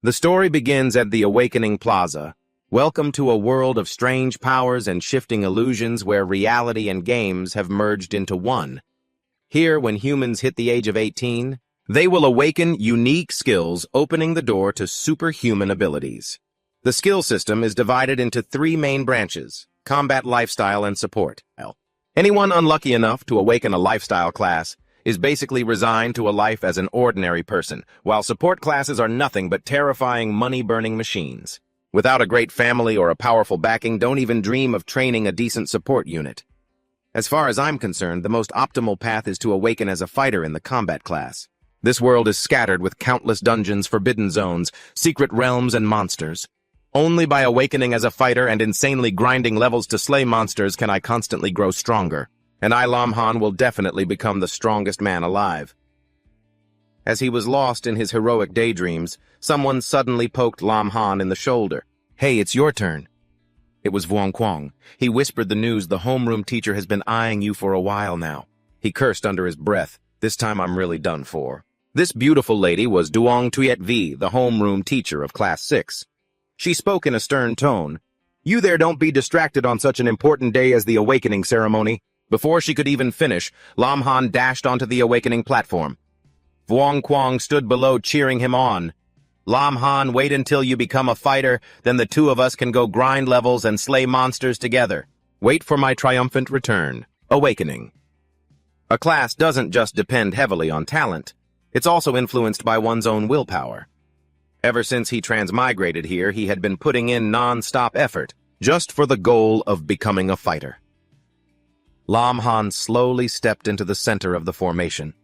The story begins at the Awakening Plaza. Welcome to a world of strange powers and shifting illusions where reality and games have merged into one. Here, when humans hit the age of 18, they will awaken unique skills, opening the door to superhuman abilities. The skill system is divided into three main branches: combat, lifestyle, and support. Anyone unlucky enough to awaken a lifestyle class is basically resigned to a life as an ordinary person, while support classes are nothing but terrifying money-burning machines. Without a great family or a powerful backing, don't even dream of training a decent support unit. As far as I'm concerned, the most optimal path is to awaken as a fighter in the combat class. This world is scattered with countless dungeons, forbidden zones, secret realms, and monsters. Only by awakening as a fighter and insanely grinding levels to slay monsters can I constantly grow stronger, and I, Lam Han, will definitely become the strongest man alive. As he was lost in his heroic daydreams, someone suddenly poked Lam Han in the shoulder. "Hey, it's your turn." It was Vuong Quang. He whispered the news. "The homeroom teacher has been eyeing you for a while now." He cursed under his breath. "This time I'm really done for." This beautiful lady was Duong Tuyet V, the homeroom teacher of Class 6. She spoke in a stern tone. "You there, don't be distracted on such an important day as the awakening ceremony." Before she could even finish, Lam Han dashed onto the awakening platform. Vuong Quang stood below cheering him on. "Lam Han, wait until you become a fighter, then the two of us can go grind levels and slay monsters together. Wait for my triumphant return." Awakening. A class doesn't just depend heavily on talent. It's also influenced by one's own willpower. Ever since he transmigrated here, he had been putting in non-stop effort, just for the goal of becoming a fighter. Lam Han slowly stepped into the center of the formation.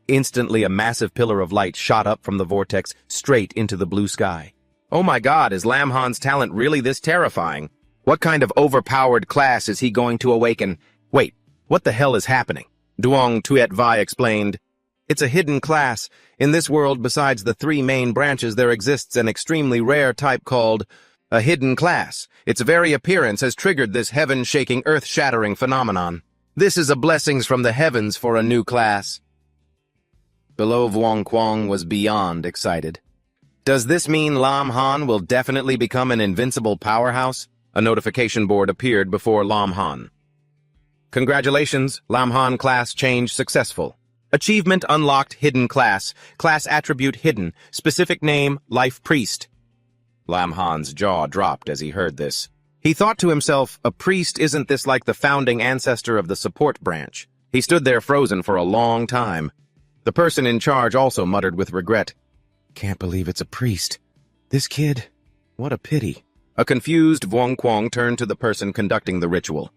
Instantly, a massive pillar of light shot up from the vortex straight into the blue sky. Oh my God, is Lam Han's talent really this terrifying? What kind of overpowered class is he going to awaken? Wait, what the hell is happening? Duong Tuyet Vi explained. "It's a hidden class. In this world, besides the three main branches, there exists an extremely rare type called a hidden class. Its very appearance has triggered this heaven-shaking, earth-shattering phenomenon. This is a blessings from the heavens for a new class." Below, Vuong Quang was beyond excited. "Does this mean Lam Han will definitely become an invincible powerhouse?" A notification board appeared before Lam Han. "Congratulations, Lam Han class change successful. Achievement unlocked, hidden class. Class attribute hidden. Specific name, Life Priest." Lam Han's jaw dropped as he heard this. He thought to himself, a priest, isn't this like the founding ancestor of the support branch? He stood there frozen for a long time. The person in charge also muttered with regret, "Can't believe it's a priest. This kid, what a pity." A confused Vuong Quang turned to the person conducting the ritual.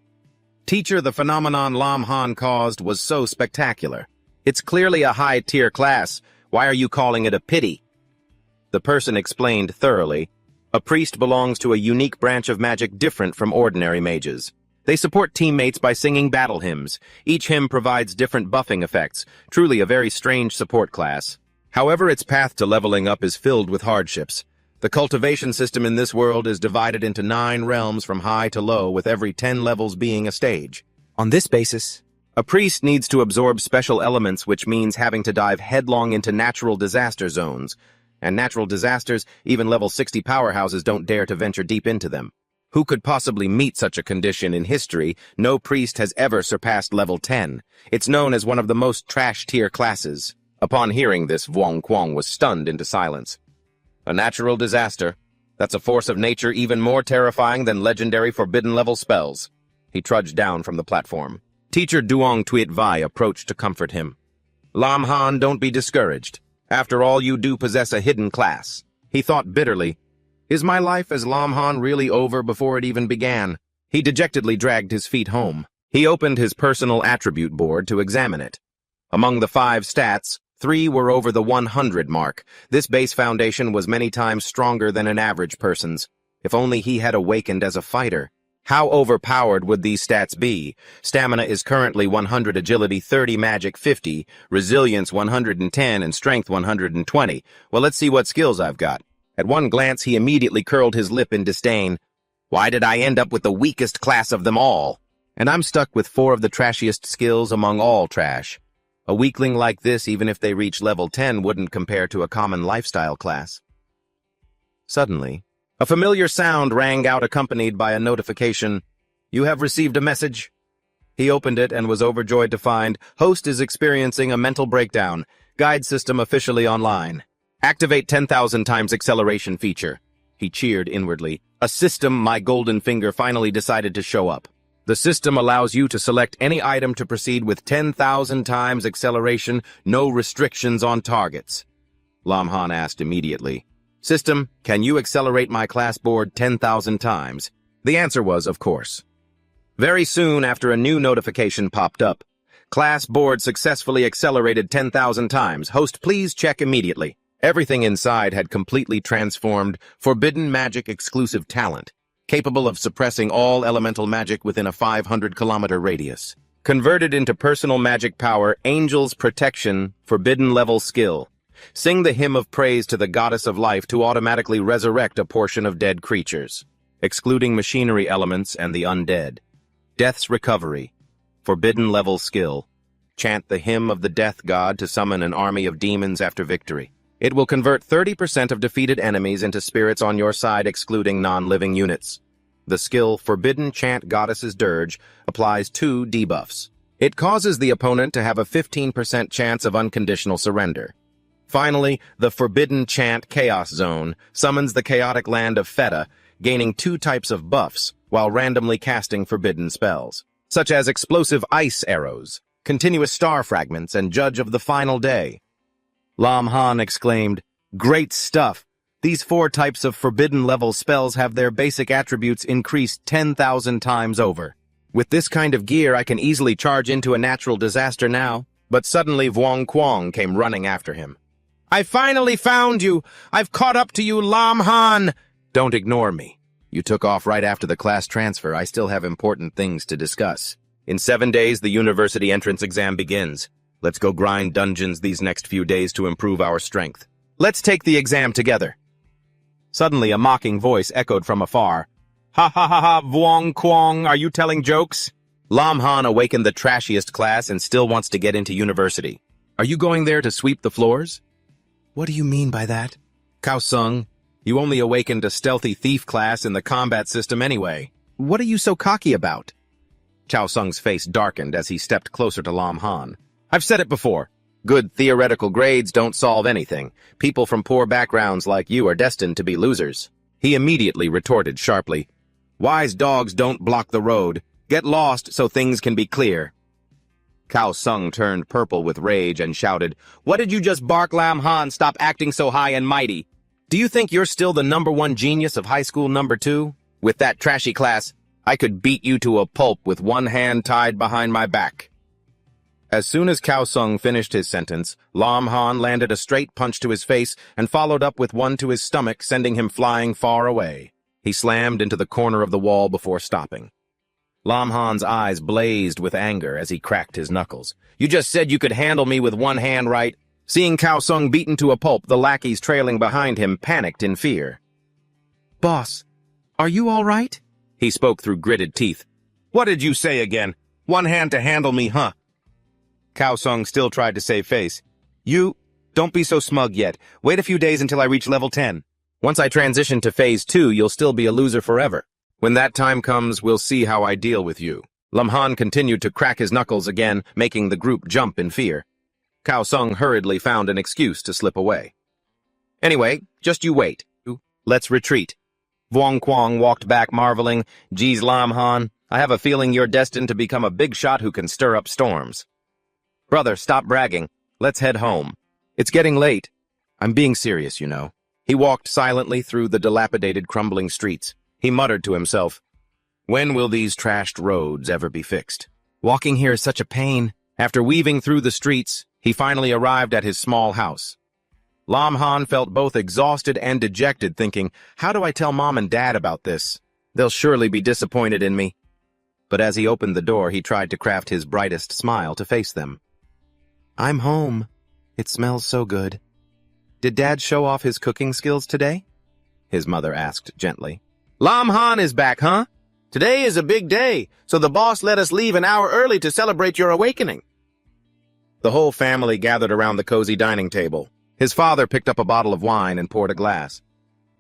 "Teacher, the phenomenon Lam Han caused was so spectacular. It's clearly a high-tier class. Why are you calling it a pity?" The person explained thoroughly. "A priest belongs to a unique branch of magic different from ordinary mages. They support teammates by singing battle hymns. Each hymn provides different buffing effects, truly a very strange support class. However, its path to leveling up is filled with hardships. The cultivation system in this world is divided into 9 realms from high to low, with every 10 levels being a stage. On this basis, a priest needs to absorb special elements, which means having to dive headlong into natural disaster zones. And natural disasters, even level 60 powerhouses don't dare to venture deep into them. Who could possibly meet such a condition in history? No priest has ever surpassed level 10. It's known as one of the most trash-tier classes." Upon hearing this, Vuong Quang was stunned into silence. "A natural disaster? That's a force of nature even more terrifying than legendary forbidden-level spells." He trudged down from the platform. Teacher Duong Tuyet Vi approached to comfort him. "Lam Han, don't be discouraged. After all, you do possess a hidden class." He thought bitterly, "Is my life as Lam Han really over before it even began?" He dejectedly dragged his feet home. He opened his personal attribute board to examine it. Among the 5 stats, 3 were over the 100 mark. This base foundation was many times stronger than an average person's. If only he had awakened as a fighter. How overpowered would these stats be? Stamina is currently 100, agility 30, magic 50, resilience 110, and strength 120. Well, let's see what skills I've got. At one glance, he immediately curled his lip in disdain. Why did I end up with the weakest class of them all? And I'm stuck with 4 of the trashiest skills among all trash. A weakling like this, even if they reach level 10, wouldn't compare to a common lifestyle class. Suddenly, a familiar sound rang out accompanied by a notification. "You have received a message." He opened it and was overjoyed to find host is experiencing a mental breakdown. Guide system officially online. Activate 10,000 times acceleration feature. He cheered inwardly. A system my golden finger finally decided to show up. The system allows you to select any item to proceed with 10,000 times acceleration, no restrictions on targets. Lam Han asked immediately. System, can you accelerate my class board 10,000 times? The answer was, of course. Very soon after a new notification popped up. Class board successfully accelerated 10,000 times. Host, please check immediately. Everything inside had completely transformed forbidden magic exclusive talent, capable of suppressing all elemental magic within a 500-kilometer radius. Converted into personal magic power, Angel's Protection, forbidden level skill. Sing the hymn of praise to the goddess of life to automatically resurrect a portion of dead creatures, excluding machinery elements and the undead. Death's Recovery, forbidden level skill. Chant the hymn of the death god to summon an army of demons after victory. It will convert 30% of defeated enemies into spirits on your side, excluding non-living units. The skill Forbidden Chant Goddess's Dirge applies 2 debuffs. It causes the opponent to have a 15% chance of unconditional surrender. Finally, the Forbidden Chant Chaos Zone summons the chaotic land of Feta, gaining 2 types of buffs while randomly casting forbidden spells, such as explosive ice arrows, continuous star fragments, and Judge of the Final Day. Lam Han exclaimed, "Great stuff! These 4 types of forbidden-level spells have their basic attributes increased 10,000 times over. With this kind of gear, I can easily charge into a natural disaster now." But suddenly Vuong Quang came running after him. "I finally found you! I've caught up to you, Lam Han!" "Don't ignore me. You took off right after the class transfer. I still have important things to discuss. In 7 days, the university entrance exam begins. Let's go grind dungeons these next few days to improve our strength. Let's take the exam together." Suddenly, a mocking voice echoed from afar. "Ha ha ha ha, Vuong Quang, are you telling jokes?" Lam Han awakened the trashiest class and still wants to get into university. "Are you going there to sweep the floors?" "What do you mean by that?" "Cao Sung, you only awakened a stealthy thief class in the combat system anyway. What are you so cocky about?" Cao Sung's face darkened as he stepped closer to Lam Han. "I've said it before. Good theoretical grades don't solve anything. People from poor backgrounds like you are destined to be losers." He immediately retorted sharply. "Wise dogs don't block the road. Get lost so things can be clear." Cao Sung turned purple with rage and shouted, "What did you just bark, Lam Han? Stop acting so high and mighty. Do you think you're still the #1 genius of high school #2? With that trashy class, I could beat you to a pulp with one hand tied behind my back." As soon as Cao Sung finished his sentence, Lam Han landed a straight punch to his face and followed up with one to his stomach, sending him flying far away. He slammed into the corner of the wall before stopping. Lam Han's eyes blazed with anger as he cracked his knuckles. "You just said you could handle me with one hand, right?" Seeing Cao Sung beaten to a pulp, the lackeys trailing behind him panicked in fear. "Boss, are you all right?" He spoke through gritted teeth. "What did you say again? One hand to handle me, huh?" Cao Sung still tried to save face. Don't be so smug yet. Wait a few days until I reach level 10. Once I transition to phase 2, you'll still be a loser forever. When that time comes, we'll see how I deal with you." Lam Han continued to crack his knuckles again, making the group jump in fear. Cao Sung hurriedly found an excuse to slip away. "Anyway, just you wait. Let's retreat." Vuong Quang walked back marveling, "Geez, Lam Han, I have a feeling you're destined to become a big shot who can stir up storms." "Brother, stop bragging. Let's head home. It's getting late. I'm being serious, you know." He walked silently through the dilapidated, crumbling streets. He muttered to himself, "When will these trashed roads ever be fixed? Walking here is such a pain." After weaving through the streets, he finally arrived at his small house. Lam Han felt both exhausted and dejected, thinking, "How do I tell Mom and Dad about this? They'll surely be disappointed in me." But as he opened the door, he tried to craft his brightest smile to face them. "I'm home. It smells so good. Did Dad show off his cooking skills today?" his mother asked gently. "Lam Han is back, huh? Today is a big day, so the boss let us leave an hour early to celebrate your awakening." The whole family gathered around the cozy dining table. His father picked up a bottle of wine and poured a glass.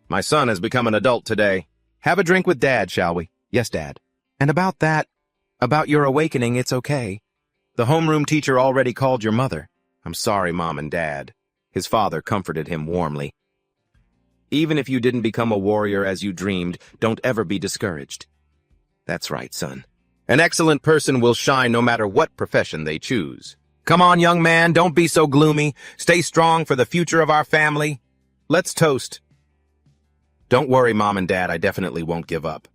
My son has become an adult today. Have a drink with Dad, shall we? Yes, Dad. And about your awakening, it's okay. The homeroom teacher already called your mother. I'm sorry, Mom and Dad. His father comforted him warmly. Even if you didn't become a warrior as you dreamed, don't ever be discouraged. That's right, son. An excellent person will shine no matter what profession they choose. Come on, young man, don't be so gloomy. Stay strong for the future of our family. Let's toast. Don't worry, Mom and Dad, I definitely won't give up.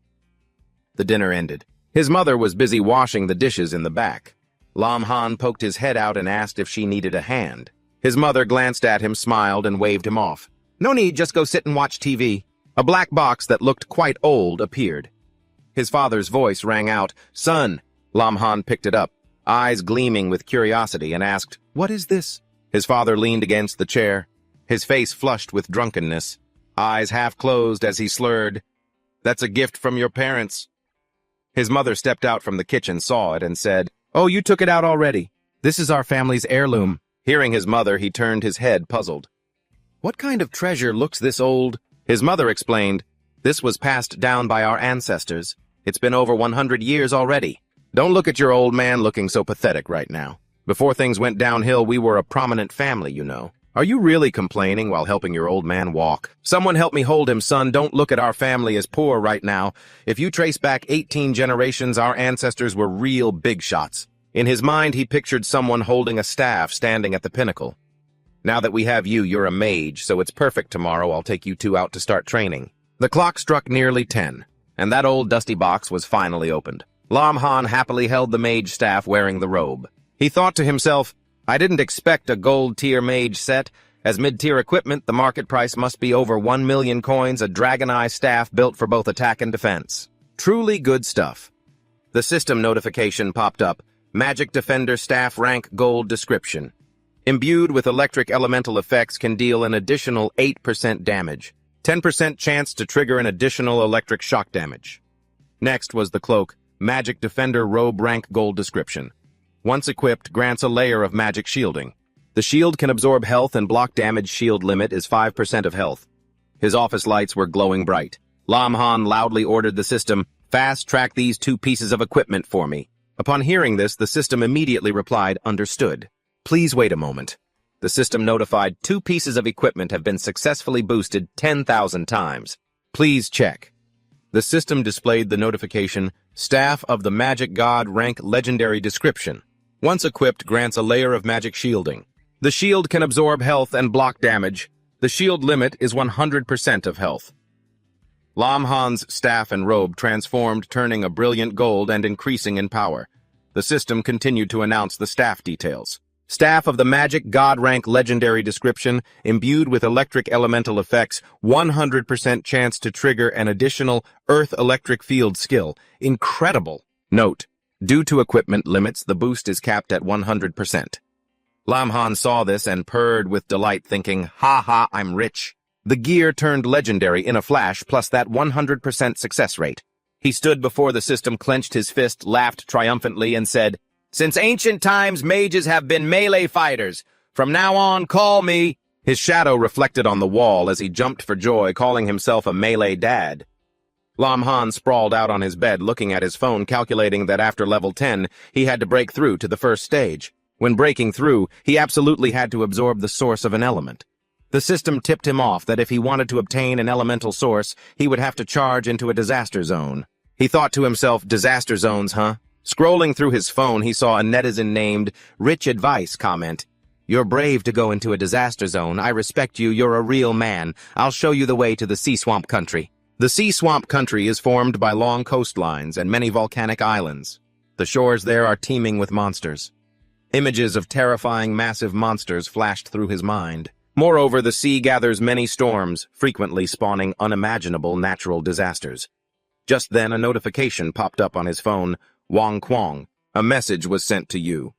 The dinner ended. His mother was busy washing the dishes in the back. Lam Han poked his head out and asked if she needed a hand. His mother glanced at him, smiled, and waved him off. No need, just go sit and watch TV. A black box that looked quite old appeared. His father's voice rang out, Son! Lam Han picked it up, eyes gleaming with curiosity, and asked, What is this? His father leaned against the chair, his face flushed with drunkenness, eyes half closed as he slurred, That's a gift from your parents. His mother stepped out from the kitchen, saw it, and said, Oh, you took it out already. This is our family's heirloom. Hearing his mother, he turned his head, puzzled. What kind of treasure looks this old? His mother explained, This was passed down by our ancestors. It's been over 100 years already. Don't look at your old man looking so pathetic right now. Before things went downhill, we were a prominent family, you know. Are you really complaining while helping your old man walk? Someone help me hold him, son. Don't look at our family as poor right now. If you trace back 18 generations, our ancestors were real big shots. In his mind, he pictured someone holding a staff standing at the pinnacle. Now that we have you, you're a mage, so it's perfect tomorrow. I'll take you two out to start training. The clock struck nearly 10, and that old dusty box was finally opened. Lam Han happily held the mage staff wearing the robe. He thought to himself, I didn't expect a gold-tier mage set. As mid-tier equipment, the market price must be over 1 million coins, a dragon eye staff built for both attack and defense. Truly good stuff. The system notification popped up. Magic Defender Staff Rank Gold Description. Imbued with electric elemental effects can deal an additional 8% damage. 10% chance to trigger an additional electric shock damage. Next was the cloak. Magic Defender Robe Rank Gold Description. Once equipped, grants a layer of magic shielding. The shield can absorb health and block damage. Shield limit is 5% of health. His office lights were glowing bright. Lam Han loudly ordered the system, fast-track these 2 pieces of equipment for me. Upon hearing this, the system immediately replied, Understood. Please wait a moment. The system notified 2 pieces of equipment have been successfully boosted 10,000 times. Please check. The system displayed the notification, Staff of the Magic God Rank Legendary Description. Once equipped, grants a layer of magic shielding. The shield can absorb health and block damage. The shield limit is 100% of health. Lam Han's staff and robe transformed, turning a brilliant gold and increasing in power. The system continued to announce the staff details. Staff of the Magic God Rank Legendary Description, imbued with electric elemental effects, 100% chance to trigger an additional Earth Electric Field skill. Incredible! Note, due to equipment limits, the boost is capped at 100%. Lam Han saw this and purred with delight, thinking, Ha ha, I'm rich. The gear turned legendary in a flash, plus that 100% success rate. He stood before the system, clenched his fist, laughed triumphantly, and said, Since ancient times, mages have been melee fighters. From now on, call me. His shadow reflected on the wall as he jumped for joy, calling himself a melee dad. Lam Han sprawled out on his bed, looking at his phone, calculating that after level 10, he had to break through to the first stage. When breaking through, he absolutely had to absorb the source of an element. The system tipped him off that if he wanted to obtain an elemental source, he would have to charge into a disaster zone. He thought to himself, disaster zones, huh? Scrolling through his phone, he saw a netizen named Rich Advice comment. You're brave to go into a disaster zone. I respect you. You're a real man. I'll show you the way to the Sea Swamp Country. The Sea Swamp Country is formed by long coastlines and many volcanic islands. The shores there are teeming with monsters. Images of terrifying massive monsters flashed through his mind. Moreover, the sea gathers many storms, frequently spawning unimaginable natural disasters. Just then, a notification popped up on his phone. Wang Quang, a message was sent to you.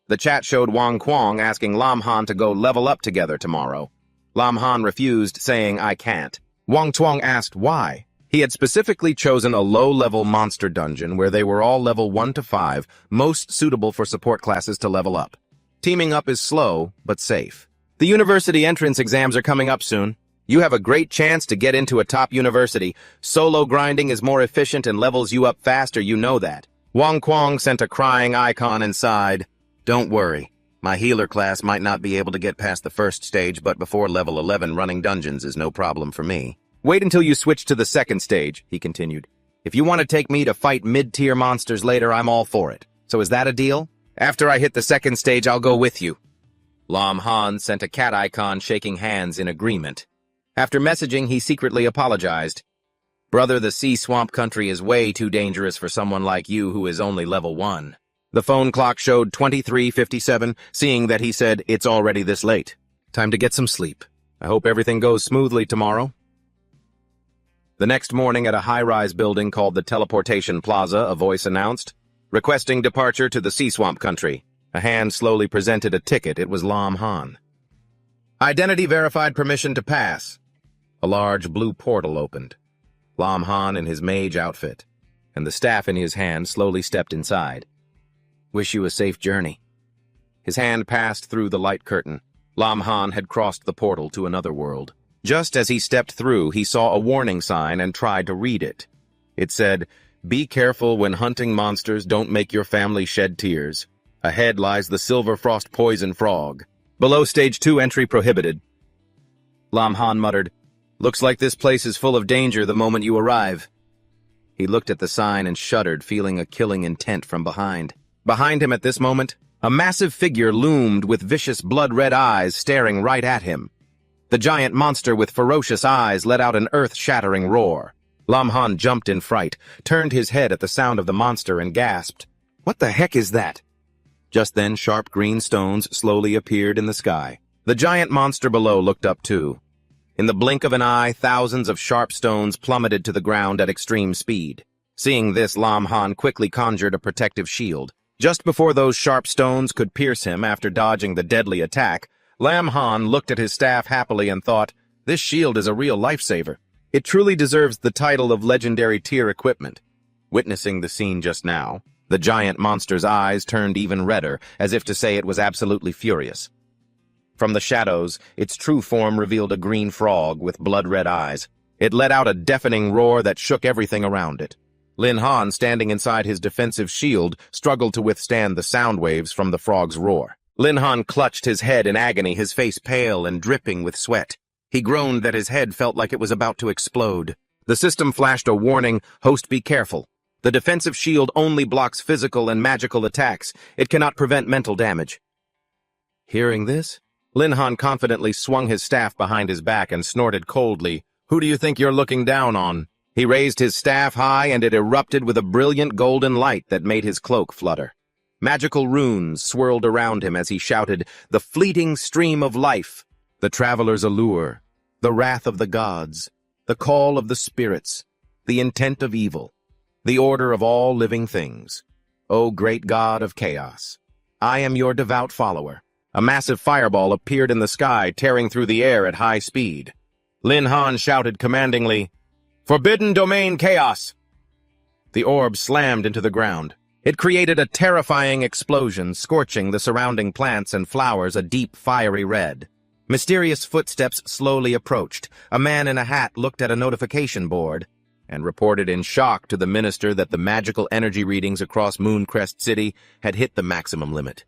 The chat showed Wang Quang asking Lam Han to go level up together tomorrow. Lam Han refused, saying, I can't. Wang Quang asked why. He had specifically chosen a low-level monster dungeon where they were all level 1 to 5, most suitable for support classes to level up. Teaming up is slow, but safe. The university entrance exams are coming up soon. You have a great chance to get into a top university. Solo grinding is more efficient and levels you up faster, you know that. Wong Kwong sent a crying icon inside. Don't worry. My healer class might not be able to get past the first stage, but before level 11, running dungeons is no problem for me. Wait until you switch to the second stage, he continued. If you want to take me to fight mid-tier monsters later, I'm all for it. So is that a deal? After I hit the second stage, I'll go with you. Lam Han sent a cat icon shaking hands in agreement. After messaging, he secretly apologized. Brother, the sea swamp country is way too dangerous for someone like you who is only level 1. The phone clock showed 23:57, seeing that he said, it's already this late. Time to get some sleep. I hope everything goes smoothly tomorrow. The next morning at a high-rise building called the Teleportation Plaza, a voice announced, requesting departure to the sea swamp country. A hand slowly presented a ticket. It was Lam Han. Identity verified, permission to pass. A large blue portal opened. Lam Han in his mage outfit, and the staff in his hand slowly stepped inside. Wish you a safe journey. His hand passed through the light curtain. Lam Han had crossed the portal to another world. Just as he stepped through, he saw a warning sign and tried to read it. It said, be careful when hunting monsters, don't make your family shed tears. Ahead lies the silver frost poison frog. Below stage 2, entry prohibited. Lam Han muttered, looks like this place is full of danger the moment you arrive. He looked at the sign and shuddered, feeling a killing intent from behind. Behind him at this moment, a massive figure loomed with vicious blood-red eyes staring right at him. The giant monster with ferocious eyes let out an earth-shattering roar. Lam Han jumped in fright, turned his head at the sound of the monster and gasped, what the heck is that? Just then, sharp green stones slowly appeared in the sky. The giant monster below looked up too. In the blink of an eye, thousands of sharp stones plummeted to the ground at extreme speed. Seeing this, Lam Han quickly conjured a protective shield. Just before those sharp stones could pierce him after dodging the deadly attack, Lam Han looked at his staff happily and thought, this shield is a real lifesaver. It truly deserves the title of legendary tier equipment. Witnessing the scene just now, the giant monster's eyes turned even redder, as if to say it was absolutely furious. From the shadows, its true form revealed a green frog with blood-red eyes. It let out a deafening roar that shook everything around it. Lin Han, standing inside his defensive shield, struggled to withstand the sound waves from the frog's roar. Lin Han clutched his head in agony, his face pale and dripping with sweat. He groaned that his head felt like it was about to explode. The system flashed a warning, host be careful. The defensive shield only blocks physical and magical attacks. It cannot prevent mental damage. Hearing this, Lin Han confidently swung his staff behind his back and snorted coldly, who do you think you're looking down on? He raised his staff high and it erupted with a brilliant golden light that made his cloak flutter. Magical runes swirled around him as he shouted, the fleeting stream of life, the traveler's allure, the wrath of the gods, the call of the spirits, the intent of evil, the order of all living things. O great God of chaos, I am your devout follower. A massive fireball appeared in the sky, tearing through the air at high speed. Lin Han shouted commandingly, Forbidden Domain Chaos! The orb slammed into the ground. It created a terrifying explosion, scorching the surrounding plants and flowers a deep, fiery red. Mysterious footsteps slowly approached. A man in a hat looked at a notification board and reported in shock to the minister that the magical energy readings across Mooncrest City had hit the maximum limit.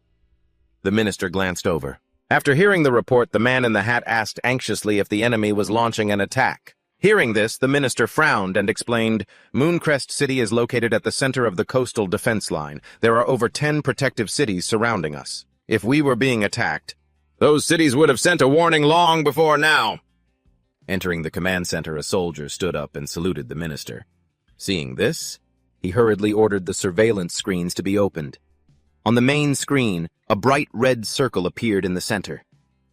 The minister glanced over. After hearing the report, the man in the hat asked anxiously if the enemy was launching an attack. Hearing this, the minister frowned and explained, Mooncrest City is located at the center of the coastal defense line. There are over 10 protective cities surrounding us. If we were being attacked, those cities would have sent a warning long before now. Entering the command center, a soldier stood up and saluted the minister. Seeing this, he hurriedly ordered the surveillance screens to be opened. On the main screen, a bright red circle appeared in the center.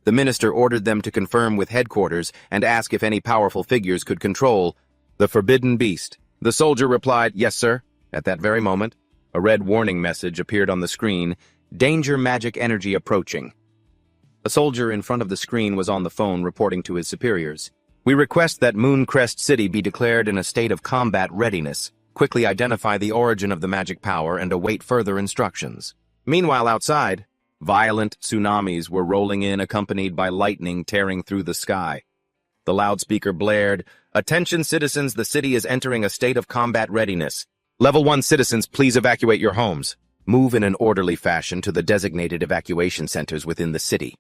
The minister ordered them to confirm with headquarters and ask if any powerful figures could control the forbidden beast. The soldier replied, yes, sir. At that very moment, a red warning message appeared on the screen, danger magic energy approaching. A soldier in front of the screen was on the phone reporting to his superiors. We request that Mooncrest City be declared in a state of combat readiness. Quickly identify the origin of the magic power and await further instructions. Meanwhile, outside, violent tsunamis were rolling in, accompanied by lightning tearing through the sky. The loudspeaker blared, "Attention citizens, the city is entering a state of combat readiness. Level 1 citizens, please evacuate your homes. Move in an orderly fashion to the designated evacuation centers within the city."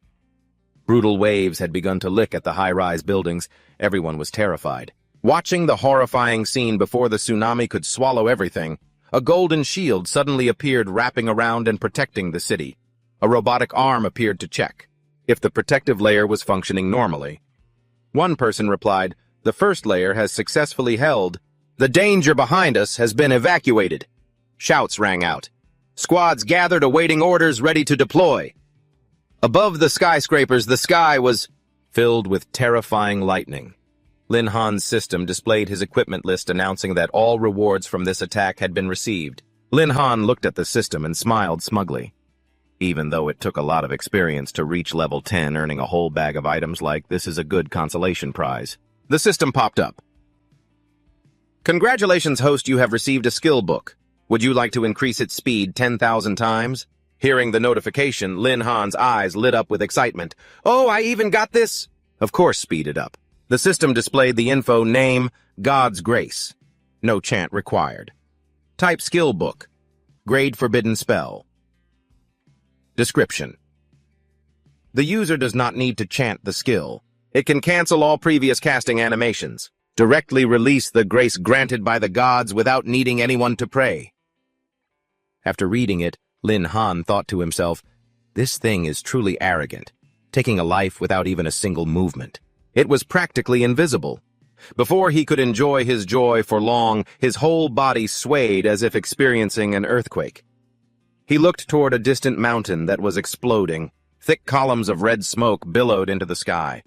Brutal waves had begun to lick at the high-rise buildings. Everyone was terrified. Watching the horrifying scene before the tsunami could swallow everything, a golden shield suddenly appeared wrapping around and protecting the city. A robotic arm appeared to check if the protective layer was functioning normally. One person replied, "The first layer has successfully held. The danger behind us has been evacuated." Shouts rang out. Squads gathered awaiting orders ready to deploy. Above the skyscrapers, the sky was filled with terrifying lightning. Lin Han's system displayed his equipment list announcing that all rewards from this attack had been received. Lin Han looked at the system and smiled smugly. Even though it took a lot of experience to reach level 10, earning a whole bag of items like this is a good consolation prize. The system popped up. "Congratulations, host, you have received a skill book. Would you like to increase its speed 10,000 times? Hearing the notification, Lin Han's eyes lit up with excitement. "Oh, I even got this!" Of course, speed it up. The system displayed the info name, God's Grace. No chant required. Type skill book. Grade forbidden spell. Description. The user does not need to chant the skill. It can cancel all previous casting animations. Directly release the grace granted by the gods without needing anyone to pray. After reading it, Lin Han thought to himself, "This thing is truly arrogant, taking a life without even a single movement." It was practically invisible. Before he could enjoy his joy for long, his whole body swayed as if experiencing an earthquake. He looked toward a distant mountain that was exploding. Thick columns of red smoke billowed into the sky.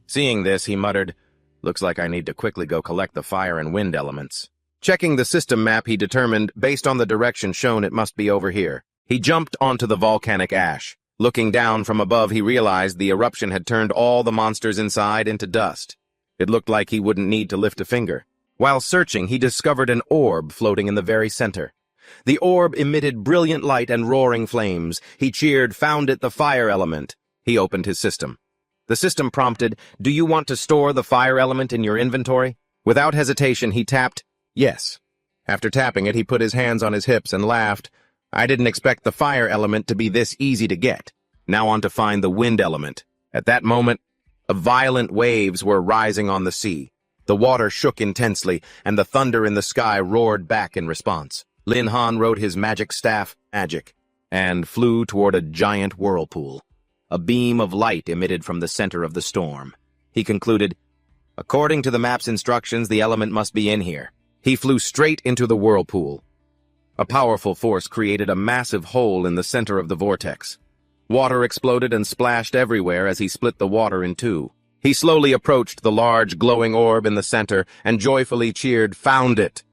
Seeing this, he muttered, "Looks like I need to quickly go collect the fire and wind elements." Checking the system map, he determined, based on the direction shown, it must be over here. He jumped onto the volcanic ash. Looking down from above, he realized the eruption had turned all the monsters inside into dust. It looked like he wouldn't need to lift a finger. While searching, he discovered an orb floating in the very center. The orb emitted brilliant light and roaring flames. He cheered, "Found it, the fire element." He opened his system. The system prompted, "Do you want to store the fire element in your inventory?" Without hesitation, he tapped, "Yes." After tapping it, he put his hands on his hips and laughed. "I didn't expect the fire element to be this easy to get. Now on to find the wind element." At that moment, violent waves were rising on the sea. The water shook intensely, and the thunder in the sky roared back in response. Lin Han wrote his magic staff, Magic, and flew toward a giant whirlpool. A beam of light emitted from the center of the storm. He concluded, "According to the map's instructions, the element must be in here." He flew straight into the whirlpool. A powerful force created a massive hole in the center of the vortex. Water exploded and splashed everywhere as he split the water in two. He slowly approached the large, glowing orb in the center and joyfully cheered, "Found it!"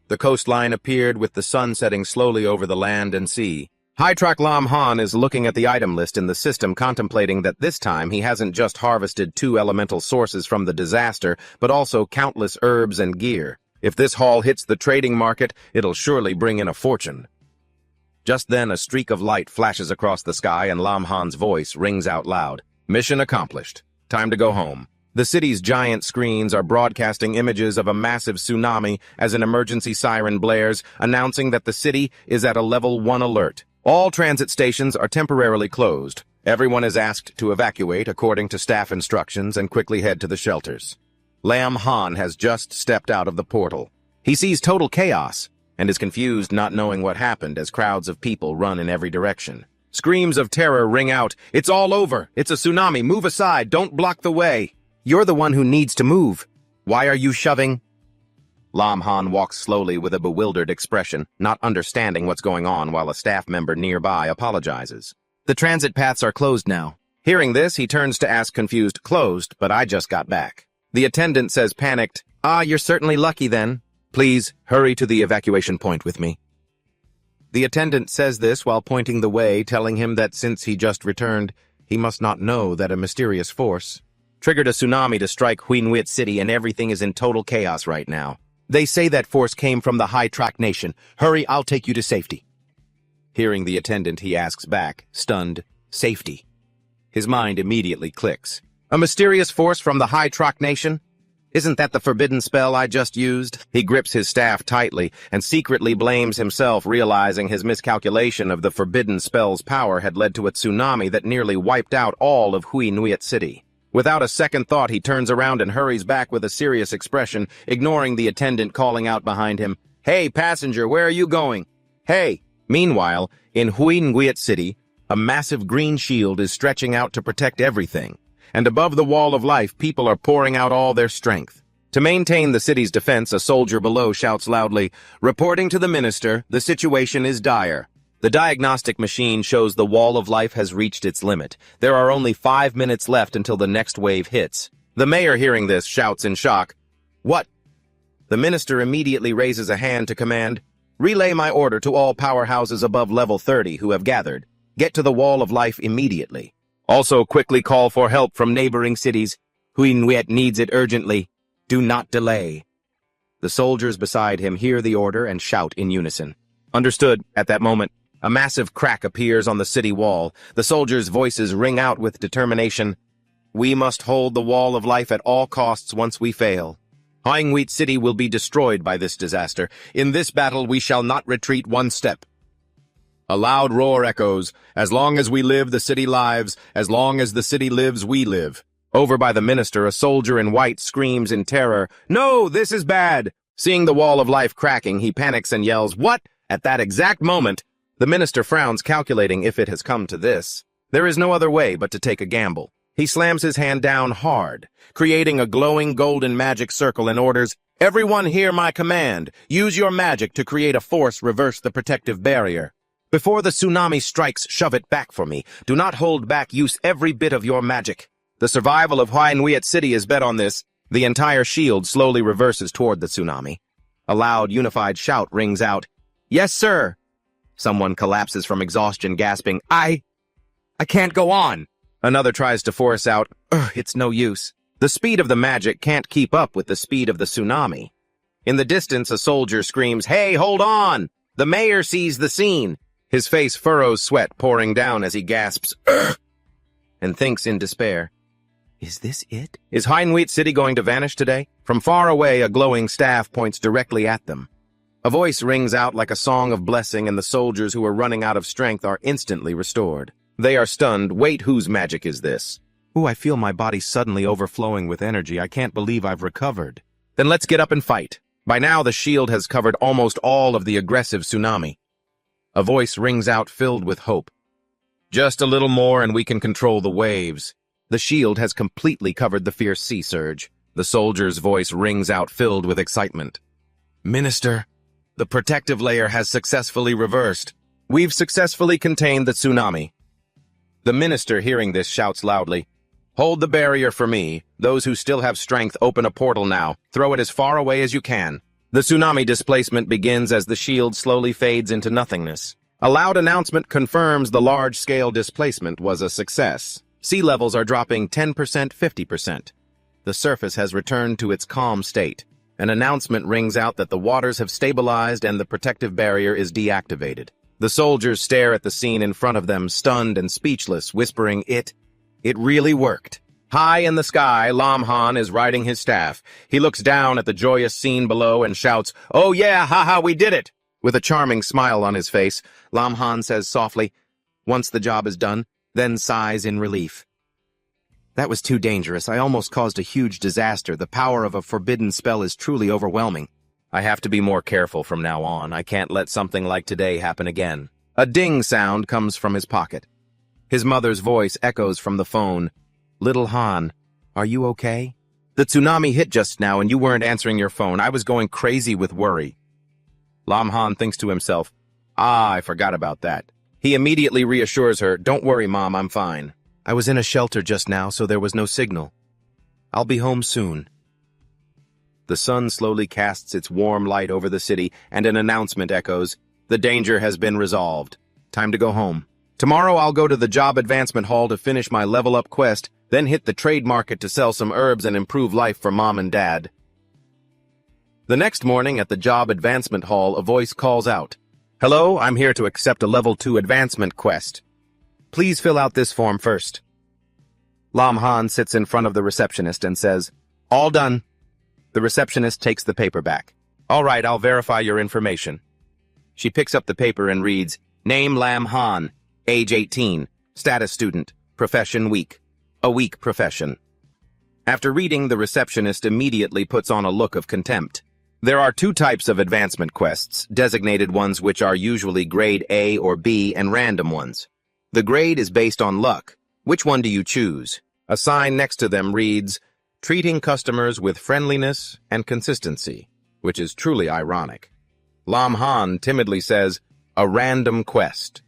The coastline appeared with the sun setting slowly over the land and sea. High-Track Lam Han is looking at the item list in the system, contemplating that this time he hasn't just harvested 2 elemental sources from the disaster, but also countless herbs and gear. If this haul hits the trading market, it'll surely bring in a fortune. Just then, a streak of light flashes across the sky and Lam Han's voice rings out loud. "Mission accomplished. Time to go home." The city's giant screens are broadcasting images of a massive tsunami as an emergency siren blares, announcing that the city is at a level 1 alert. All transit stations are temporarily closed. Everyone is asked to evacuate according to staff instructions and quickly head to the shelters. Lam Han has just stepped out of the portal. He sees total chaos and is confused, not knowing what happened, as crowds of people run in every direction. Screams of terror ring out. "It's all over! It's a tsunami! Move aside! Don't block the way! You're the one who needs to move! Why are you shoving?" Lam Han walks slowly with a bewildered expression, not understanding what's going on, while a staff member nearby apologizes. "The transit paths are closed now." Hearing this, he turns to ask confused, "Closed, but I just got back." The attendant says panicked, "Ah, you're certainly lucky then. Please, hurry to the evacuation point with me." The attendant says this while pointing the way, telling him that since he just returned, he must not know that a mysterious force triggered a tsunami to strike Huinwit City and everything is in total chaos right now. They say that force came from the High-Track Nation. Hurry, I'll take you to safety. Hearing the attendant, he asks back, stunned, "Safety?" His mind immediately clicks. A mysterious force from the High Troc Nation? Isn't that the forbidden spell I just used? He grips his staff tightly and secretly blames himself, realizing his miscalculation of the forbidden spell's power had led to a tsunami that nearly wiped out all of Hui Nuit City. Without a second thought, he turns around and hurries back with a serious expression, ignoring the attendant calling out behind him, "Hey, passenger, where are you going? Hey!" Meanwhile, in Hui Nuit City, a massive green shield is stretching out to protect everything, and above the wall of life, people are pouring out all their strength. To maintain the city's defense, a soldier below shouts loudly, "Reporting to the minister, the situation is dire." The diagnostic machine shows the wall of life has reached its limit. There are only 5 minutes left until the next wave hits. The mayor, hearing this, shouts in shock, "What?" The minister immediately raises a hand to command, "Relay my order to all powerhouses above level 30 who have gathered. Get to the wall of life immediately. Also quickly call for help from neighboring cities. Hui Nuit needs it urgently. Do not delay." The soldiers beside him hear the order and shout in unison. Understood. At that moment, a massive crack appears on the city wall. The soldiers' voices ring out with determination. "We must hold the wall of life at all costs once we fail. Hui Nuit City will be destroyed by this disaster. In this battle we shall not retreat one step." A loud roar echoes, "As long as we live, the city lives. As long as the city lives, we live." Over by the minister, a soldier in white screams in terror, "No, this is bad!" Seeing the wall of life cracking, he panics and yells, "What?" At that exact moment, the minister frowns, calculating if it has come to this. There is no other way but to take a gamble. He slams his hand down hard, creating a glowing golden magic circle and orders, "Everyone hear my command. Use your magic to create a force reverse the protective barrier. Before the tsunami strikes, shove it back for me. Do not hold back. Use every bit of your magic." The survival of Hui Nuit City is bet on this. The entire shield slowly reverses toward the tsunami. A loud, unified shout rings out, "Yes, sir!" Someone collapses from exhaustion, gasping, I can't go on." Another tries to force out, "It's no use." The speed of the magic can't keep up with the speed of the tsunami. In the distance, a soldier screams, "Hey, hold on!" The mayor sees the scene. His face furrows, sweat pouring down as he gasps, "Ugh," and thinks in despair, "Is this it? Is Hui Nuit City going to vanish today?" From far away, a glowing staff points directly at them. A voice rings out like a song of blessing, and the soldiers who are running out of strength are instantly restored. They are stunned. "Wait, whose magic is this?" "Ooh, I feel my body suddenly overflowing with energy. I can't believe I've recovered." "Then let's get up and fight." By now, the shield has covered almost all of the aggressive tsunami. A voice rings out filled with hope. "Just a little more and we can control the waves." The shield has completely covered the fierce sea surge. The soldier's voice rings out filled with excitement. "Minister, the protective layer has successfully reversed. We've successfully contained the tsunami." The minister, hearing this, shouts loudly, "Hold the barrier for me. Those who still have strength, open a portal now. Throw it as far away as you can." The tsunami displacement begins as the shield slowly fades into nothingness. A loud announcement confirms the large-scale displacement was a success. Sea levels are dropping 10%, 50%. The surface has returned to its calm state. An announcement rings out that the waters have stabilized and the protective barrier is deactivated. The soldiers stare at the scene in front of them, stunned and speechless, whispering, It really worked." High in the sky, Lam Han is riding his staff. He looks down at the joyous scene below and shouts, "Oh yeah, haha, we did it!" With a charming smile on his face, Lam Han says softly, "Once the job is done," then sighs in relief. "That was too dangerous. I almost caused a huge disaster. The power of a forbidden spell is truly overwhelming. I have to be more careful from now on. I can't let something like today happen again." A ding sound comes from his pocket. His mother's voice echoes from the phone. "Little Han, are you okay? The tsunami hit just now and you weren't answering your phone. I was going crazy with worry." Lam Han thinks to himself, I forgot about that." He immediately reassures her, "Don't worry, Mom, I'm fine. I was in a shelter just now, so there was no signal. I'll be home soon." The sun slowly casts its warm light over the city, and an announcement echoes, "The danger has been resolved. Time to go home. Tomorrow I'll go to the job advancement hall to finish my level-up quest, then hit the trade market to sell some herbs and improve life for Mom and Dad." The next morning at the job advancement hall, a voice calls out, "Hello, I'm here to accept a level 2 advancement quest. Please fill out this form first." Lam Han sits in front of the receptionist and says, "All done." The receptionist takes the paper back. "All right, I'll verify your information." She picks up the paper and reads, "Name Lam Han, age 18, status student, profession weak. A weak profession." After reading, the receptionist immediately puts on a look of contempt. There are two types of advancement quests, designated ones which are usually grade A or B and random ones. The grade is based on luck. Which one do you choose? A sign next to them reads, "Treating customers with friendliness and consistency," which is truly ironic. Lam Han timidly says, "A random quest."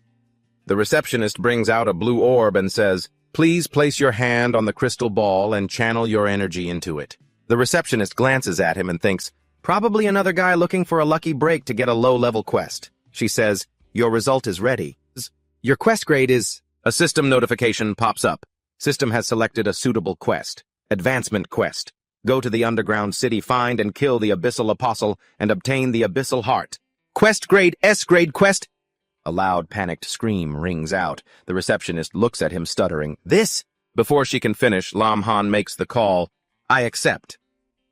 The receptionist brings out a blue orb and says, "Please place your hand on the crystal ball and channel your energy into it." The receptionist glances at him and thinks, "Probably another guy looking for a lucky break to get a low-level quest." She says, "Your result is ready. Your quest grade is..." A system notification pops up. System has selected a suitable quest. Advancement quest. Go to the underground city, find and kill the Abyssal Apostle, and obtain the Abyssal Heart. Quest grade S grade quest. A loud, panicked scream rings out. The receptionist looks at him, stuttering, "This?" Before she can finish, Lam Han makes the call, "I accept."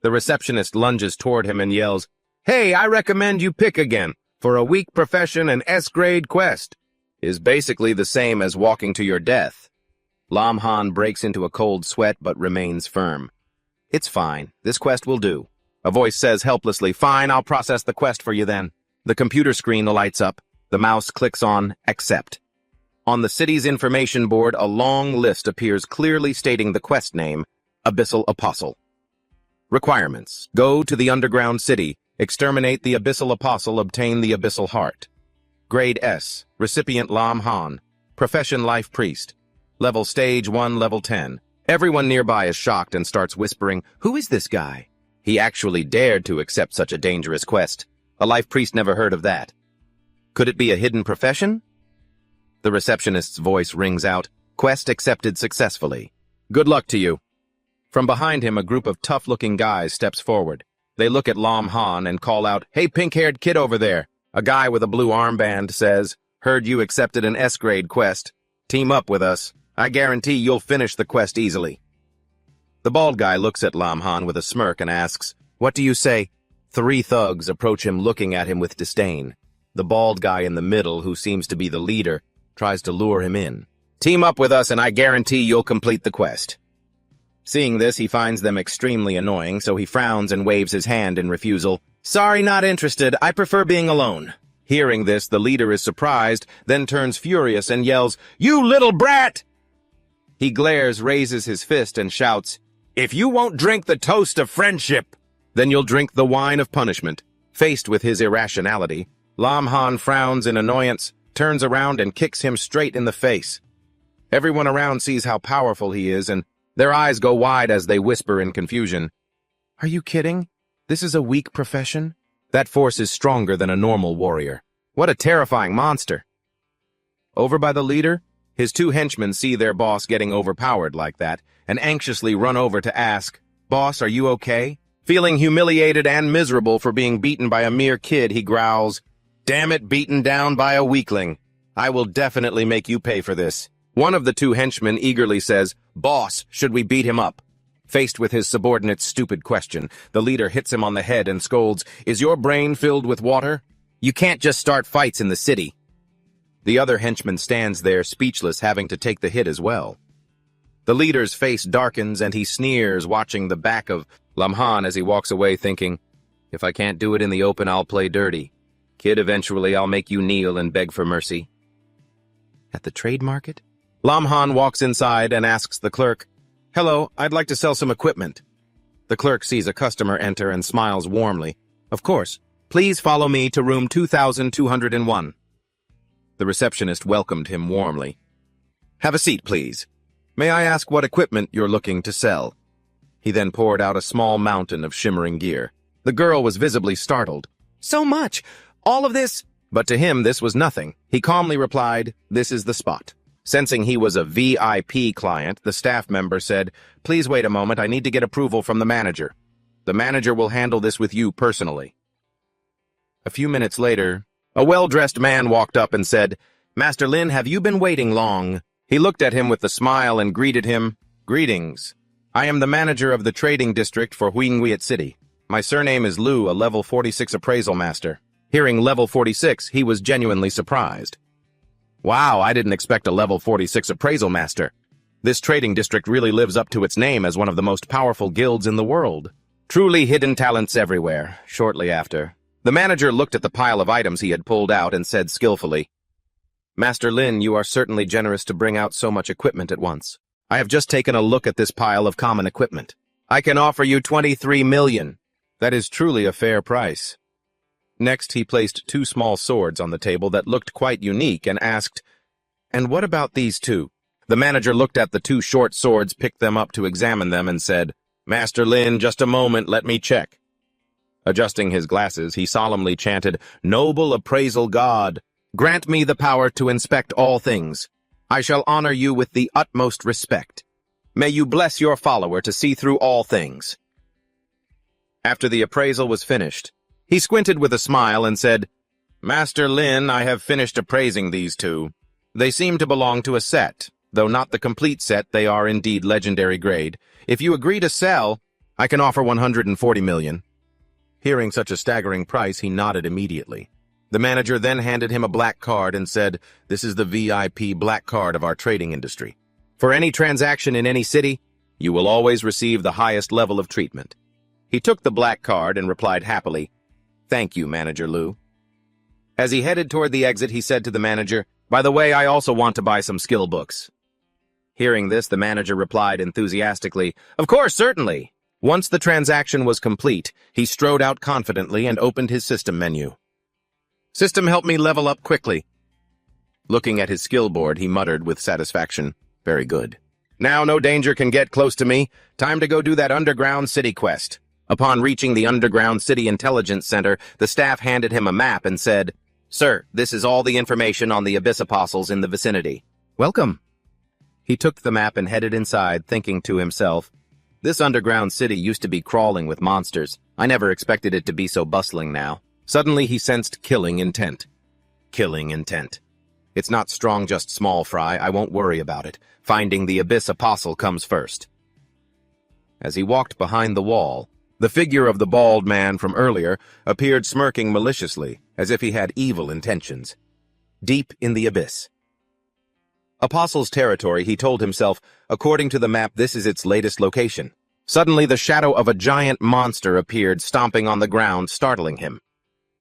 The receptionist lunges toward him and yells, "Hey, I recommend you pick again. For a weak profession, an S-grade quest is basically the same as walking to your death." Lam Han breaks into a cold sweat but remains firm. "It's fine. This quest will do." A voice says helplessly, "Fine, I'll process the quest for you then." The computer screen lights up. The mouse clicks on Accept. On the city's information board, a long list appears clearly stating the quest name, Abyssal Apostle. Requirements: go to the underground city, exterminate the Abyssal Apostle, obtain the Abyssal Heart. Grade S, recipient Lam Han, profession Life Priest, level Stage 1, level 10. Everyone nearby is shocked and starts whispering, "Who is this guy? He actually dared to accept such a dangerous quest. A Life Priest never heard of that. Could it be a hidden profession?" The receptionist's voice rings out, "Quest accepted successfully. Good luck to you." From behind him, a group of tough-looking guys steps forward. They look at Lam Han and call out, "Hey, pink-haired kid over there." A guy with a blue armband says, "Heard you accepted an S-grade quest. Team up with us. I guarantee you'll finish the quest easily." The bald guy looks at Lam Han with a smirk and asks, "What do you say?" Three thugs approach him, looking at him with disdain. The bald guy in the middle, who seems to be the leader, tries to lure him in. "Team up with us and I guarantee you'll complete the quest." Seeing this, he finds them extremely annoying, so he frowns and waves his hand in refusal. "Sorry, not interested. I prefer being alone." Hearing this, the leader is surprised, then turns furious and yells, "You little brat!" He glares, raises his fist, and shouts, "If you won't drink the toast of friendship, then you'll drink the wine of punishment." Faced with his irrationality, Lam Han frowns in annoyance, turns around and kicks him straight in the face. Everyone around sees how powerful he is, and their eyes go wide as they whisper in confusion, "Are you kidding? This is a weak profession? That force is stronger than a normal warrior. What a terrifying monster." Over by the leader, his two henchmen see their boss getting overpowered like that, and anxiously run over to ask, "Boss, are you okay?" Feeling humiliated and miserable for being beaten by a mere kid, he growls, "Damn it, beaten down by a weakling. I will definitely make you pay for this." One of the two henchmen eagerly says, "Boss, should we beat him up?" Faced with his subordinate's stupid question, the leader hits him on the head and scolds, "Is your brain filled with water? You can't just start fights in the city." The other henchman stands there, speechless, having to take the hit as well. The leader's face darkens and he sneers, watching the back of Lam Han as he walks away, thinking, "If I can't do it in the open, I'll play dirty. Kid, eventually I'll make you kneel and beg for mercy." At the trade market, Lam Han walks inside and asks the clerk, "Hello, I'd like to sell some equipment." The clerk sees a customer enter and smiles warmly. "Of course. Please follow me to room 2201. The receptionist welcomed him warmly. "Have a seat, please. May I ask what equipment you're looking to sell?" He then poured out a small mountain of shimmering gear. The girl was visibly startled. "So much! All of this?" But to him, this was nothing. He calmly replied, "This is the spot." Sensing he was a VIP client, the staff member said, "Please wait a moment, I need to get approval from the manager. The manager will handle this with you personally." A few minutes later, a well-dressed man walked up and said, "Master Lin, have you been waiting long?" He looked at him with a smile and greeted him, Greetings. I am the manager of the trading district for Huingwiet City. My surname is Lu, a level 46 appraisal master. Hearing level 46, he was genuinely surprised. Wow, I didn't expect a level 46 appraisal master. This trading district really lives up to its name as one of the most powerful guilds in the world. Truly hidden talents everywhere. Shortly after, the manager looked at the pile of items he had pulled out and said skillfully, Master Lin, you are certainly generous to bring out so much equipment at once. I have just taken a look at this pile of common equipment. I can offer you 23 million. That is truly a fair price. Next, he placed 2 small swords on the table that looked quite unique and asked, And what about these 2? The manager looked at the 2 short swords, picked them up to examine them, and said, Master Lin, just a moment, let me check. Adjusting his glasses, he solemnly chanted, Noble appraisal god, grant me the power to inspect all things. I shall honor you with the utmost respect. May you bless your follower to see through all things. After the appraisal was finished, he squinted with a smile and said, Master Lin, I have finished appraising these 2. They seem to belong to a set. Though not the complete set, they are indeed legendary grade. If you agree to sell, I can offer 140 million. Hearing such a staggering price, he nodded immediately. The manager then handed him a black card and said, This is the VIP black card of our trading industry. For any transaction in any city, you will always receive the highest level of treatment. He took the black card and replied happily, Thank you, Manager Lu. As he headed toward the exit, he said to the manager, By the way, I also want to buy some skill books. Hearing this, the manager replied enthusiastically, Of course, certainly. Once the transaction was complete, he strode out confidently and opened his system menu. System, help me level up quickly. Looking at his skill board, he muttered with satisfaction, Very good. Now no danger can get close to me. Time to go do that underground city quest. Upon reaching the underground city intelligence center, the staff handed him a map and said, Sir, this is all the information on the Abyss Apostles in the vicinity. Welcome. He took the map and headed inside, thinking to himself, This underground city used to be crawling with monsters. I never expected it to be so bustling now. Suddenly he sensed killing intent. Killing intent. It's not strong, just small fry. I won't worry about it. Finding the Abyss Apostle comes first. As he walked behind the wall, the figure of the bald man from earlier appeared smirking maliciously, as if he had evil intentions. Deep in the abyss. Apostle's territory, he told himself. According to the map, this is its latest location. Suddenly, the shadow of a giant monster appeared, stomping on the ground, startling him.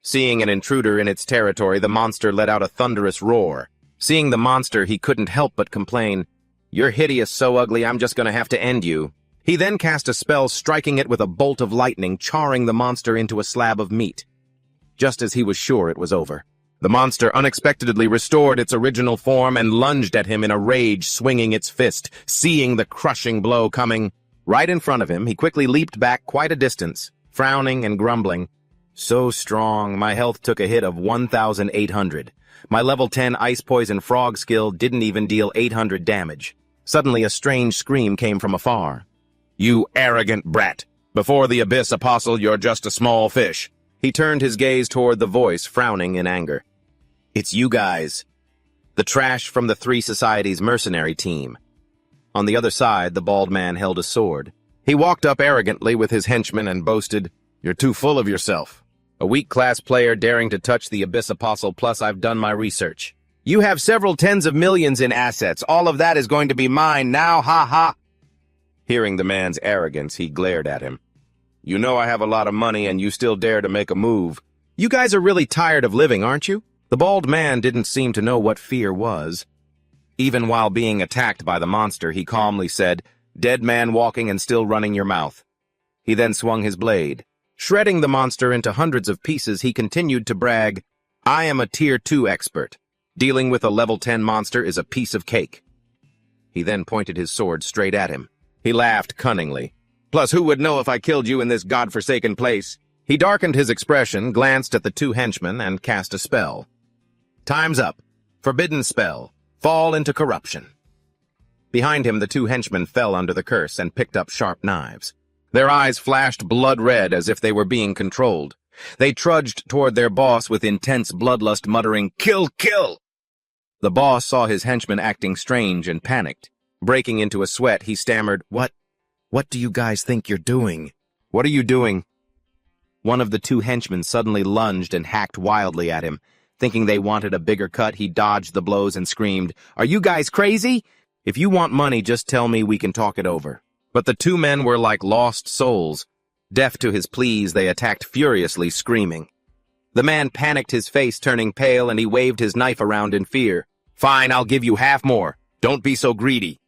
Seeing an intruder in its territory, the monster let out a thunderous roar. Seeing the monster, he couldn't help but complain, You're hideous, so ugly, I'm just gonna have to end you. He then cast a spell, striking it with a bolt of lightning, charring the monster into a slab of meat. Just as he was sure it was over, the monster unexpectedly restored its original form and lunged at him in a rage, swinging its fist. Seeing the crushing blow coming right in front of him, he quickly leaped back quite a distance, frowning and grumbling. So strong, my health took a hit of 1,800. My level 10 ice poison frog skill didn't even deal 800 damage. Suddenly a strange scream came from afar. You arrogant brat! Before the Abyss Apostle, you're just a small fish. He turned his gaze toward the voice, frowning in anger. It's you guys. The trash from the 3 Societies mercenary team. On the other side, the bald man held a sword. He walked up arrogantly with his henchmen and boasted, You're too full of yourself. A weak class player daring to touch the Abyss Apostle, plus I've done my research. You have several tens of millions in assets. All of that is going to be mine now, ha ha. Hearing the man's arrogance, he glared at him. You know I have a lot of money and you still dare to make a move. You guys are really tired of living, aren't you? The bald man didn't seem to know what fear was. Even while being attacked by the monster, he calmly said, Dead man walking and still running your mouth. He then swung his blade. Shredding the monster into hundreds of pieces, he continued to brag, I am a tier 2 expert. Dealing with a level 10 monster is a piece of cake. He then pointed his sword straight at him. He laughed cunningly. Plus, who would know if I killed you in this godforsaken place? He darkened his expression, glanced at the 2 henchmen, and cast a spell. Time's up. Forbidden spell. Fall into corruption. Behind him, the 2 henchmen fell under the curse and picked up sharp knives. Their eyes flashed blood red as if they were being controlled. They trudged toward their boss with intense bloodlust, muttering, Kill, kill! The boss saw his henchmen acting strange and panicked. Breaking into a sweat, he stammered, What do you guys think you're doing? What are you doing? One of the two henchmen suddenly lunged and hacked wildly at him. Thinking they wanted a bigger cut, he dodged the blows and screamed, Are you guys crazy? If you want money, just tell me, we can talk it over. But the two men were like lost souls. Deaf to his pleas, they attacked furiously, screaming. The man panicked, his face turning pale, and he waved his knife around in fear. Fine, I'll give you half more. Don't be so greedy.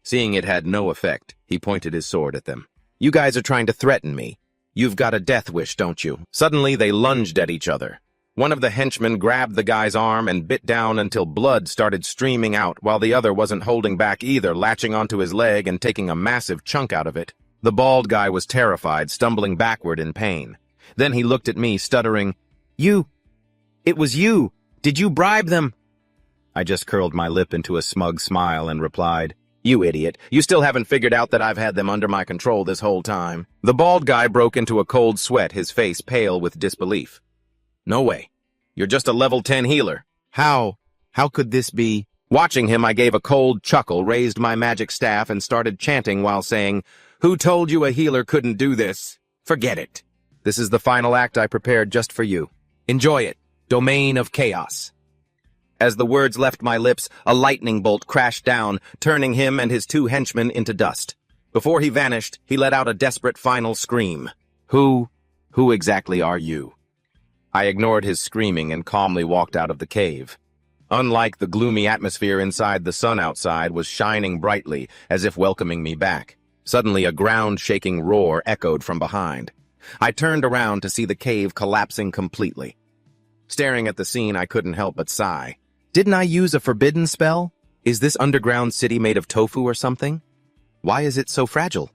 Seeing it had no effect, he pointed his sword at them. You guys are trying to threaten me. You've got a death wish, don't you? Suddenly, they lunged at each other. One of the henchmen grabbed the guy's arm and bit down until blood started streaming out, while the other wasn't holding back either, latching onto his leg and taking a massive chunk out of it. The bald guy was terrified, stumbling backward in pain. Then he looked at me, stuttering, It was you! Did you bribe them? I just curled my lip into a smug smile and replied, You idiot, you still haven't figured out that I've had them under my control this whole time. The bald guy broke into a cold sweat, his face pale with disbelief. No way. You're just a level 10 healer. How could this be? Watching him, I gave a cold chuckle, raised my magic staff, and started chanting while saying, Who told you a healer couldn't do this? Forget it. This is the final act I prepared just for you. Enjoy it. Domain of Chaos. As the words left my lips, a lightning bolt crashed down, turning him and his two henchmen into dust. Before he vanished, he let out a desperate final scream. Who exactly are you? I ignored his screaming and calmly walked out of the cave. Unlike the gloomy atmosphere inside, the sun outside was shining brightly, as if welcoming me back. Suddenly, a ground-shaking roar echoed from behind. I turned around to see the cave collapsing completely. Staring at the scene, I couldn't help but sigh. Didn't I use a forbidden spell? Is this underground city made of tofu or something? Why is it so fragile?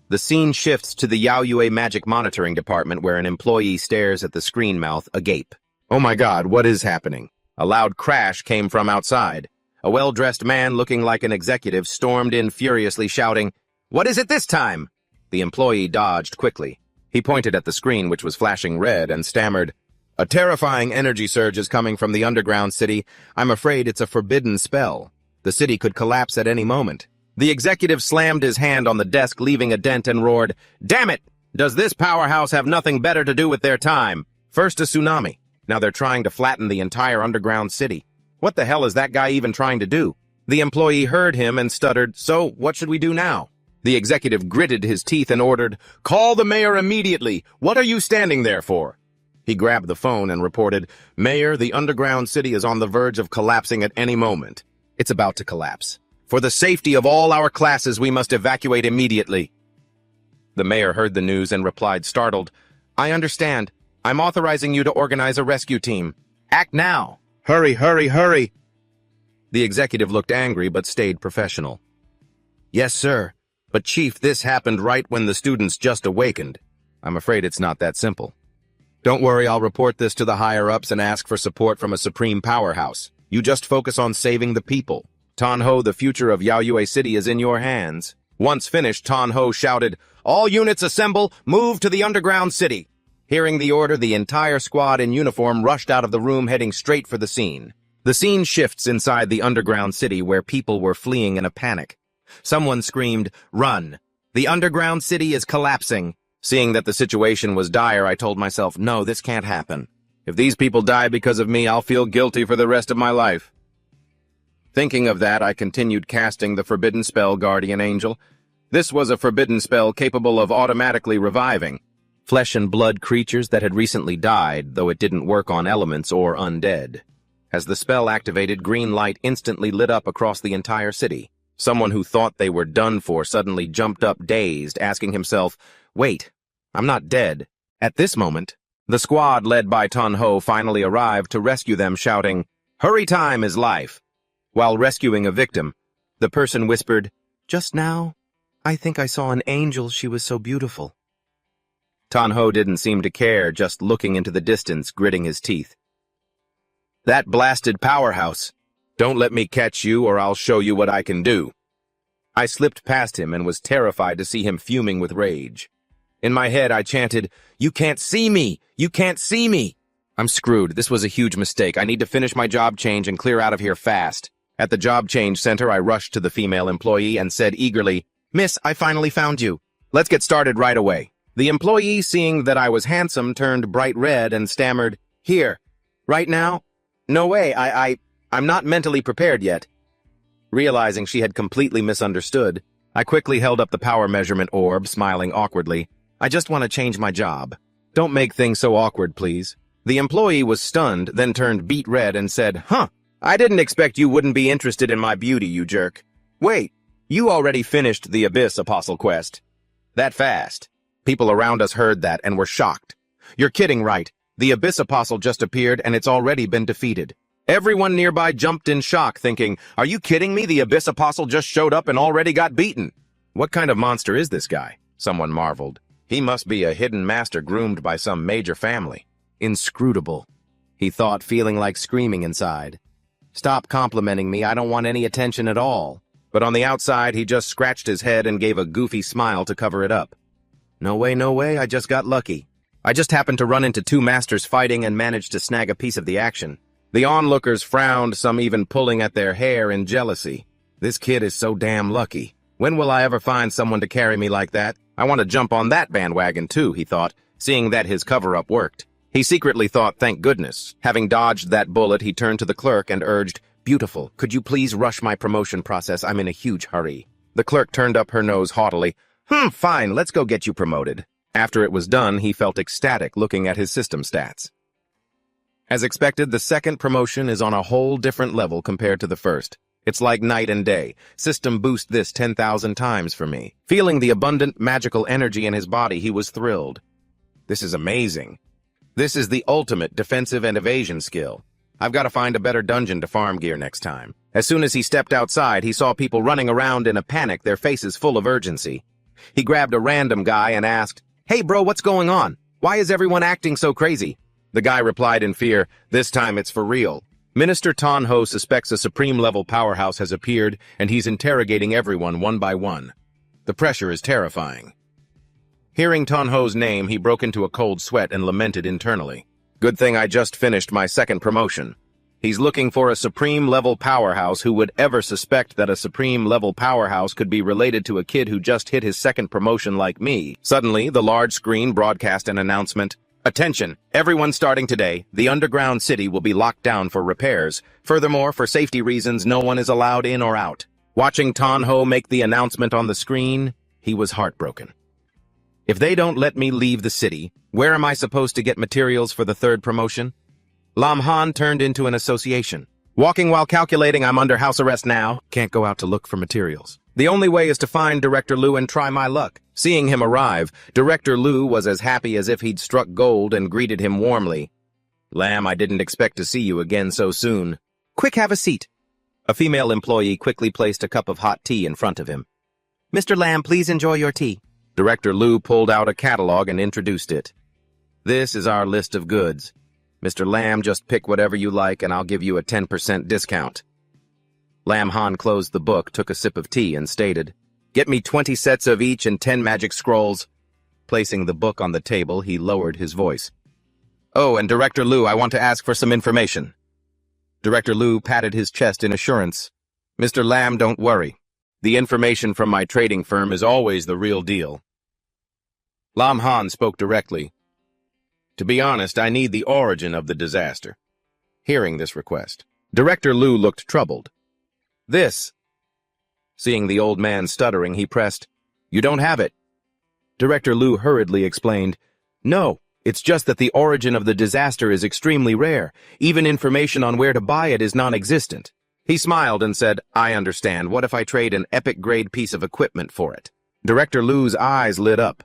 The scene shifts to the Yaoyue Magic Monitoring Department, where an employee stares at the screen mouth, agape. Oh my god, what is happening? A loud crash came from outside. A well-dressed man looking like an executive stormed in furiously, shouting, What is it this time? The employee dodged quickly. He pointed at the screen, which was flashing red, and stammered, A terrifying energy surge is coming from the underground city. I'm afraid it's a forbidden spell. The city could collapse at any moment. The executive slammed his hand on the desk, leaving a dent, and roared, Damn it! Does this powerhouse have nothing better to do with their time? First a tsunami. Now they're trying to flatten the entire underground city. What the hell is that guy even trying to do? The employee heard him and stuttered, So, what should we do now? The executive gritted his teeth and ordered, Call the mayor immediately! What are you standing there for? He grabbed the phone and reported, Mayor, the underground city is on the verge of collapsing at any moment. It's about to collapse. For the safety of all our classes, we must evacuate immediately. The mayor heard the news and replied, startled, I understand. I'm authorizing you to organize a rescue team. Act now. Hurry, hurry, hurry. The executive looked angry but stayed professional. Yes, sir. But Chief, this happened right when the students just awakened. I'm afraid it's not that simple. Don't worry, I'll report this to the higher-ups and ask for support from a supreme powerhouse. You just focus on saving the people. Tanho, the future of Yaoyue City is in your hands. Once finished, Tanho shouted, All units assemble, move to the underground city. Hearing the order, the entire squad in uniform rushed out of the room, heading straight for the scene. The scene shifts inside the underground city, where people were fleeing in a panic. Someone screamed, Run! The underground city is collapsing. Seeing that the situation was dire, I told myself, no, this can't happen. If these people die because of me, I'll feel guilty for the rest of my life. Thinking of that, I continued casting the forbidden spell, Guardian Angel. This was a forbidden spell capable of automatically reviving flesh and blood creatures that had recently died, though it didn't work on elements or undead. As the spell activated, green light instantly lit up across the entire city. Someone who thought they were done for suddenly jumped up dazed, asking himself, Wait, I'm not dead. At this moment, the squad led by Tanho finally arrived to rescue them, shouting, Hurry time is life. While rescuing a victim, the person whispered, Just now, I think I saw an angel, she was so beautiful. Tanho didn't seem to care, just looking into the distance, gritting his teeth. That blasted powerhouse. Don't let me catch you or I'll show you what I can do. I slipped past him and was terrified to see him fuming with rage. In my head, I chanted, You can't see me! You can't see me! I'm screwed. This was a huge mistake. I need to finish my job change and clear out of here fast. At the job change center, I rushed to the female employee and said eagerly, "Miss, I finally found you. Let's get started right away." The employee, seeing that I was handsome, turned bright red and stammered, "Here. Right now? No way, I'm not mentally prepared yet." Realizing she had completely misunderstood, I quickly held up the power measurement orb, smiling awkwardly. "I just want to change my job. Don't make things so awkward, please." The employee was stunned, then turned beet red and said, "Huh, I didn't expect you wouldn't be interested in my beauty, you jerk. Wait, you already finished the Abyss Apostle quest. That fast." People around us heard that and were shocked. "You're kidding, right? The Abyss Apostle just appeared and it's already been defeated." Everyone nearby jumped in shock, thinking, "Are you kidding me? The Abyss Apostle just showed up and already got beaten." "What kind of monster is this guy?" Someone marveled. "He must be a hidden master groomed by some major family." "Inscrutable," he thought, feeling like screaming inside. "Stop complimenting me, I don't want any attention at all." But on the outside, he just scratched his head and gave a goofy smile to cover it up. No way, I just got lucky. I just happened to run into two masters fighting and managed to snag a piece of the action." The onlookers frowned, some even pulling at their hair in jealousy. "This kid is so damn lucky. When will I ever find someone to carry me like that? I want to jump on that bandwagon too," he thought, seeing that his cover-up worked. He secretly thought, thank goodness. Having dodged that bullet, he turned to the clerk and urged, "Beautiful, could you please rush my promotion process? I'm in a huge hurry." The clerk turned up her nose haughtily. Fine, let's go get you promoted." After it was done, he felt ecstatic looking at his system stats. As expected, the second promotion is on a whole different level compared to the first. It's like night and day. System boost this 10,000 times for me. Feeling the abundant magical energy in his body, he was thrilled. This is amazing. This is the ultimate defensive and evasion skill. I've got to find a better dungeon to farm gear next time. As soon as he stepped outside, he saw people running around in a panic, their faces full of urgency. He grabbed a random guy and asked, "Hey bro, what's going on? Why is everyone acting so crazy?" The guy replied in fear, "This time it's for real. Minister Tonho suspects a supreme-level powerhouse has appeared, and he's interrogating everyone one by one. The pressure is terrifying." Hearing Tonho's name, he broke into a cold sweat and lamented internally. "Good thing I just finished my second promotion. He's looking for a supreme-level powerhouse. Who would ever suspect that a supreme-level powerhouse could be related to a kid who just hit his second promotion like me?" Suddenly, the large screen broadcast an announcement. "Attention! Everyone starting today, the underground city will be locked down for repairs. Furthermore, for safety reasons, no one is allowed in or out." Watching Tonho make the announcement on the screen, he was heartbroken. If they don't let me leave the city, where am I supposed to get materials for the third promotion? Lam Han turned into an association. "Walking while calculating, I'm under house arrest now. Can't go out to look for materials. The only way is to find Director Liu and try my luck." Seeing him arrive, Director Liu was as happy as if he'd struck gold and greeted him warmly. "Lam, I didn't expect to see you again so soon." "Quick, have a seat." A female employee quickly placed a cup of hot tea in front of him. "Mr. Lam, please enjoy your tea." Director Liu pulled out a catalog and introduced it. "This is our list of goods. Mr. Lam, just pick whatever you like and I'll give you a 10% discount." Lam Han closed the book, took a sip of tea, and stated, "Get me 20 sets of each and 10 magic scrolls." Placing the book on the table, he lowered his voice. "Oh, and Director Liu, I want to ask for some information." Director Liu patted his chest in assurance. "Mr. Lam, don't worry. The information from my trading firm is always the real deal." Lam Han spoke directly. "To be honest, I need the origin of the disaster." Hearing this request, Director Liu looked troubled. "This." Seeing the old man stuttering, he pressed, "You don't have it." Director Liu hurriedly explained, "No, it's just that the origin of the disaster is extremely rare. Even information on where to buy it is non-existent." He smiled and said, "I understand. What if I trade an epic-grade piece of equipment for it?" Director Liu's eyes lit up.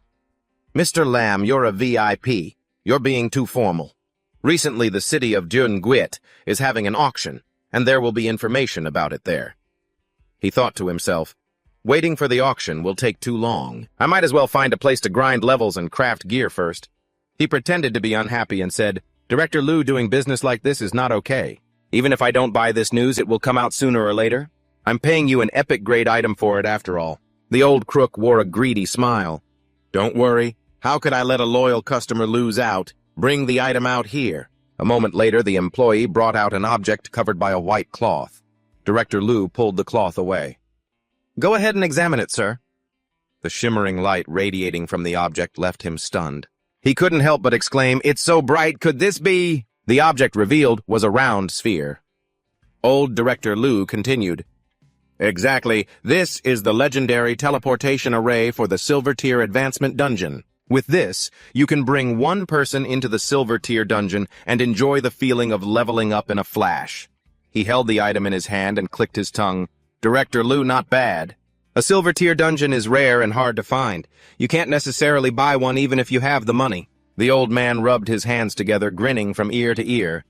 "Mr. Lam, you're a VIP. You're being too formal. Recently, the city of Junguit is having an auction, and there will be information about it there." He thought to himself, "Waiting for the auction will take too long. I might as well find a place to grind levels and craft gear first." He pretended to be unhappy and said, "Director Liu, doing business like this is not okay. Even if I don't buy this news, it will come out sooner or later. I'm paying you an epic-grade item for it after all." The old crook wore a greedy smile. "Don't worry. How could I let a loyal customer lose out? Bring the item out here." A moment later, the employee brought out an object covered by a white cloth. Director Lu pulled the cloth away. Go ahead and examine it, sir. The shimmering light radiating from the object left him stunned. He couldn't help but exclaim, "It's so bright, could this be?" The object revealed was a round sphere. Old Director Lu continued, "Exactly, this is the legendary teleportation array for the Silver Tier Advancement Dungeon. With this, you can bring one person into the Silver Tier Dungeon and enjoy the feeling of leveling up in a flash." He held the item in his hand and clicked his tongue. "Director Lu, not bad. A Silver Tier Dungeon is rare and hard to find. You can't necessarily buy one even if you have the money." The old man rubbed his hands together, grinning from ear to ear.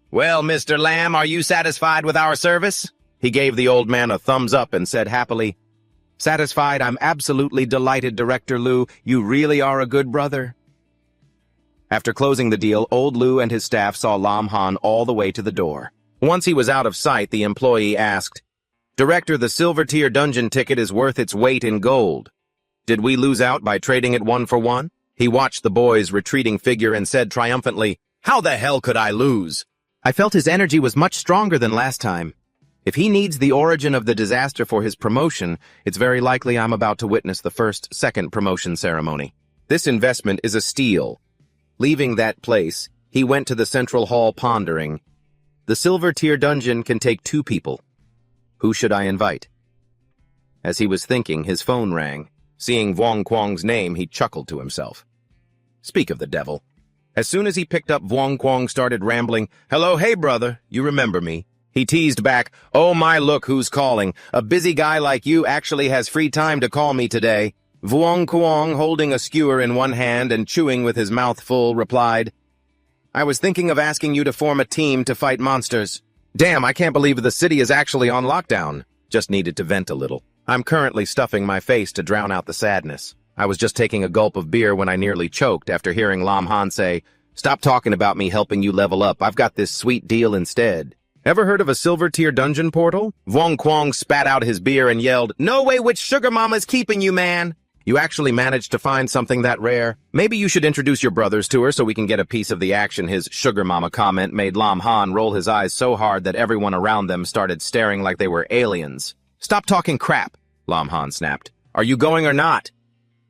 "Well, Mr. Lamb, are you satisfied with our service?" He gave the old man a thumbs up and said happily, "Satisfied? I'm absolutely delighted, Director Lu. You really are a good brother." After closing the deal, old Lu and his staff saw Lam Han all the way to the door. Once he was out of sight, the employee asked, "Director, the Silver Tier Dungeon ticket is worth its weight in gold. Did we lose out by trading it 1-for-1? He watched the boy's retreating figure and said triumphantly, "How the hell could I lose?" I felt his energy was much stronger than last time. If he needs the origin of the disaster for his promotion, it's very likely I'm about to witness the second promotion ceremony. This investment is a steal. Leaving that place, he went to the central hall pondering. The Silver Tier Dungeon can take 2 people. Who should I invite? As he was thinking, his phone rang. Seeing Vuong Quang's name, he chuckled to himself. Speak of the devil. As soon as he picked up, Vuong Quang started rambling, "Hello, hey brother, you remember me." He teased back, "Oh my, look who's calling. A busy guy like you actually has free time to call me today." Vuong Quang, holding a skewer in one hand and chewing with his mouth full, replied, "I was thinking of asking you to form a team to fight monsters. Damn, I can't believe the city is actually on lockdown. Just needed to vent a little. I'm currently stuffing my face to drown out the sadness. I was just taking a gulp of beer when I nearly choked after hearing Lam Han say, 'Stop talking about me helping you level up. I've got this sweet deal instead.' Ever heard of a Silver Tier Dungeon portal?" Vuong Quang spat out his beer and yelled, "No way which sugar mama's keeping you, man! You actually managed to find something that rare? Maybe you should introduce your brothers to her so we can get a piece of the action." His sugar mama comment made Lam Han roll his eyes so hard that everyone around them started staring like they were aliens. "Stop talking crap," Lam Han snapped. "Are you going or not?"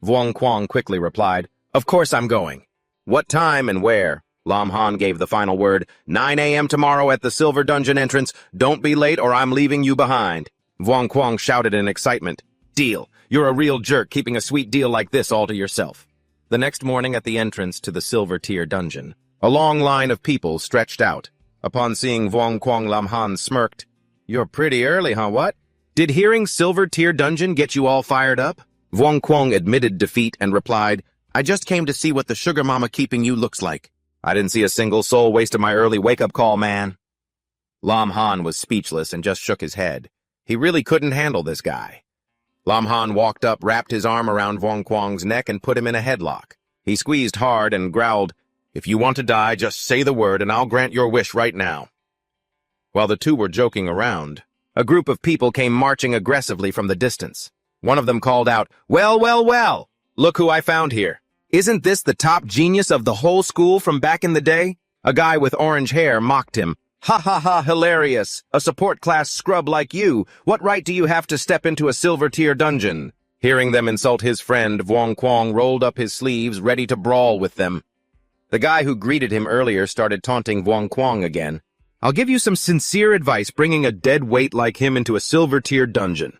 Vuong Quang quickly replied, "Of course I'm going." "What time and where?" Lam Han gave the final word. 9 a.m. tomorrow at the Silver Dungeon entrance. Don't be late or I'm leaving you behind." Vuong Quang shouted in excitement. "Deal. You're a real jerk keeping a sweet deal like this all to yourself." The next morning at the entrance to the Silver Tier Dungeon, a long line of people stretched out. Upon seeing Vuong Quang, Lam Han smirked. "You're pretty early, huh, what? Did hearing Silver Tier Dungeon get you all fired up?" Vuong Quang admitted defeat and replied, "I just came to see what the sugar mama keeping you looks like. I didn't see a single soul wasted my early wake-up call, man." Lam Han was speechless and just shook his head. He really couldn't handle this guy. Lam Han walked up, wrapped his arm around Vuong Quang's neck, and put him in a headlock. He squeezed hard and growled, "If you want to die, just say the word and I'll grant your wish right now." While the two were joking around, a group of people came marching aggressively from the distance. One of them called out, "Well, well, well! Look who I found here. Isn't this the top genius of the whole school from back in the day?" A guy with orange hair mocked him. "Ha ha ha, hilarious. A support class scrub like you. What right do you have to step into a Silver Tier Dungeon?" Hearing them insult his friend, Vuong Quang rolled up his sleeves, ready to brawl with them. The guy who greeted him earlier started taunting Vuong Quang again. "I'll give you some sincere advice bringing a dead weight like him into a Silver Tier Dungeon.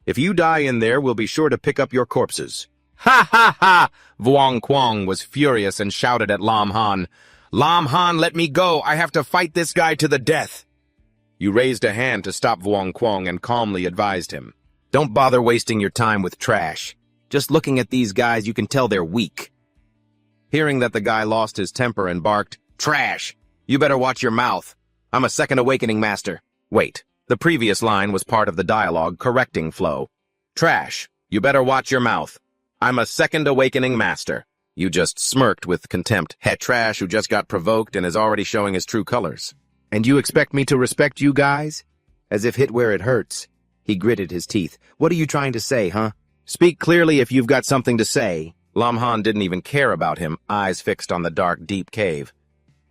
If you die in there, we'll be sure to pick up your corpses." "Ha ha ha!" Vuong Quang was furious and shouted at Lam Han. "Lam Han, let me go! I have to fight this guy to the death!" You raised a hand to stop Vuong Quang and calmly advised him. "Don't bother wasting your time with trash. Just looking at these guys, you can tell they're weak." Hearing that the guy lost his temper and barked, "Trash! You better watch your mouth. I'm a second awakening master." Wait, the previous line was part of the dialogue correcting flow. "Trash! You better watch your mouth. I'm a second awakening master." You just smirked with contempt. Het trash who just got provoked and is already showing his true colors. "And you expect me to respect you guys? As if hit where it hurts." He gritted his teeth. "What are you trying to say, huh? Speak clearly if you've got something to say." Lam Han didn't even care about him, eyes fixed on the dark, deep cave.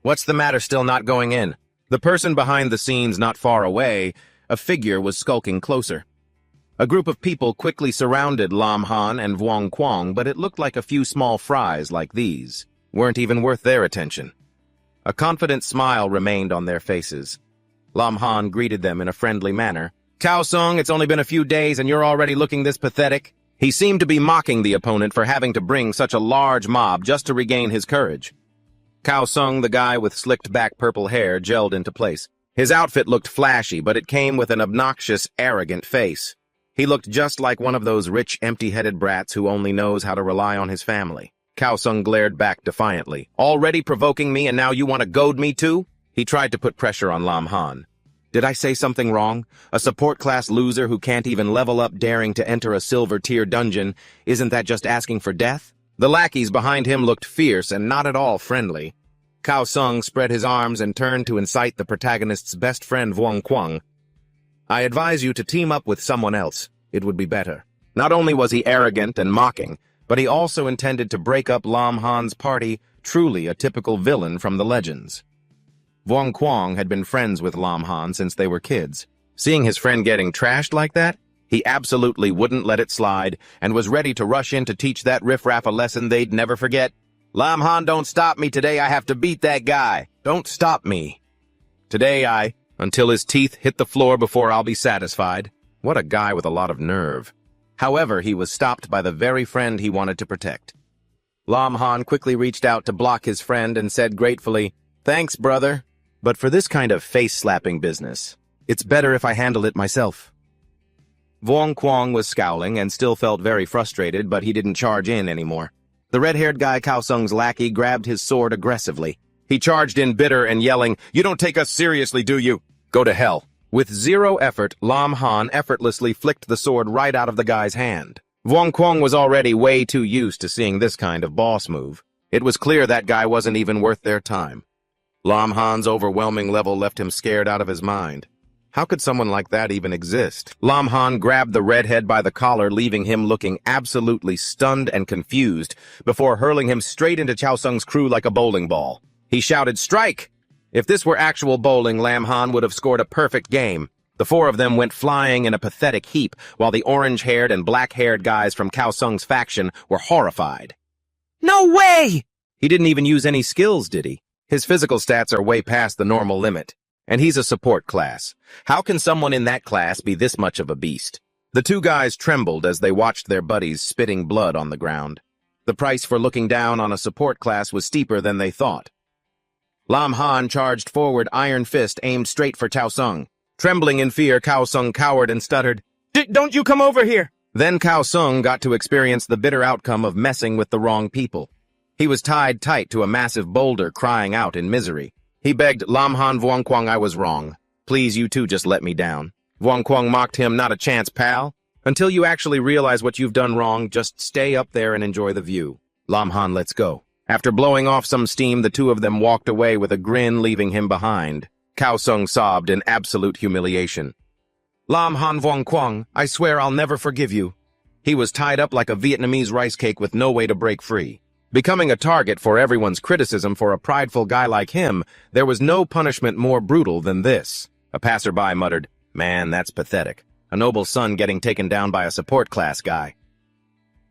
"What's the matter still not going in?" The person behind the scenes not far away, a figure was skulking closer. A group of people quickly surrounded Lam Han and Vuong Quang, but it looked like a few small fries like these weren't even worth their attention. A confident smile remained on their faces. Lam Han greeted them in a friendly manner. "Cao Sung, it's only been a few days and you're already looking this pathetic." He seemed to be mocking the opponent for having to bring such a large mob just to regain his courage. Cao Sung, the guy with slicked back purple hair, gelled into place. His outfit looked flashy, but it came with an obnoxious, arrogant face. He looked just like one of those rich, empty-headed brats who only knows how to rely on his family. Cao Sung glared back defiantly. "Already provoking me and now you want to goad me too?" He tried to put pressure on Lam Han. "Did I say something wrong? A support class loser who can't even level up daring to enter a silver tier dungeon, isn't that just asking for death?" The lackeys behind him looked fierce and not at all friendly. Cao Sung spread his arms and turned to incite the protagonist's best friend Vuong Quang. "I advise you to team up with someone else. It would be better." Not only was he arrogant and mocking, but he also intended to break up Lam Han's party, truly a typical villain from the legends. Vuong Quang had been friends with Lam Han since they were kids. Seeing his friend getting trashed like that, he absolutely wouldn't let it slide and was ready to rush in to teach that riffraff a lesson they'd never forget. "Lam Han, don't stop me today. I have to beat that guy. Don't stop me. Today until his teeth hit the floor before I'll be satisfied." What a guy with a lot of nerve. However, he was stopped by the very friend he wanted to protect. Lam Han quickly reached out to block his friend and said gratefully, "Thanks, brother. But for this kind of face-slapping business, it's better if I handle it myself." Vuong Quang was scowling and still felt very frustrated, but he didn't charge in anymore. The red-haired guy, Cao Sung's lackey, grabbed his sword aggressively. He charged in bitter and yelling, "You don't take us seriously, do you? Go to hell." With zero effort, Lam Han effortlessly flicked the sword right out of the guy's hand. Vuong Quang was already way too used to seeing this kind of boss move. It was clear that guy wasn't even worth their time. Lam Han's overwhelming level left him scared out of his mind. How could someone like that even exist? Lam Han grabbed the redhead by the collar, leaving him looking absolutely stunned and confused, before hurling him straight into Cao Sung's crew like a bowling ball. He shouted, "Strike!" If this were actual bowling, Lam Han would have scored a perfect game. The four of them went flying in a pathetic heap, while the orange-haired and black-haired guys from Cao Sung's faction were horrified. "No way!" He didn't even use any skills, did he? His physical stats are way past the normal limit. And he's a support class. How can someone in that class be this much of a beast? The two guys trembled as they watched their buddies spitting blood on the ground. The price for looking down on a support class was steeper than they thought. Lam Han charged forward, iron fist aimed straight for Cao Sung. Trembling in fear, Cao Sung cowered and stuttered, "Don't you come over here!" Then Cao Sung got to experience the bitter outcome of messing with the wrong people. He was tied tight to a massive boulder, crying out in misery. He begged, "Lam Han, Vuong Quang, I was wrong. Please, you two just let me down." Vuong Quang mocked him, "Not a chance, pal. Until you actually realize what you've done wrong, just stay up there and enjoy the view. Lam Han, let's go." After blowing off some steam, the two of them walked away with a grin, leaving him behind. Cao Sung sobbed in absolute humiliation. "Lam Han, Vuong Quang, I swear I'll never forgive you." He was tied up like a Vietnamese rice cake with no way to break free. Becoming a target for everyone's criticism for a prideful guy like him, there was no punishment more brutal than this. A passerby muttered, "Man, that's pathetic. A noble son getting taken down by a support class guy."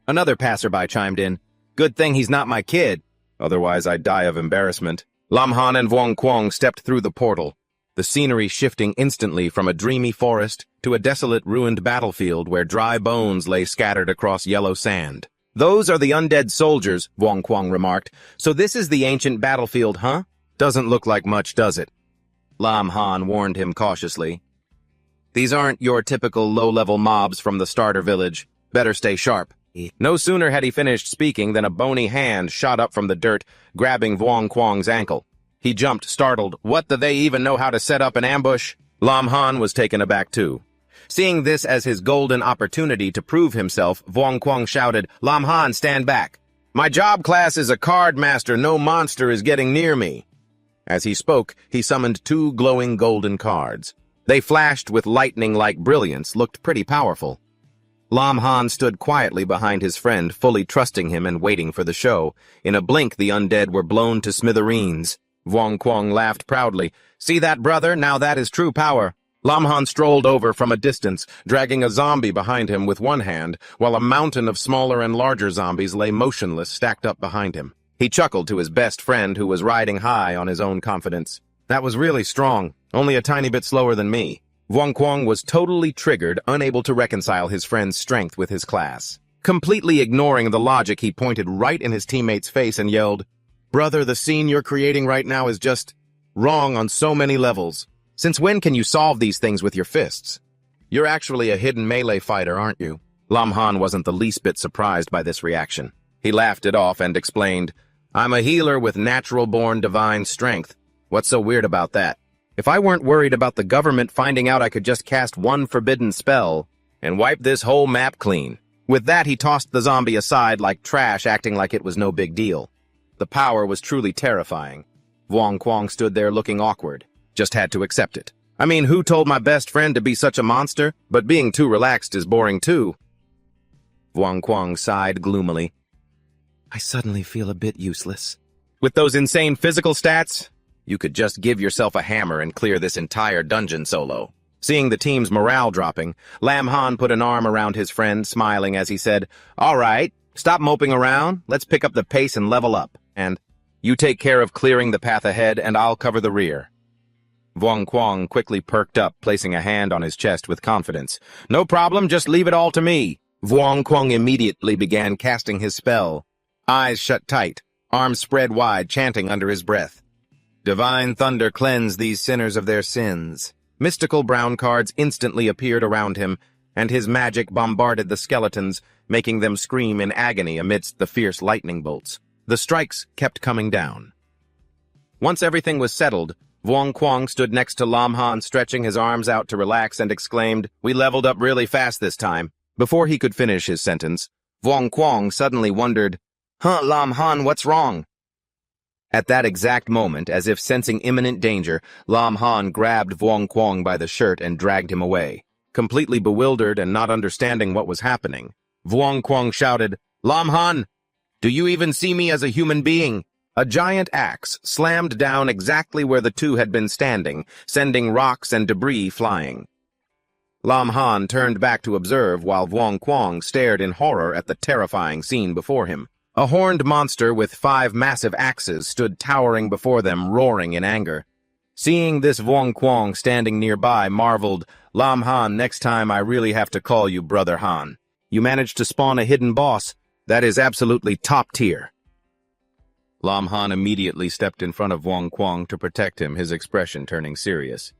Another passerby chimed in, "Good thing he's not my kid. Otherwise I'd die of embarrassment." Lam Han and Vuong Quang stepped through the portal, the scenery shifting instantly from a dreamy forest to a desolate, ruined battlefield where dry bones lay scattered across yellow sand. "Those are the undead soldiers," Vuong Quang remarked. "So this is the ancient battlefield, huh? Doesn't look like much, does it?" Lam Han warned him cautiously. "These aren't your typical low-level mobs from the starter village. Better stay sharp." No sooner had he finished speaking than a bony hand shot up from the dirt, grabbing Vuong Quang's ankle. He jumped, startled. What, do they even know how to set up an ambush? Lam Han was taken aback too. Seeing this as his golden opportunity to prove himself, Vuong Quang shouted, "Lam Han, stand back. My job class is a card master. No monster is getting near me." As he spoke, he summoned two glowing golden cards. They flashed with lightning-like brilliance, looked pretty powerful. Lam Han stood quietly behind his friend, fully trusting him and waiting for the show. In a blink, the undead were blown to smithereens. Vuong Quang laughed proudly. "See that, brother? Now that is true power." Lam Han strolled over from a distance, dragging a zombie behind him with one hand, while a mountain of smaller and larger zombies lay motionless stacked up behind him. He chuckled to his best friend who was riding high on his own confidence. That was really strong, only a tiny bit slower than me. Vuong Quang was totally triggered, unable to reconcile his friend's strength with his class. Completely ignoring the logic, he pointed right in his teammate's face and yelled, "Brother, the scene you're creating right now is just wrong on so many levels. Since when can you solve these things with your fists? You're actually a hidden melee fighter, aren't you?" Lam Han wasn't the least bit surprised by this reaction. He laughed it off and explained, "I'm a healer with natural-born divine strength. What's so weird about that? If I weren't worried about the government finding out I could just cast one forbidden spell and wipe this whole map clean." With that, he tossed the zombie aside like trash, acting like it was no big deal. The power was truly terrifying. Vuong Quang stood there looking awkward. Just had to accept it. I mean, who told my best friend to be such a monster? But being too relaxed is boring too. Vuong Quang sighed gloomily. I suddenly feel a bit useless. With those insane physical stats, you could just give yourself a hammer and clear this entire dungeon solo. Seeing the team's morale dropping, Lam Han put an arm around his friend, smiling as he said, "All right, stop moping around. Let's pick up the pace and level up. And you take care of clearing the path ahead, and I'll cover the rear." Vuong Quang quickly perked up, placing a hand on his chest with confidence. "No problem, just leave it all to me." Vuong Quang immediately began casting his spell. Eyes shut tight, arms spread wide, chanting under his breath. "Divine thunder cleanse these sinners of their sins." Mystical brown cards instantly appeared around him, and his magic bombarded the skeletons, making them scream in agony amidst the fierce lightning bolts. The strikes kept coming down. Once everything was settled, Vuong Quang stood next to Lam Han, stretching his arms out to relax, and exclaimed, "We leveled up really fast this time." Before he could finish his sentence, Vuong Quang suddenly wondered, Lam Han, what's wrong?" At that exact moment, as if sensing imminent danger, Lam Han grabbed Vuong Quang by the shirt and dragged him away. Completely bewildered and not understanding what was happening, Vuong Quang shouted, "Lam Han, do you even see me as a human being?" A giant axe slammed down exactly where the two had been standing, sending rocks and debris flying. Lam Han turned back to observe while Vuong Quang stared in horror at the terrifying scene before him. A horned monster with 5 massive axes stood towering before them, roaring in anger. Seeing this, Vuong Quang standing nearby marveled, "Lam Han, next time I really have to call you Brother Han. You managed to spawn a hidden boss. That is absolutely top tier." Lam Han immediately stepped in front of Vuong Quang to protect him, his expression turning serious.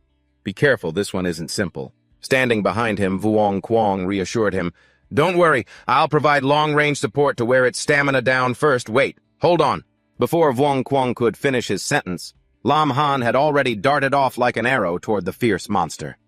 "Be careful, this one isn't simple." Standing behind him, Vuong Quang reassured him, "Don't worry, I'll provide long-range support to wear its stamina down first. Wait, hold on." Before Vuong Quang could finish his sentence, Lam Han had already darted off like an arrow toward the fierce monster.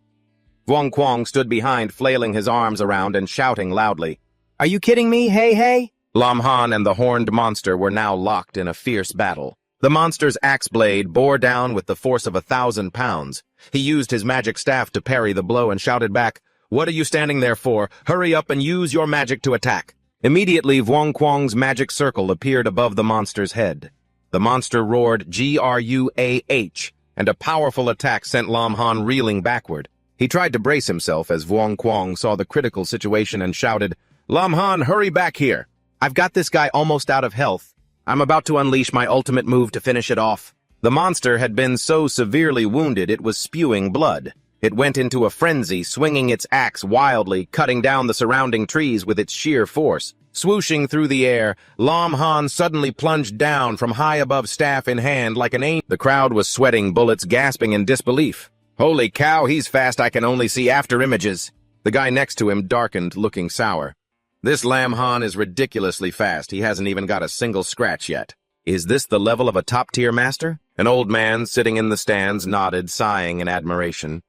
Vuong Quang stood behind, flailing his arms around and shouting loudly, "Are you kidding me? Hey, hey!" Lam Han and the horned monster were now locked in a fierce battle. The monster's axe blade bore down with the force of 1,000 pounds. He used his magic staff to parry the blow and shouted back, "What are you standing there for? Hurry up and use your magic to attack." Immediately, Vuong Quang's magic circle appeared above the monster's head. The monster roared "Gruah," and a powerful attack sent Lam Han reeling backward. He tried to brace himself as Vuong Quang saw the critical situation and shouted, "Lam Han, hurry back here. I've got this guy almost out of health. I'm about to unleash my ultimate move to finish it off." The monster had been so severely wounded it was spewing blood. It went into a frenzy, swinging its axe wildly, cutting down the surrounding trees with its sheer force. Swooshing through the air, Lam Han suddenly plunged down from high above, staff in hand, like an angel. The crowd was sweating bullets, gasping in disbelief. "Holy cow, he's fast, I can only see after images." The guy next to him darkened, looking sour. "This Lam Han is ridiculously fast. He hasn't even got a single scratch yet. Is this the level of a top-tier master?" An old man sitting in the stands nodded, sighing in admiration.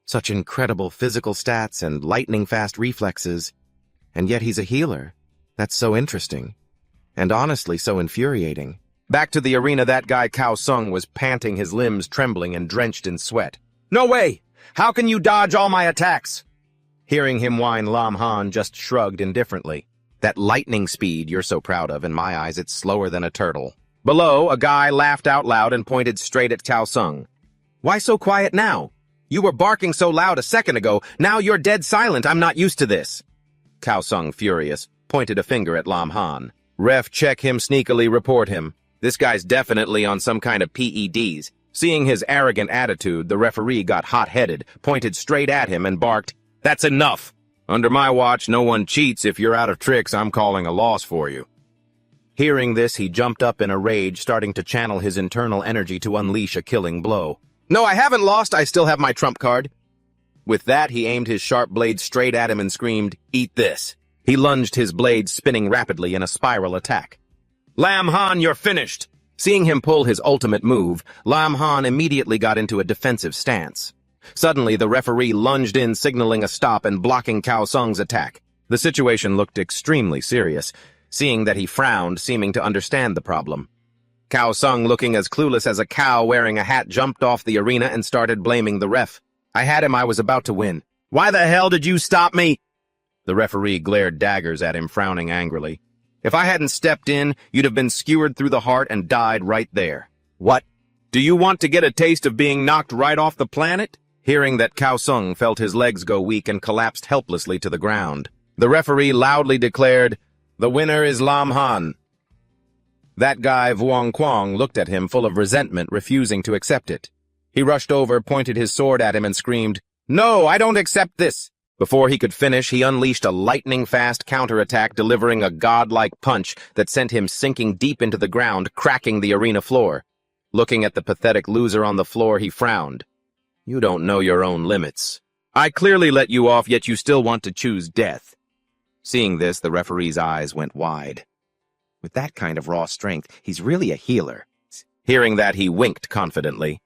"Such incredible physical stats and lightning-fast reflexes. And yet he's a healer. That's so interesting. And honestly, so infuriating." Back to the arena, that guy Cao Sung was panting, his limbs trembling and drenched in sweat. "No way! How can you dodge all my attacks?" Hearing him whine, Lam Han just shrugged indifferently. "That lightning speed you're so proud of, in my eyes, it's slower than a turtle." Below, a guy laughed out loud and pointed straight at Cao Sung. "Why so quiet now? You were barking so loud a second ago, now you're dead silent. I'm not used to this. Cao Sung, furious, pointed a finger at Lam Han. Ref, check him sneakily, report him. This guy's definitely on some kind of PEDs. Seeing his arrogant attitude, the referee got hot-headed, pointed straight at him and barked, "That's enough! Under my watch, no one cheats. If you're out of tricks, I'm calling a loss for you." Hearing this, he jumped up in a rage, starting to channel his internal energy to unleash a killing blow. "No, I haven't lost. I still have my trump card." With that, he aimed his sharp blade straight at him and screamed, "Eat this." He lunged his blade, spinning rapidly in a spiral attack. "Lam Han, you're finished!" Seeing him pull his ultimate move, Lam Han immediately got into a defensive stance. Suddenly, the referee lunged in, signaling a stop and blocking Cao Sung's attack. The situation looked extremely serious, seeing that he frowned, seeming to understand the problem. Cao Sung, looking as clueless as a cow wearing a hat, jumped off the arena and started blaming the ref. "I had him. I was about to win. Why the hell did you stop me?" The referee glared daggers at him, frowning angrily. "If I hadn't stepped in, you'd have been skewered through the heart and died right there." "What? Do you want to get a taste of being knocked right off the planet?" Hearing that, Cao Sung felt his legs go weak and collapsed helplessly to the ground. The referee loudly declared, "The winner is Lam Han." That guy, Vuong Quang, looked at him full of resentment, refusing to accept it. He rushed over, pointed his sword at him, and screamed, "No, I don't accept this!" Before he could finish, he unleashed a lightning-fast counterattack, delivering a godlike punch that sent him sinking deep into the ground, cracking the arena floor. Looking at the pathetic loser on the floor, he frowned. "You don't know your own limits. I clearly let you off, yet you still want to choose death." Seeing this, the referee's eyes went wide. With that kind of raw strength, he's really a healer. Hearing that, he winked confidently.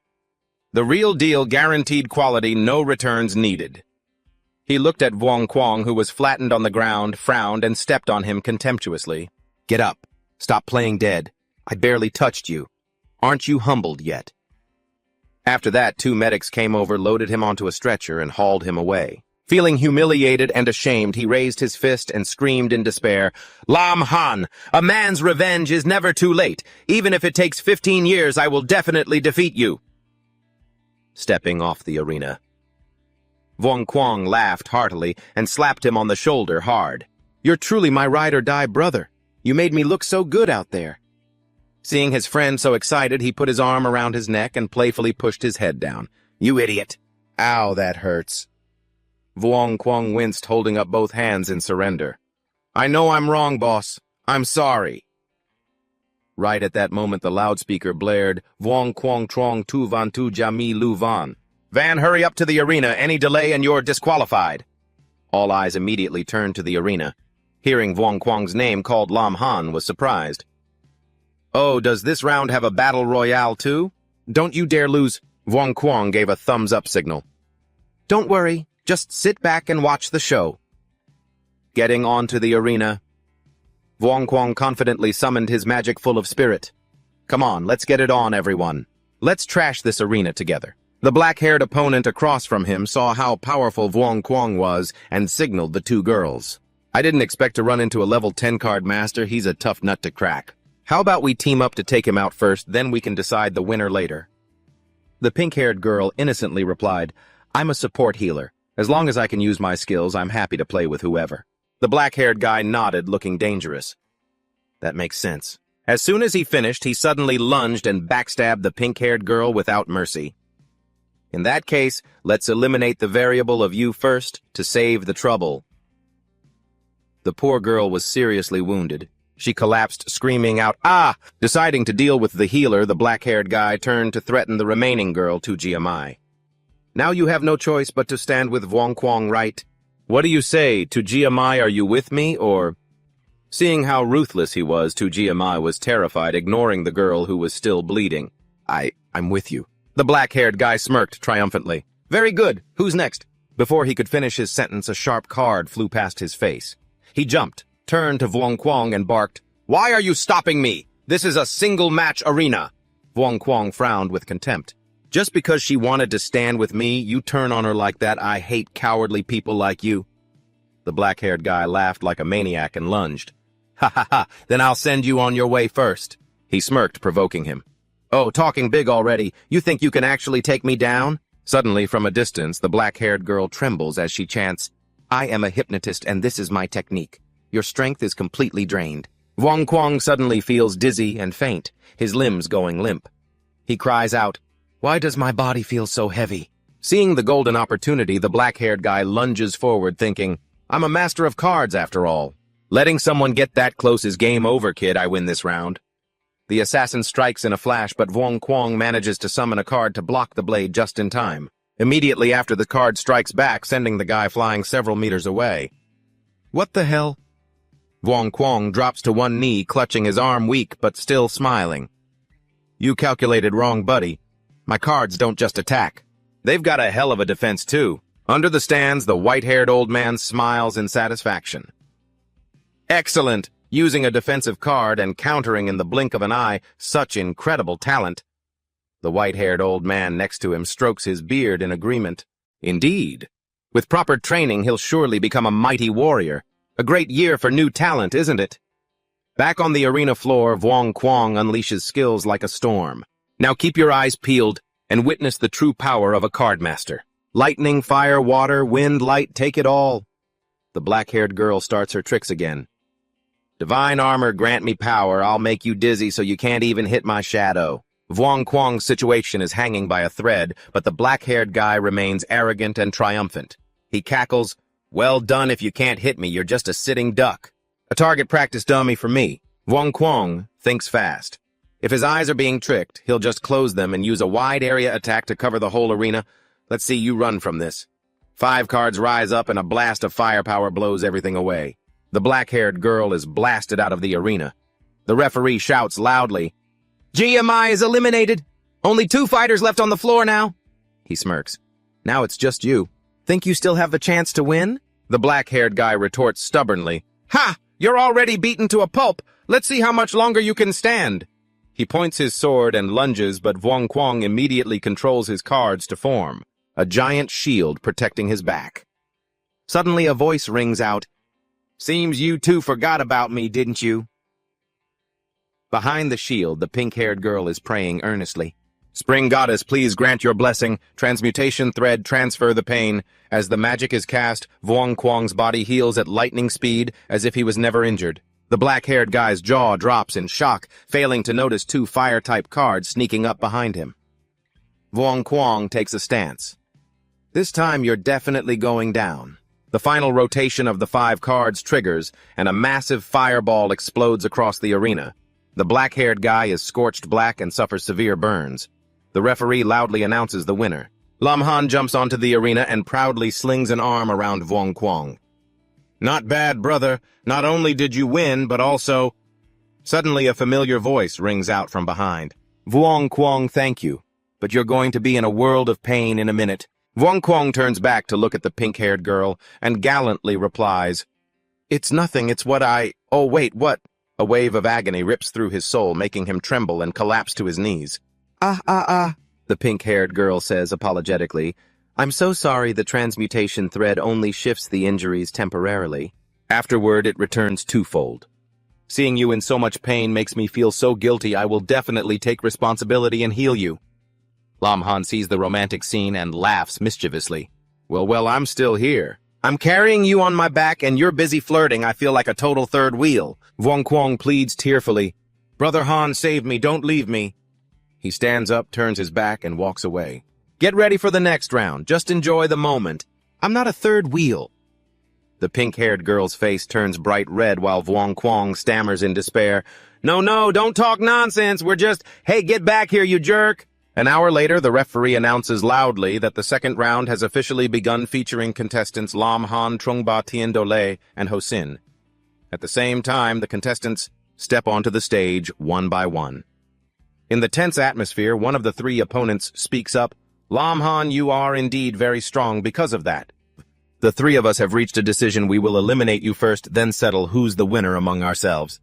"The real deal, guaranteed quality, no returns needed." He looked at Vuong Quang, who was flattened on the ground, frowned, and stepped on him contemptuously. "Get up. Stop playing dead. I barely touched you. Aren't you humbled yet?" After that, 2 medics came over, loaded him onto a stretcher, and hauled him away. Feeling humiliated and ashamed, he raised his fist and screamed in despair, "Lam Han, a man's revenge is never too late. Even if it takes 15 years, I will definitely defeat you." Stepping off the arena, Vuong Quang laughed heartily and slapped him on the shoulder hard. "You're truly my ride-or-die brother. You made me look so good out there." Seeing his friend so excited, he put his arm around his neck and playfully pushed his head down. "You idiot." "Ow, that hurts." Vuong Quang winced, holding up both hands in surrender. "I know I'm wrong, boss. I'm sorry." Right at that moment, the loudspeaker blared, "Vuong Quang Trong Tu Van Tu Jami Lu Van. Van, hurry up to the arena. Any delay and you're disqualified." All eyes immediately turned to the arena. Hearing Vuong Quang's name called, Lam Han was surprised. "Oh, does this round have a battle royale too? Don't you dare lose." Vuong Quang gave a thumbs-up signal. "Don't worry. Just sit back and watch the show." Getting onto the arena, Vuong Quang confidently summoned his magic full of spirit. "Come on, let's get it on, everyone. Let's trash this arena together." The black-haired opponent across from him saw how powerful Vuong Quang was and signaled the 2 girls. "I didn't expect to run into a level 10 card master. He's a tough nut to crack. How about we team up to take him out first, then we can decide the winner later?" The pink-haired girl innocently replied, "I'm a support healer. As long as I can use my skills, I'm happy to play with whoever." The black-haired guy nodded, looking dangerous. That makes sense. As soon as he finished, he suddenly lunged and backstabbed the pink-haired girl without mercy. "In that case, let's eliminate the variable of you first to save the trouble." The poor girl was seriously wounded. She collapsed, screaming out, "Ah!" Deciding to deal with the healer, the black-haired guy turned to threaten the remaining girl, Tu Jiamai. "Now you have no choice but to stand with Vuong Quang, right? What do you say, Tu Jiamai, are you with me, or—" Seeing how ruthless he was, Tu Jiamai was terrified, ignoring the girl who was still bleeding. I'm with you." The black-haired guy smirked triumphantly. "Very good. Who's next?" Before he could finish his sentence, a sharp card flew past his face. He jumped, turned to Vuong Quang and barked, "Why are you stopping me? This is a single-match arena." Vuong Quang frowned with contempt. "Just because she wanted to stand with me, you turn on her like that? I hate cowardly people like you." The black-haired guy laughed like a maniac and lunged. "Ha ha ha, then I'll send you on your way first." He smirked, provoking him. "Oh, talking big already. You think you can actually take me down?" Suddenly, from a distance, the black-haired girl trembles as she chants, "I am a hypnotist and this is my technique. Your strength is completely drained." Wang Kuang suddenly feels dizzy and faint, his limbs going limp. He cries out, "Why does my body feel so heavy?" Seeing the golden opportunity, the black-haired guy lunges forward thinking, "I'm a master of cards after all. Letting someone get that close is game over, kid. I win this round." The assassin strikes in a flash, but Wang Kuang manages to summon a card to block the blade just in time. Immediately after, the card strikes back, sending the guy flying several meters away. "What the hell?" Wang Kuang drops to one knee, clutching his arm weak but still smiling. "You calculated wrong, buddy. My cards don't just attack. They've got a hell of a defense, too." Under the stands, the white-haired old man smiles in satisfaction. "Excellent! Using a defensive card and countering in the blink of an eye, such incredible talent." The white-haired old man next to him strokes his beard in agreement. "Indeed. With proper training, he'll surely become a mighty warrior. A great year for new talent, isn't it?" Back on the arena floor, Wang Kuang unleashes skills like a storm. Now keep your eyes peeled and witness the true power of a card master. Lightning, fire, water, wind, light, take it all. The black-haired girl starts her tricks again. "Divine armor, grant me power. I'll make you dizzy so you can't even hit my shadow." Wang Kuang's situation is hanging by a thread, but the black-haired guy remains arrogant and triumphant. He cackles, "Well done if you can't hit me, you're just a sitting duck." A target practice dummy for me. Wang Kuang thinks fast. If his eyes are being tricked, he'll just close them and use a wide area attack to cover the whole arena. Let's see you run from this. 5 cards rise up and a blast of firepower blows everything away. The black-haired girl is blasted out of the arena. The referee shouts loudly, "GMI is eliminated! Only 2 fighters left on the floor now!" He smirks. "Now it's just you. Think you still have a chance to win?" The black-haired guy retorts stubbornly, "Ha! You're already beaten to a pulp! Let's see how much longer you can stand!" He points his sword and lunges, but Wang Kuang immediately controls his cards to form, a giant shield protecting his back. Suddenly a voice rings out, "Seems you two forgot about me, didn't you?" Behind the shield, the pink-haired girl is praying earnestly. "Spring goddess, please grant your blessing. Transmutation thread, transfer the pain." As the magic is cast, Wang Kuang's body heals at lightning speed, as if he was never injured. The black-haired guy's jaw drops in shock, failing to notice 2 fire-type cards sneaking up behind him. Wang Kuang takes a stance. "This time you're definitely going down." The final rotation of the 5 cards triggers, and a massive fireball explodes across the arena. The black-haired guy is scorched black and suffers severe burns. The referee loudly announces the winner. Lam Han jumps onto the arena and proudly slings an arm around Wang Kuang. "Not bad, brother. Not only did you win, but also—" Suddenly a familiar voice rings out from behind. "Wang Kuang, thank you, but you're going to be in a world of pain in a minute." Wang Kuang turns back to look at the pink-haired girl and gallantly replies, "It's nothing, it's what I— Oh, wait, what?" A wave of agony rips through his soul, making him tremble and collapse to his knees. The pink-haired girl says apologetically, "I'm so sorry the transmutation thread only shifts the injuries temporarily. Afterward, it returns twofold. Seeing you in so much pain makes me feel so guilty. I will definitely take responsibility and heal you." Lam Han sees the romantic scene and laughs mischievously. Well, I'm still here. I'm carrying you on my back and you're busy flirting. I feel like a total third wheel." Wang Kuang pleads tearfully, "Brother Han, save me, don't leave me." He stands up, turns his back, and walks away. "Get ready for the next round. Just enjoy the moment. I'm not a third wheel." The pink-haired girl's face turns bright red while Wang Kuang stammers in despair, No, don't talk nonsense. We're just— Hey, get back here, you jerk." An hour later, the referee announces loudly that the second round has officially begun, featuring contestants Lam Han, Trungba Tiandole, and Hosin. At the same time, the contestants step onto the stage one by one. In the tense atmosphere, one of the 3 opponents speaks up, "Lam Han, you are indeed very strong because of that. The 3 of us have reached a decision. We will eliminate you first, then settle who's the winner among ourselves."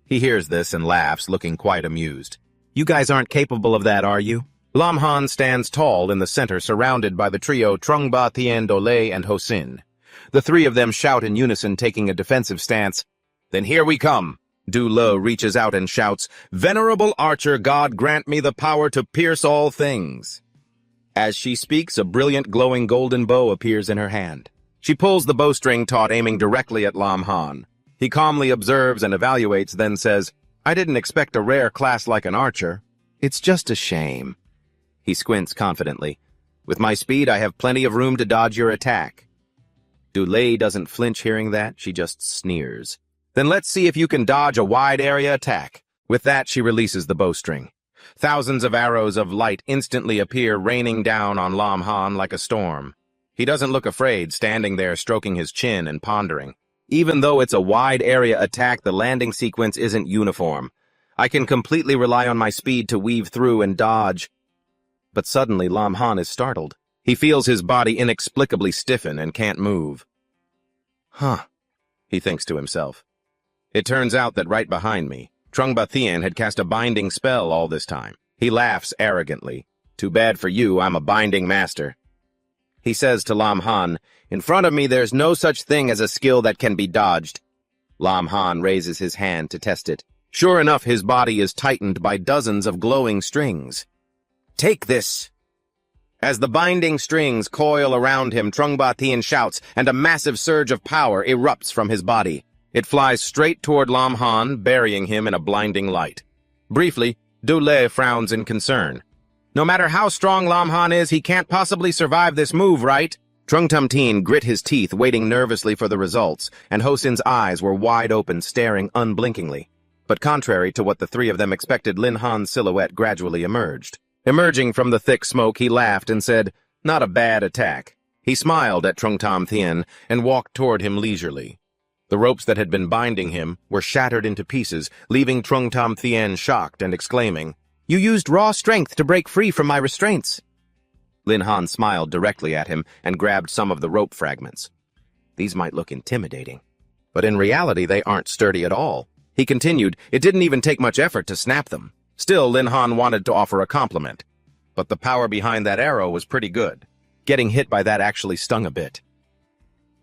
He hears this and laughs, looking quite amused. "You guys aren't capable of that, are you?" Lam Han stands tall in the center, surrounded by the trio Trungba, Tiandole, and Hosin. The 3 of them shout in unison, taking a defensive stance. "Then here we come." Du Lo reaches out and shouts, "Venerable archer god, grant me the power to pierce all things." As she speaks, a brilliant glowing golden bow appears in her hand. She pulls the bowstring taut, aiming directly at Lam Han. He calmly observes and evaluates, then says, "I didn't expect a rare class like an archer. It's just a shame." He squints confidently. "With my speed, I have plenty of room to dodge your attack." Dulé doesn't flinch hearing that, she just sneers. "Then let's see if you can dodge a wide area attack." With that, she releases the bowstring. Thousands of arrows of light instantly appear, raining down on Lam Han like a storm. He doesn't look afraid, standing there stroking his chin and pondering. Even though it's a wide area attack, the landing sequence isn't uniform. I can completely rely on my speed to weave through and dodge. But suddenly Lam Han is startled. He feels his body inexplicably stiffen and can't move. "Huh," he thinks to himself. It turns out that right behind me, Trung Ba Thien had cast a binding spell all this time. He laughs arrogantly. "Too bad for you, I'm a binding master." He says to Lam Han, "In front of me there's no such thing as a skill that can be dodged." Lam Han raises his hand to test it. Sure enough, his body is tightened by dozens of glowing strings. "Take this!" As the binding strings coil around him, Trung Ba Thien shouts, and a massive surge of power erupts from his body. It flies straight toward Lam Han, burying him in a blinding light. Briefly, Dulé frowns in concern. "No matter how strong Lam Han is, he can't possibly survive this move, right?" Trung Tam Tien grit his teeth, waiting nervously for the results, and Ho-Sin's eyes were wide open, staring unblinkingly. But contrary to what the three of them expected, Lin Han's silhouette gradually emerged. Emerging from the thick smoke, he laughed and said, "Not a bad attack." He smiled at Trung Tam Tien and walked toward him leisurely. The ropes that had been binding him were shattered into pieces, leaving Trung Tam Tien shocked and exclaiming, "You used raw strength to break free from my restraints." Lin Han smiled directly at him and grabbed some of the rope fragments. "These might look intimidating, but in reality they aren't sturdy at all." He continued, "It didn't even take much effort to snap them." Still, Lin Han wanted to offer a compliment. But the power behind that arrow was pretty good. Getting hit by that actually stung a bit.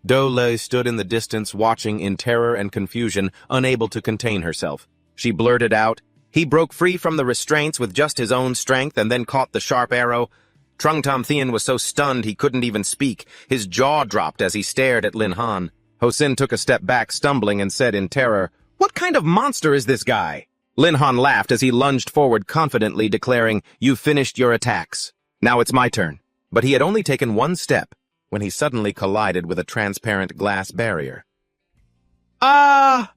Dulé stood in the distance, watching in terror and confusion, unable to contain herself. She blurted out, "He broke free from the restraints with just his own strength and then caught the sharp arrow." Trung Tam Tien was so stunned he couldn't even speak. His jaw dropped as he stared at Lin Han. Ho-Sin took a step back, stumbling, and said in terror, "What kind of monster is this guy?" Lin Han laughed as he lunged forward confidently, declaring, "You've finished your attacks. Now it's my turn." But he had only taken one step when he suddenly collided with a transparent glass barrier. "Ah!"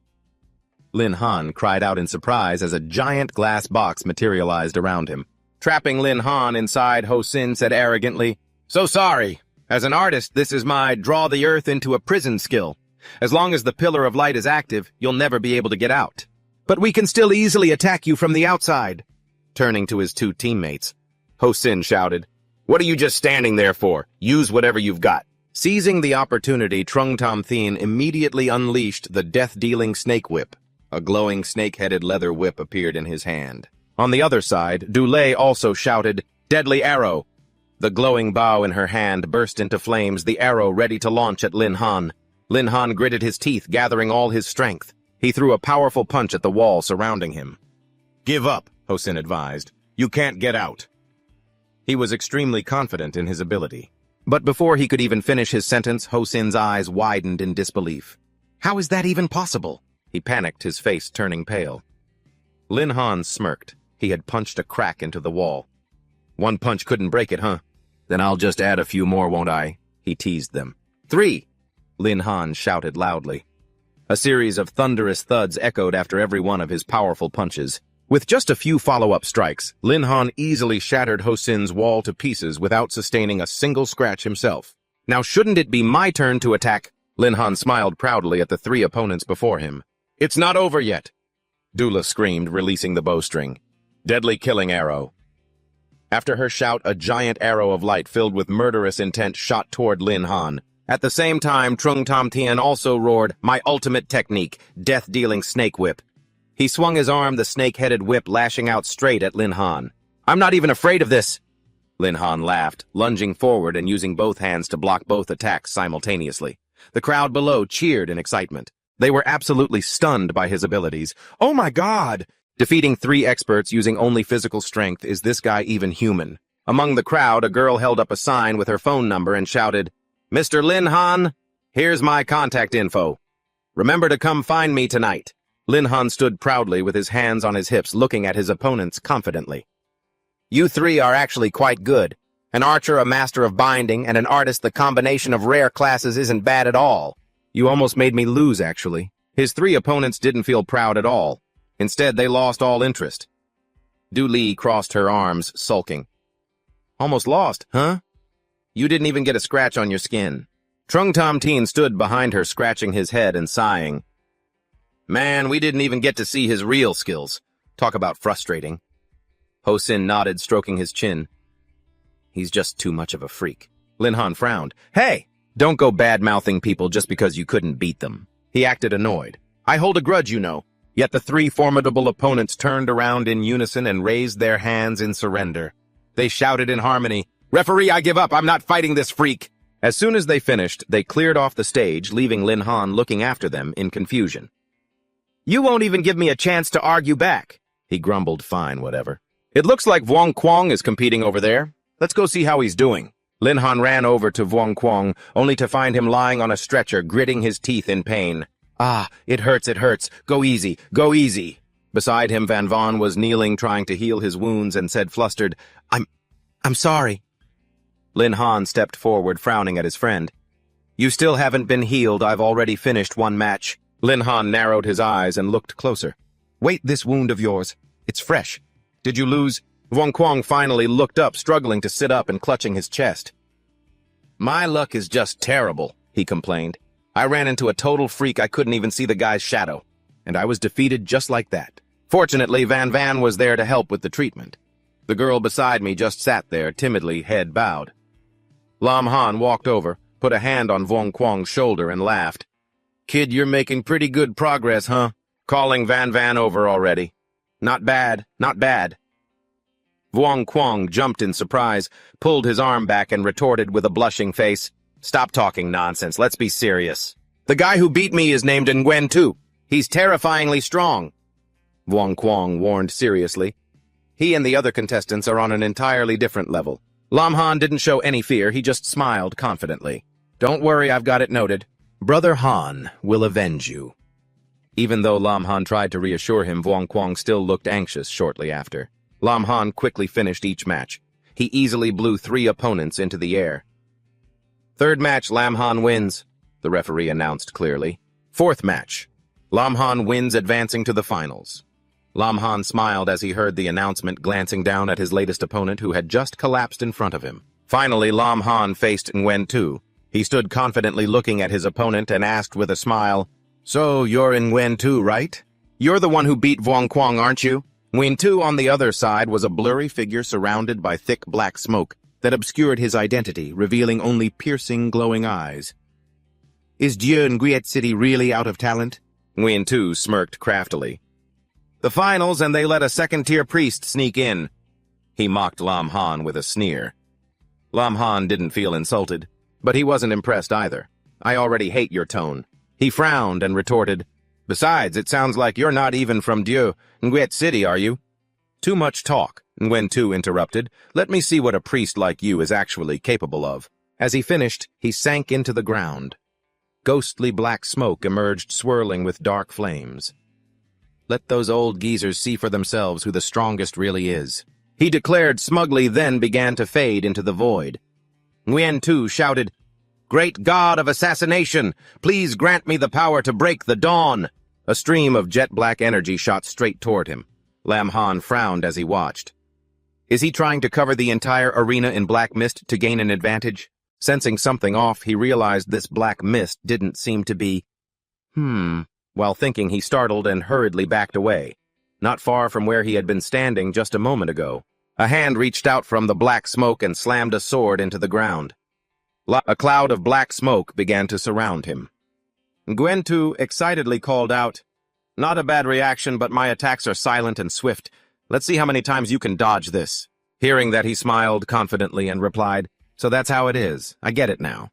Lin Han cried out in surprise as a giant glass box materialized around him. Trapping Lin Han inside, Ho-Sin said arrogantly, "So sorry. As an artist, this is my draw the earth into a prison skill. As long as the pillar of light is active, you'll never be able to get out. But we can still easily attack you from the outside." Turning to his two teammates, Ho-Sin shouted, "What are you just standing there for? Use whatever you've got." Seizing the opportunity, Trung Tam Tien immediately unleashed the death-dealing snake whip. A glowing snake-headed leather whip appeared in his hand. On the other side, Dulé also shouted, "Deadly arrow!" The glowing bow in her hand burst into flames, the arrow ready to launch at Lin Han. Lin Han gritted his teeth, gathering all his strength. He threw a powerful punch at the wall surrounding him. "Give up," Ho-Sin advised. "You can't get out." He was extremely confident in his ability. But before he could even finish his sentence, Ho-Sin's eyes widened in disbelief. "How is that even possible?" He panicked, his face turning pale. Lin Han smirked. He had punched a crack into the wall. "One punch couldn't break it, huh? Then I'll just add a few more, won't I?" He teased them. "3!" Lin Han shouted loudly. A series of thunderous thuds echoed after every one of his powerful punches. With just a few follow-up strikes, Lin Han easily shattered Ho-Sin's wall to pieces without sustaining a single scratch himself. "Now shouldn't it be my turn to attack?" Lin Han smiled proudly at the three opponents before him. "It's not over yet!" Dula screamed, releasing the bowstring. "Deadly killing arrow." After her shout, a giant arrow of light filled with murderous intent shot toward Lin Han. At the same time, Trung Tam Tien also roared, "My ultimate technique, death-dealing snake whip." He swung his arm, the snake-headed whip lashing out straight at Lin Han. "I'm not even afraid of this!" Lin Han laughed, lunging forward and using both hands to block both attacks simultaneously. The crowd below cheered in excitement. They were absolutely stunned by his abilities. "Oh my God! Defeating 3 experts using only physical strength, is this guy even human?" Among the crowd, a girl held up a sign with her phone number and shouted, "Mr. Lin Han, here's my contact info. Remember to come find me tonight." Lin Han stood proudly with his hands on his hips, looking at his opponents confidently. "You three are actually quite good. An archer, a master of binding, and an artist, the combination of rare classes isn't bad at all. You almost made me lose, actually." His three opponents didn't feel proud at all. Instead, they lost all interest. Du Li crossed her arms, sulking. "Almost lost, huh? You didn't even get a scratch on your skin." Trung Tam Teen stood behind her, scratching his head and sighing. "Man, we didn't even get to see his real skills. Talk about frustrating." Ho Sin nodded, stroking his chin. "He's just too much of a freak." Lin Han frowned. "Hey, don't go bad-mouthing people just because you couldn't beat them." He acted annoyed. "I hold a grudge, you know." Yet the three formidable opponents turned around in unison and raised their hands in surrender. They shouted in harmony, "Referee, I give up. I'm not fighting this freak." As soon as they finished, they cleared off the stage, leaving Lin Han looking after them in confusion. "You won't even give me a chance to argue back," he grumbled. "Fine, whatever. It looks like Vuong Quang is competing over there. Let's go see how he's doing." Lin Han ran over to Vuong Quang, only to find him lying on a stretcher, gritting his teeth in pain. "Ah, it hurts, it hurts. Go easy, go easy." Beside him, Van Von was kneeling, trying to heal his wounds, and said flustered, I'm sorry." Lin Han stepped forward, frowning at his friend. "You still haven't been healed. I've already finished one match." Lin Han narrowed his eyes and looked closer. "Wait, this wound of yours. It's fresh. Did you lose?" Vuong Quang finally looked up, struggling to sit up and clutching his chest. "My luck is just terrible," he complained. "I ran into a total freak. I couldn't even see the guy's shadow. And I was defeated just like that. Fortunately, Van Van was there to help with the treatment. The girl beside me just sat there, timidly, head bowed." Lam Han walked over, put a hand on Vuong Quang's shoulder, and laughed. "Kid, you're making pretty good progress, huh? Calling Van Van over already. Not bad, not bad." Vuong Quang jumped in surprise, pulled his arm back, and retorted with a blushing face, "Stop talking nonsense, let's be serious. The guy who beat me is named Nguyen too. He's terrifyingly strong." Vuong Quang warned seriously. He and the other contestants are on an entirely different level. Lam Han didn't show any fear, he just smiled confidently. "Don't worry, I've got it noted. Brother Han will avenge you." Even though Lam Han tried to reassure him, Vuong Quang still looked anxious shortly after. Lam Han quickly finished each match. He easily blew 3 opponents into the air. "Third match, Lam Han wins," the referee announced clearly. "Fourth match, Lam Han wins, advancing to the finals." Lam Han smiled as he heard the announcement, glancing down at his latest opponent who had just collapsed in front of him. Finally, Lam Han faced Nguyen Tu. He stood confidently looking at his opponent and asked with a smile, "So, you're Nguyen Tu, right? You're the one who beat Vuong Quang, aren't you?" Nguyen Tu on the other side was a blurry figure surrounded by thick black smoke that obscured his identity, revealing only piercing, glowing eyes. "Is Dieu Nguyen City really out of talent?" Nguyen Tu smirked craftily. "The finals, and they let a second-tier priest sneak in." He mocked Lam Han with a sneer. Lam Han didn't feel insulted, but he wasn't impressed either. "I already hate your tone." He frowned and retorted, "Besides, it sounds like you're not even from Dieu Nguyen City, are you?" "Too much talk," Nguyen Tu interrupted. "Let me see what a priest like you is actually capable of." As he finished, he sank into the ground. Ghostly black smoke emerged, swirling with dark flames. "Let those old geezers see for themselves who the strongest really is," he declared smugly, then began to fade into the void. Nguyen Tu shouted, "Great God of assassination, please grant me the power to break the dawn." A stream of jet-black energy shot straight toward him. Lam Han frowned as he watched. Is he trying to cover the entire arena in black mist to gain an advantage? Sensing something off, he realized this black mist didn't seem to be... While thinking, he startled and hurriedly backed away. Not far from where he had been standing just a moment ago, a hand reached out from the black smoke and slammed a sword into the ground. A cloud of black smoke began to surround him. Nguyen Tu excitedly called out, "Not a bad reaction, but my attacks are silent and swift. Let's see how many times you can dodge this." Hearing that, he smiled confidently and replied, "So that's how it is. I get it now."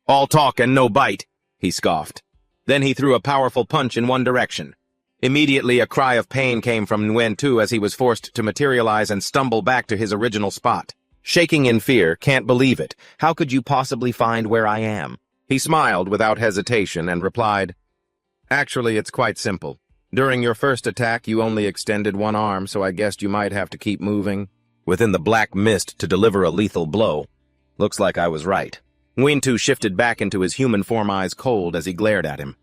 All talk and no bite," he scoffed. Then he threw a powerful punch in one direction. Immediately, a cry of pain came from Nguyen-tu as he was forced to materialize and stumble back to his original spot. Shaking in fear, can't believe it. How could you possibly find where I am? He smiled without hesitation and replied, Actually, it's quite simple. During your first attack, you only extended one arm, so I guessed you might have to keep moving within the black mist to deliver a lethal blow. Looks like I was right. Nguyen-tu shifted back into his human form, eyes cold as he glared at him.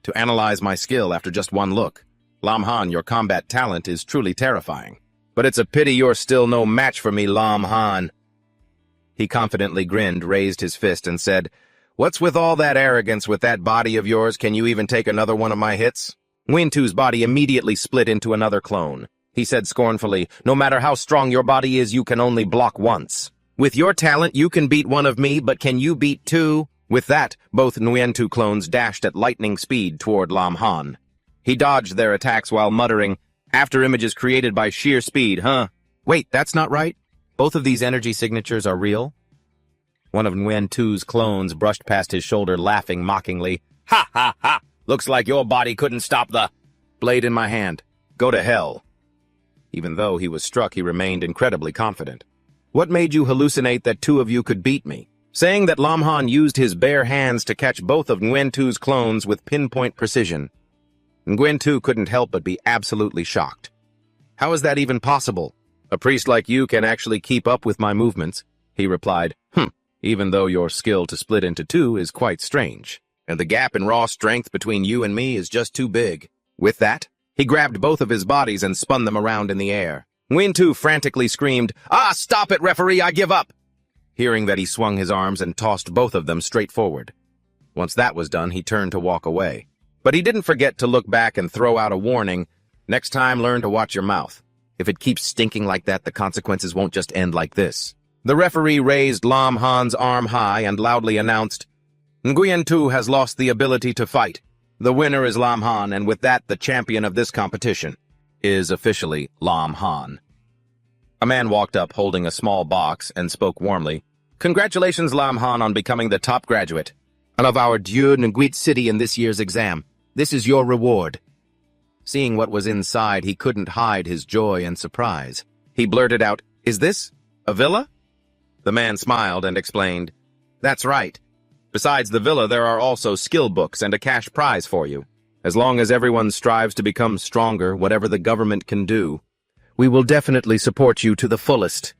To analyze my skill after just one look. Lam Han, your combat talent is truly terrifying. But it's a pity you're still no match for me, Lam Han. He confidently grinned, raised his fist, and said, What's with all that arrogance with that body of yours? Can you even take another one of my hits? Nguyen-tu's body immediately split into another clone. He said scornfully, No matter how strong your body is, you can only block once. With your talent, you can beat one of me, but can you beat two? With that, both Nguyen-tu clones dashed at lightning speed toward Lam Han. He dodged their attacks while muttering, After images created by sheer speed, huh? Wait, that's not right. Both of these energy signatures are real? One of Nguyen-tu's clones brushed past his shoulder, laughing mockingly. Ha ha ha! Looks like your body couldn't stop the blade in my hand. Go to hell. Even though he was struck, he remained incredibly confident. What made you hallucinate that two of you could beat me? Saying that Lam Han used his bare hands to catch both of Nguyen-tu's clones with pinpoint precision. Nguyen-tu couldn't help but be absolutely shocked. How is that even possible? A priest like you can actually keep up with my movements, he replied. Even though your skill to split into two is quite strange, and the gap in raw strength between you and me is just too big. With that, he grabbed both of his bodies and spun them around in the air. Nguyen-tu frantically screamed, Ah, stop it, referee, I give up! Hearing that, he swung his arms and tossed both of them straight forward. Once that was done, he turned to walk away. But he didn't forget to look back and throw out a warning. Next time, learn to watch your mouth. If it keeps stinking like that, the consequences won't just end like this. The referee raised Lam Han's arm high and loudly announced, Nguyen-tu has lost the ability to fight. The winner is Lam Han, and with that, the champion of this competition is officially Lam Han. A man walked up holding a small box and spoke warmly. Congratulations, Lam Han, on becoming the top graduate of our Dieu Nguyen city in this year's exam. This is your reward. Seeing what was inside, he couldn't hide his joy and surprise. He blurted out, Is this a villa? The man smiled and explained, That's right. Besides the villa, there are also skill books and a cash prize for you. As long as everyone strives to become stronger, whatever the government can do, we will definitely support you to the fullest.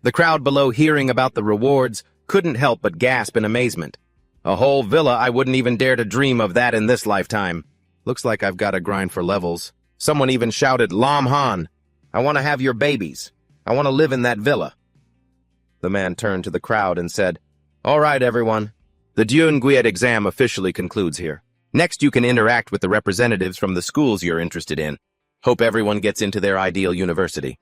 The crowd below, hearing about the rewards, couldn't help but gasp in amazement. A whole villa, I wouldn't even dare to dream of that in this lifetime. Looks like I've got to grind for levels. Someone even shouted, Lam Han, I want to have your babies. I want to live in that villa. The man turned to the crowd and said, All right, everyone. The Dieu Nguyen exam officially concludes here. Next, you can interact with the representatives from the schools you're interested in. Hope everyone gets into their ideal university.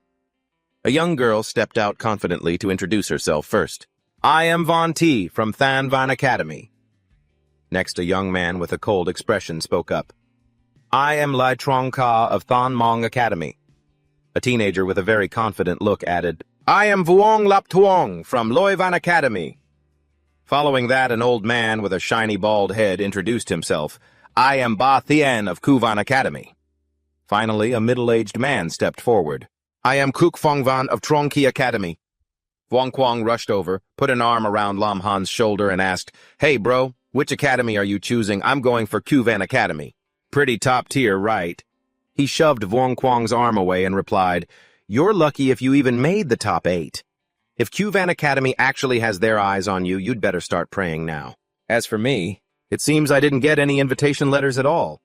A young girl stepped out confidently to introduce herself first. I am Von T from Than Van Academy. Next, a young man with a cold expression spoke up. I am Lai Trong Ka of Than Mong Academy. A teenager with a very confident look added, I am Vuong Lap Tuong from Loi Van Academy. Following that, an old man with a shiny bald head introduced himself. I am Ba Thien of Ku Van Academy. Finally, a middle-aged man stepped forward. I am Kuk Fong Van of Trong Ki Academy. Vuong Quang rushed over, put an arm around Lam Han's shoulder and asked, Hey bro, which academy are you choosing? I'm going for Ku Van Academy. Pretty top tier, right? He shoved Vuong Quang's arm away and replied, You're lucky if you even made the top 8. If Ku Van Academy actually has their eyes on you, you'd better start praying now. As for me, it seems I didn't get any invitation letters at all.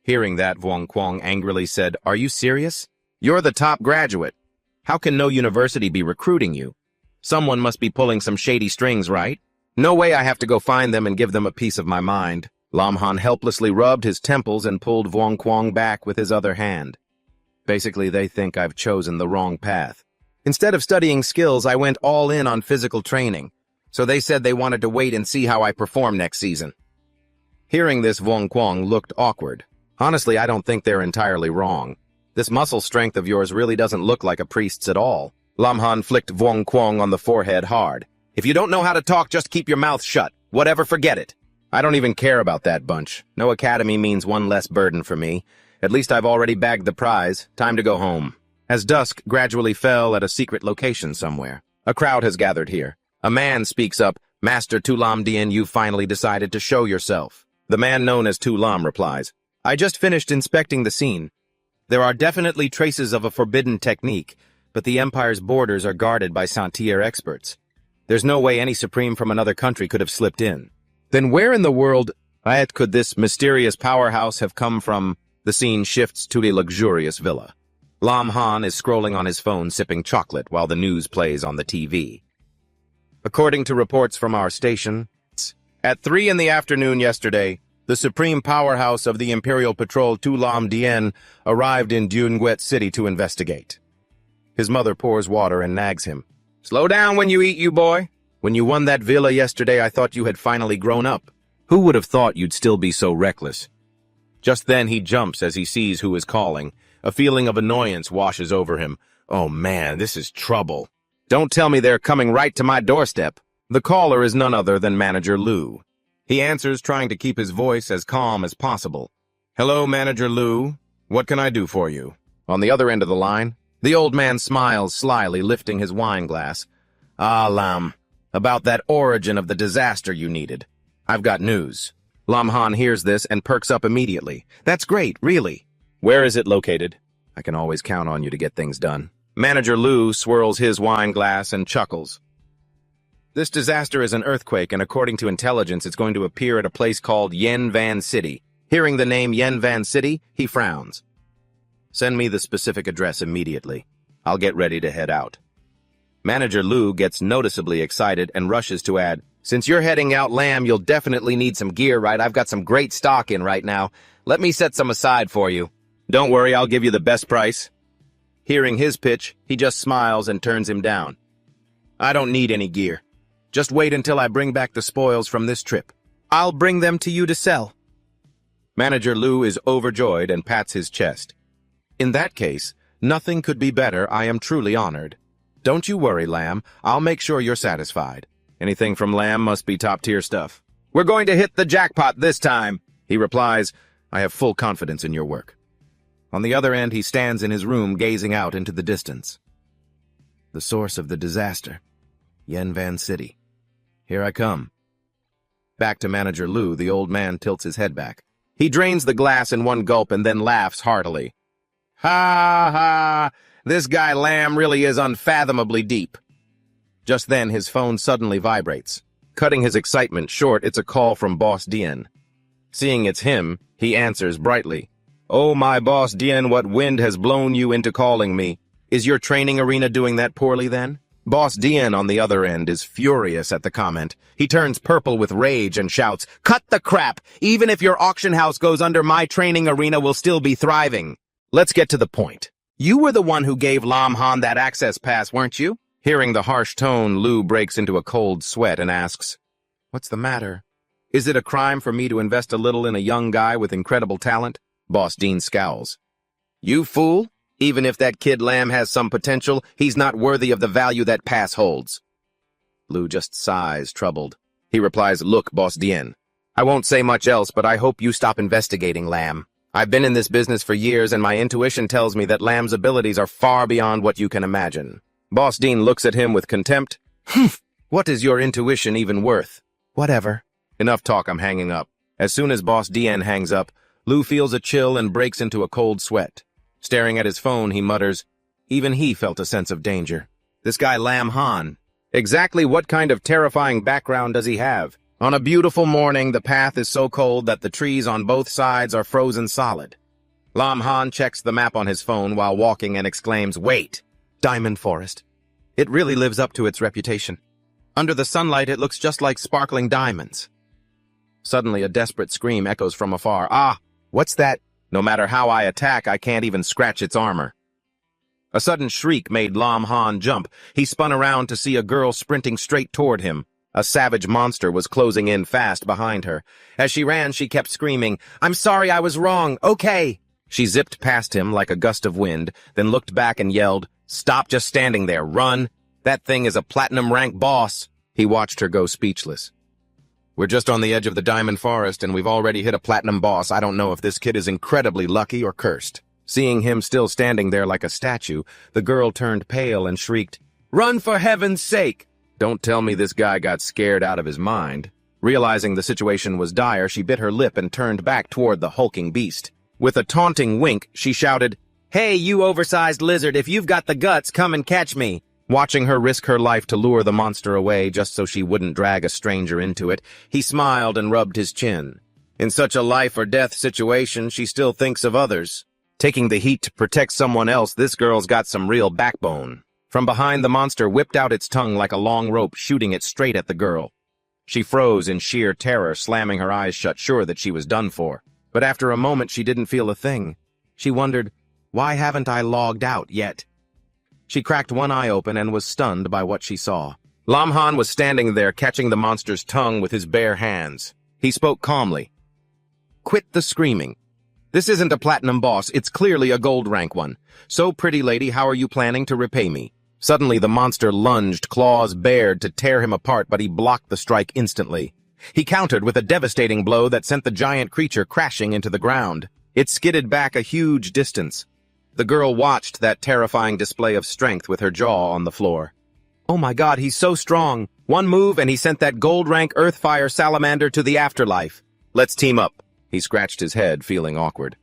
Hearing that, Vuong Quang angrily said, Are you serious? You're the top graduate. How can no university be recruiting you? Someone must be pulling some shady strings, right? No way I have to go find them and give them a piece of my mind. Lam Han helplessly rubbed his temples and pulled Vuong Quang back with his other hand. Basically, they think I've chosen the wrong path. Instead of studying skills, I went all in on physical training, so they said they wanted to wait and see how I perform next season. Hearing this, Vuong Quang looked awkward. Honestly, I don't think they're entirely wrong. This muscle strength of yours really doesn't look like a priest's at all. Lam Han flicked Vuong Quang on the forehead hard. If you don't know how to talk, just keep your mouth shut. Whatever, forget it. I don't even care about that bunch. No academy means one less burden for me. At least I've already bagged the prize. Time to go home. As dusk gradually fell at a secret location somewhere, a crowd has gathered here. A man speaks up, "Master Tulam Dien, you finally decided to show yourself." The man known as Tulam replies, "I just finished inspecting the scene. There are definitely traces of a forbidden technique, but the Empire's borders are guarded by Santier experts. There's no way any Supreme from another country could have slipped in. Then where in the world could this mysterious powerhouse have come from?" The scene shifts to a luxurious villa. Lam Han is scrolling on his phone sipping chocolate while the news plays on the TV. According to reports from our station, at 3 in the afternoon yesterday, the supreme powerhouse of the Imperial Patrol Tulam Dien arrived in Dunguet City to investigate. His mother pours water and nags him. "Slow down when you eat, you boy. When you won that villa yesterday, I thought you had finally grown up. Who would have thought you'd still be so reckless?" Just then he jumps as he sees who is calling. A feeling of annoyance washes over him. Oh man, this is trouble. Don't tell me they're coming right to my doorstep. The caller is none other than Manager Lu. He answers, trying to keep his voice as calm as possible. "Hello, Manager Lu. What can I do for you?" On the other end of the line, the old man smiles slyly, lifting his wine glass. "Ah, Lam, about that origin of the disaster you needed. I've got news." Lam Han hears this and perks up immediately. "That's great, really. Where is it located? I can always count on you to get things done." Manager Lu swirls his wine glass and chuckles. "This disaster is an earthquake, and according to intelligence, it's going to appear at a place called Yanvan City." Hearing the name Yanvan City, he frowns. "Send me the specific address immediately. I'll get ready to head out." Manager Lu gets noticeably excited and rushes to add, "Since you're heading out, Lam, you'll definitely need some gear, right? I've got some great stock in right now. Let me set some aside for you." "Don't worry, I'll give you the best price." Hearing his pitch, he just smiles and turns him down. "I don't need any gear. Just wait until I bring back the spoils from this trip. I'll bring them to you to sell." Manager Lu is overjoyed and pats his chest. "In that case, nothing could be better. I am truly honored. Don't you worry, Lam. I'll make sure you're satisfied. Anything from Lam must be top-tier stuff." "We're going to hit the jackpot this time," he replies. "I have full confidence in your work." On the other end, he stands in his room gazing out into the distance. The source of the disaster. Yanvan City. Here I come. Back to Manager Lu, the old man tilts his head back. He drains the glass in one gulp and then laughs heartily. "Ha ha! This guy Lam really is unfathomably deep." Just then, his phone suddenly vibrates. Cutting his excitement short, it's a call from Boss Dien. Seeing it's him, he answers brightly. "Oh, my Boss Dien, what wind has blown you into calling me? Is your training arena doing that poorly then?" Boss Dien, on the other end, is furious at the comment. He turns purple with rage and shouts, "Cut the crap! Even if your auction house goes under, my training arena will still be thriving. Let's get to the point. You were the one who gave Lam Han that access pass, weren't you?" Hearing the harsh tone, Lu breaks into a cold sweat and asks, "What's the matter? Is it a crime for me to invest a little in a young guy with incredible talent?" Boss Dien scowls. "You fool! Even if that kid Lam has some potential, he's not worthy of the value that pass holds." Lu just sighs, troubled. He replies, "Look, Boss Dien, I won't say much else, but I hope you stop investigating Lam. I've been in this business for years, and my intuition tells me that Lam's abilities are far beyond what you can imagine." Boss Dien looks at him with contempt. "Humph! What is your intuition even worth?" "Whatever." "Enough talk, I'm hanging up." As soon as Boss Dien hangs up, Lu feels a chill and breaks into a cold sweat. Staring at his phone, he mutters, even he felt a sense of danger. This guy Lam Han, exactly what kind of terrifying background does he have? On a beautiful morning, the path is so cold that the trees on both sides are frozen solid. Lam Han checks the map on his phone while walking and exclaims, "Wait! Diamond Forest. It really lives up to its reputation. Under the sunlight, it looks just like sparkling diamonds." Suddenly, a desperate scream echoes from afar. "Ah! What's that? No matter how I attack, I can't even scratch its armor." A sudden shriek made Lam Han jump. He spun around to see a girl sprinting straight toward him. A savage monster was closing in fast behind her. As she ran, she kept screaming, "I'm sorry, I was wrong. Okay." She zipped past him like a gust of wind, then looked back and yelled, "Stop just standing there. Run. That thing is a platinum rank boss." He watched her go speechless. We're just on the edge of the Diamond Forest, and we've already hit a platinum boss. I don't know if this kid is incredibly lucky or cursed. Seeing him still standing there like a statue, the girl turned pale and shrieked, "Run for heaven's sake!" Don't tell me this guy got scared out of his mind. Realizing the situation was dire, she bit her lip and turned back toward the hulking beast. With a taunting wink, she shouted, "Hey, you oversized lizard, if you've got the guts, come and catch me." Watching her risk her life to lure the monster away just so she wouldn't drag a stranger into it, he smiled and rubbed his chin. In such a life-or-death situation, she still thinks of others. Taking the heat to protect someone else, this girl's got some real backbone. From behind, the monster whipped out its tongue like a long rope, shooting it straight at the girl. She froze in sheer terror, slamming her eyes shut, sure that she was done for. But after a moment, she didn't feel a thing. She wondered, why haven't I logged out yet? She cracked one eye open and was stunned by what she saw. Lam Han was standing there, catching the monster's tongue with his bare hands. He spoke calmly. "Quit the screaming. This isn't a platinum boss, it's clearly a gold rank one. So, pretty lady, how are you planning to repay me?" Suddenly, the monster lunged, claws bared, to tear him apart, but he blocked the strike instantly. He countered with a devastating blow that sent the giant creature crashing into the ground. It skidded back a huge distance. The girl watched that terrifying display of strength with her jaw on the floor. "Oh my God, he's so strong. One move and he sent that gold-rank Earthfire salamander to the afterlife. Let's team up." He scratched his head, feeling awkward.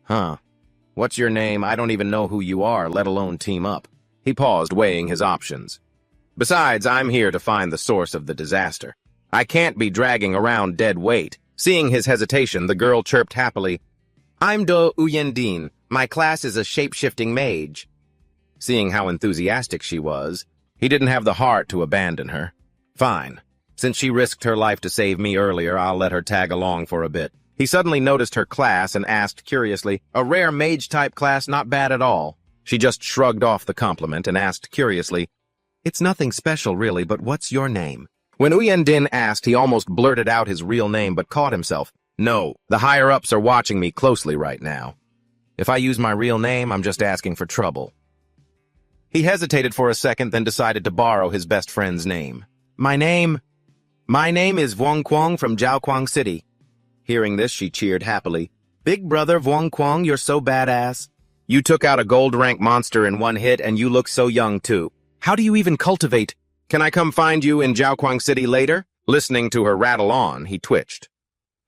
"Huh. What's your name? I don't even know who you are, let alone team up." He paused, weighing his options. "Besides, I'm here to find the source of the disaster. I can't be dragging around dead weight." Seeing his hesitation, the girl chirped happily, "I'm Do Uyendin. My class is a shape-shifting mage." Seeing how enthusiastic she was, he didn't have the heart to abandon her. "Fine. Since she risked her life to save me earlier, I'll let her tag along for a bit." He suddenly noticed her class and asked curiously, "A rare mage-type class, not bad at all." She just shrugged off the compliment and asked curiously, "It's nothing special really, but what's your name?" When Uyendin asked, he almost blurted out his real name but caught himself. "No, the higher-ups are watching me closely right now. If I use my real name, I'm just asking for trouble." He hesitated for a second, then decided to borrow his best friend's name. My name is Vuong Quang from Jiaoquang City." Hearing this, she cheered happily. "Big brother Vuong Quang, you're so badass. You took out a gold-rank monster in one hit, and you look so young, too. How do you even cultivate? Can I come find you in Jiaoquang City later?" Listening to her rattle on, he twitched.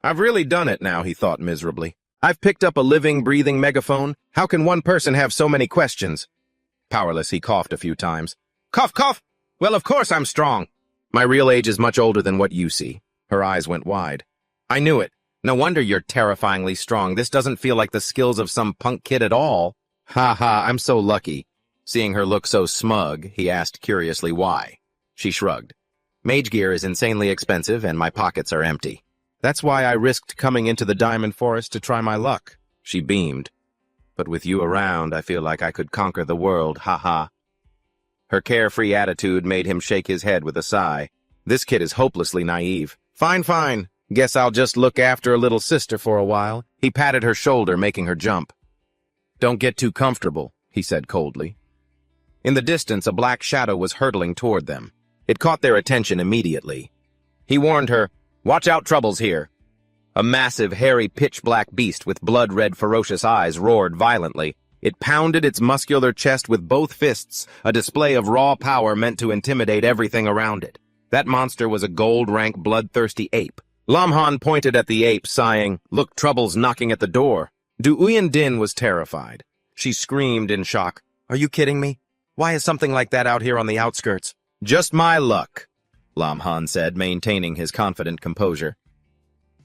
"I've really done it now," he thought miserably. "I've picked up a living, breathing megaphone. How can one person have so many questions?" Powerless, he coughed a few times. "Cough, cough! Well, of course I'm strong. My real age is much older than what you see." Her eyes went wide. "I knew it. No wonder you're terrifyingly strong. This doesn't feel like the skills of some punk kid at all." "Ha ha, I'm so lucky." Seeing her look so smug, he asked curiously why. She shrugged. "Mage gear is insanely expensive, and my pockets are empty. That's why I risked coming into the Diamond Forest to try my luck." She beamed. "But with you around, I feel like I could conquer the world, ha-ha." Her carefree attitude made him shake his head with a sigh. This kid is hopelessly naive. "Fine, fine. Guess I'll just look after a little sister for a while." He patted her shoulder, making her jump. "Don't get too comfortable," he said coldly. In the distance, a black shadow was hurtling toward them. It caught their attention immediately. He warned her, "Watch out, trouble's here." A massive, hairy, pitch-black beast with blood-red, ferocious eyes roared violently. It pounded its muscular chest with both fists, a display of raw power meant to intimidate everything around it. That monster was a gold-rank, bloodthirsty ape. Lam Han pointed at the ape, sighing, "Look, trouble's knocking at the door." Du Uyendin was terrified. She screamed in shock, "Are you kidding me? Why is something like that out here on the outskirts?" "Just my luck," Lam Han said, maintaining his confident composure.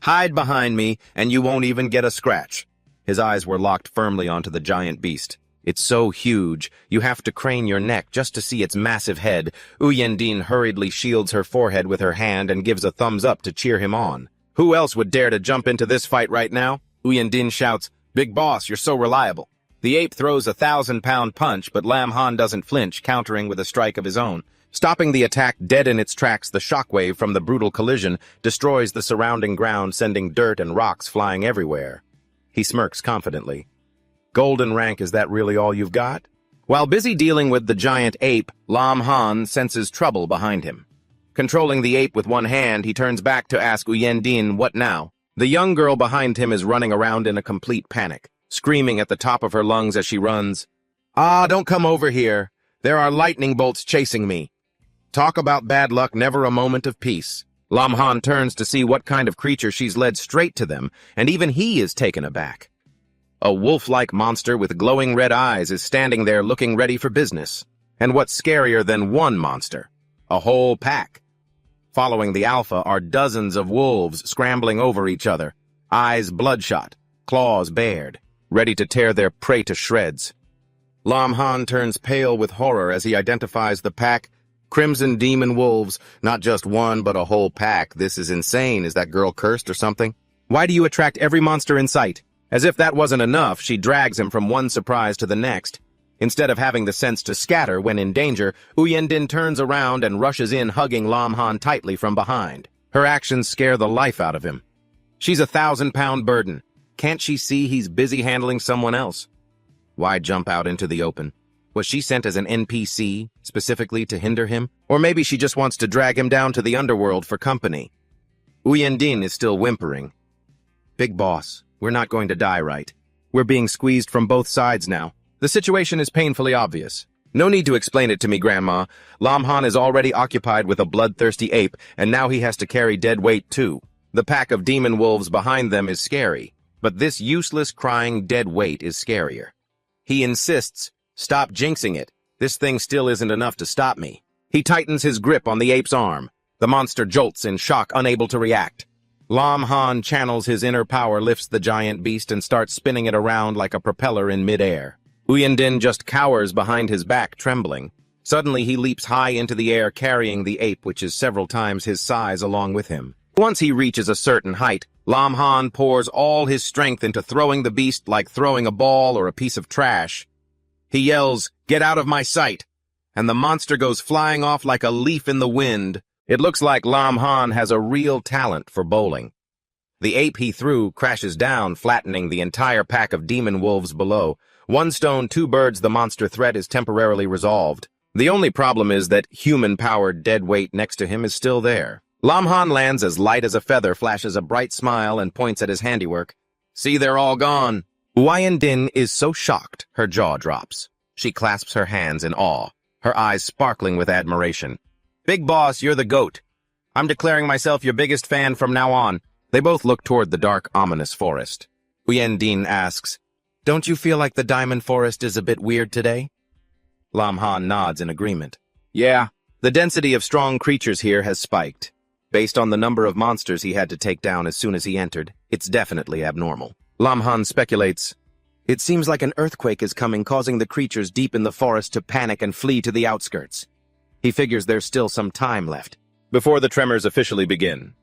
"Hide behind me, and you won't even get a scratch." His eyes were locked firmly onto the giant beast. It's so huge, you have to crane your neck just to see its massive head. Uyendin hurriedly shields her forehead with her hand and gives a thumbs up to cheer him on. "Who else would dare to jump into this fight right now?" Uyendin shouts, "Big boss, you're so reliable." The ape throws a 1,000-pound punch, but Lam Han doesn't flinch, countering with a strike of his own. Stopping the attack dead in its tracks, the shockwave from the brutal collision destroys the surrounding ground, sending dirt and rocks flying everywhere. He smirks confidently. "Golden rank, is that really all you've got?" While busy dealing with the giant ape, Lam Han senses trouble behind him. Controlling the ape with one hand, he turns back to ask Uyendin what now. The young girl behind him is running around in a complete panic, screaming at the top of her lungs as she runs. "Ah, don't come over here. There are lightning bolts chasing me." Talk about bad luck, never a moment of peace. Lam Han turns to see what kind of creature she's led straight to them, and even he is taken aback. A wolf-like monster with glowing red eyes is standing there looking ready for business. And what's scarier than one monster? A whole pack. Following the alpha are dozens of wolves scrambling over each other, eyes bloodshot, claws bared, ready to tear their prey to shreds. Lam Han turns pale with horror as he identifies the pack. Crimson demon wolves, not just one, but a whole pack. This is insane. Is that girl cursed or something? Why do you attract every monster in sight? As if that wasn't enough, she drags him from one surprise to the next. Instead of having the sense to scatter when in danger, Uyendin turns around and rushes in, hugging Lam Han tightly from behind. Her actions scare the life out of him. She's a 1,000-pound burden. Can't she see he's busy handling someone else? Why jump out into the open? Was she sent as an NPC, specifically to hinder him? Or maybe she just wants to drag him down to the underworld for company. Uyendin is still whimpering. "Big boss, we're not going to die, right? We're being squeezed from both sides now. The situation is painfully obvious. No need to explain it to me, Grandma. Lam Han is already occupied with a bloodthirsty ape, and now he has to carry dead weight too. The pack of demon wolves behind them is scary, but this useless crying dead weight is scarier. He insists, "Stop jinxing it. This thing still isn't enough to stop me." He tightens his grip on the ape's arm. The monster jolts in shock, unable to react. Lam Han channels his inner power, lifts the giant beast, and starts spinning it around like a propeller in midair. Uyendin just cowers behind his back, trembling. Suddenly he leaps high into the air, carrying the ape, which is several times his size, along with him. Once he reaches a certain height, Lam Han pours all his strength into throwing the beast like throwing a ball or a piece of trash. He yells, "Get out of my sight!" and the monster goes flying off like a leaf in the wind. It looks like Lam Han has a real talent for bowling. The ape he threw crashes down, flattening the entire pack of demon wolves below. One stone, two birds, the monster threat is temporarily resolved. The only problem is that human-powered dead weight next to him is still there. Lam Han lands as light as a feather, flashes a bright smile, and points at his handiwork. "See, they're all gone." Uyendin is so shocked, her jaw drops. She clasps her hands in awe, her eyes sparkling with admiration. "Big boss, you're the GOAT. I'm declaring myself your biggest fan from now on." They both look toward the dark, ominous forest. Uyendin asks, "Don't you feel like the Diamond Forest is a bit weird today?" Lam Han nods in agreement. "Yeah, the density of strong creatures here has spiked. Based on the number of monsters he had to take down as soon as he entered, it's definitely abnormal." Lam Han speculates, "It seems like an earthquake is coming, causing the creatures deep in the forest to panic and flee to the outskirts." He figures there's still some time left before the tremors officially begin.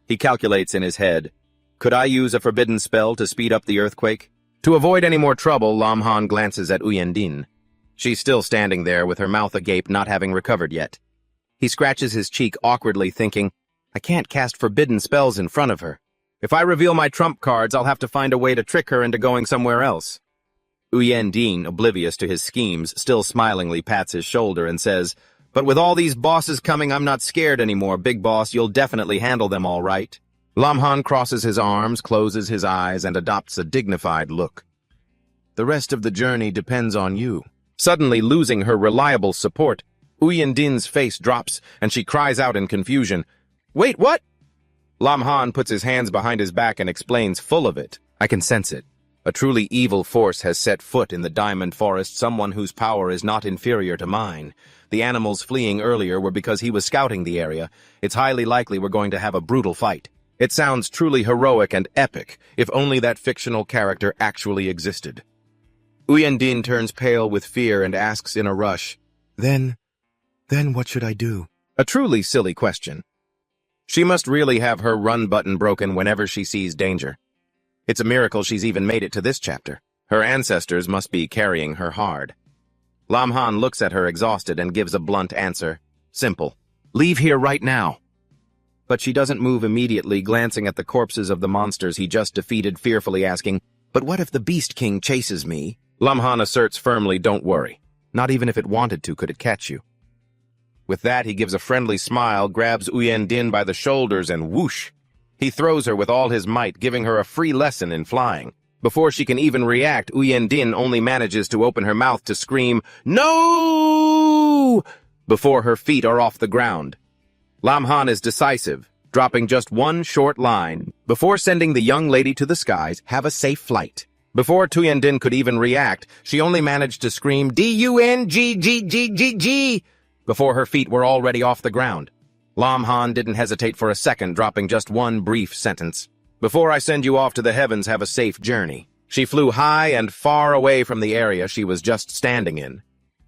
He calculates in his head, "Could I use a forbidden spell to speed up the earthquake?" To avoid any more trouble, Lam Han glances at Uyendin. She's still standing there with her mouth agape, not having recovered yet. He scratches his cheek awkwardly, thinking, "I can't cast forbidden spells in front of her. If I reveal my trump cards, I'll have to find a way to trick her into going somewhere else." Uyendin, oblivious to his schemes, still smilingly pats his shoulder and says, "But with all these bosses coming, I'm not scared anymore, big boss. You'll definitely handle them all right." Lam Han crosses his arms, closes his eyes, and adopts a dignified look. "The rest of the journey depends on you." Suddenly losing her reliable support, Uyendin's face drops, and she cries out in confusion, "Wait, what?" Lam Han puts his hands behind his back and explains, full of it. "I can sense it. A truly evil force has set foot in the Diamond Forest, someone whose power is not inferior to mine. The animals fleeing earlier were because he was scouting the area. It's highly likely we're going to have a brutal fight." It sounds truly heroic and epic, if only that fictional character actually existed. Uyendin turns pale with fear and asks in a rush, Then what should I do?" A truly silly question. She must really have her run button broken whenever she sees danger. It's a miracle she's even made it to this chapter. Her ancestors must be carrying her hard. Lam Han looks at her exhausted and gives a blunt answer. Simple. "Leave here right now." But she doesn't move immediately, glancing at the corpses of the monsters he just defeated, fearfully asking, "But what if the Beast King chases me?" Lam Han asserts firmly, "Don't worry. Not even if it wanted to could it catch you." With that, he gives a friendly smile, grabs Uyen Din by the shoulders, and whoosh! He throws her with all his might, giving her a free lesson in flying. Before she can even react, Uyen Din only manages to open her mouth to scream, "No!" before her feet are off the ground. Lam Han is decisive, dropping just one short line. Before sending the young lady to the skies, have a safe flight. Before Uyen Din could even react, she only managed to scream, "Dungggg," before her feet were already off the ground. Lam Han didn't hesitate for a second, dropping just one brief sentence. "Before I send you off to the heavens, have a safe journey." She flew high and far away from the area she was just standing in,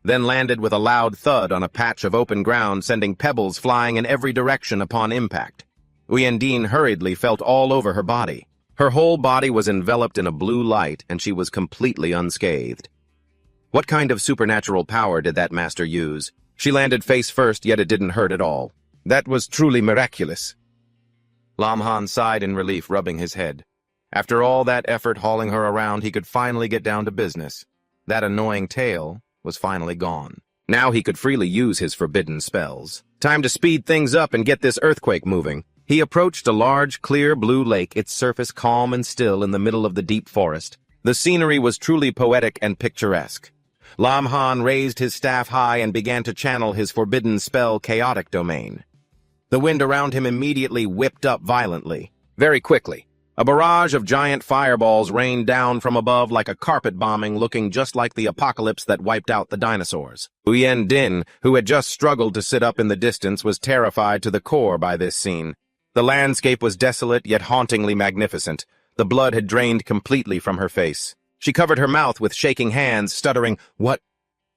then landed with a loud thud on a patch of open ground, sending pebbles flying in every direction upon impact. Uyen Din hurriedly felt all over her body. Her whole body was enveloped in a blue light, and she was completely unscathed. What kind of supernatural power did that master use? She landed face first, yet it didn't hurt at all. That was truly miraculous. Lam Han sighed in relief, rubbing his head. After all that effort hauling her around, he could finally get down to business. That annoying tail was finally gone. Now he could freely use his forbidden spells. Time to speed things up and get this earthquake moving. He approached a large, clear blue lake, its surface calm and still in the middle of the deep forest. The scenery was truly poetic and picturesque. Lam Han raised his staff high and began to channel his forbidden spell, Chaotic Domain. The wind around him immediately whipped up violently. Very quickly, a barrage of giant fireballs rained down from above like a carpet bombing, looking just like the apocalypse that wiped out the dinosaurs. Uyen Din, who had just struggled to sit up in the distance, was terrified to the core by this scene. The landscape was desolate yet hauntingly magnificent. The blood had drained completely from her face. She covered her mouth with shaking hands, stuttering, What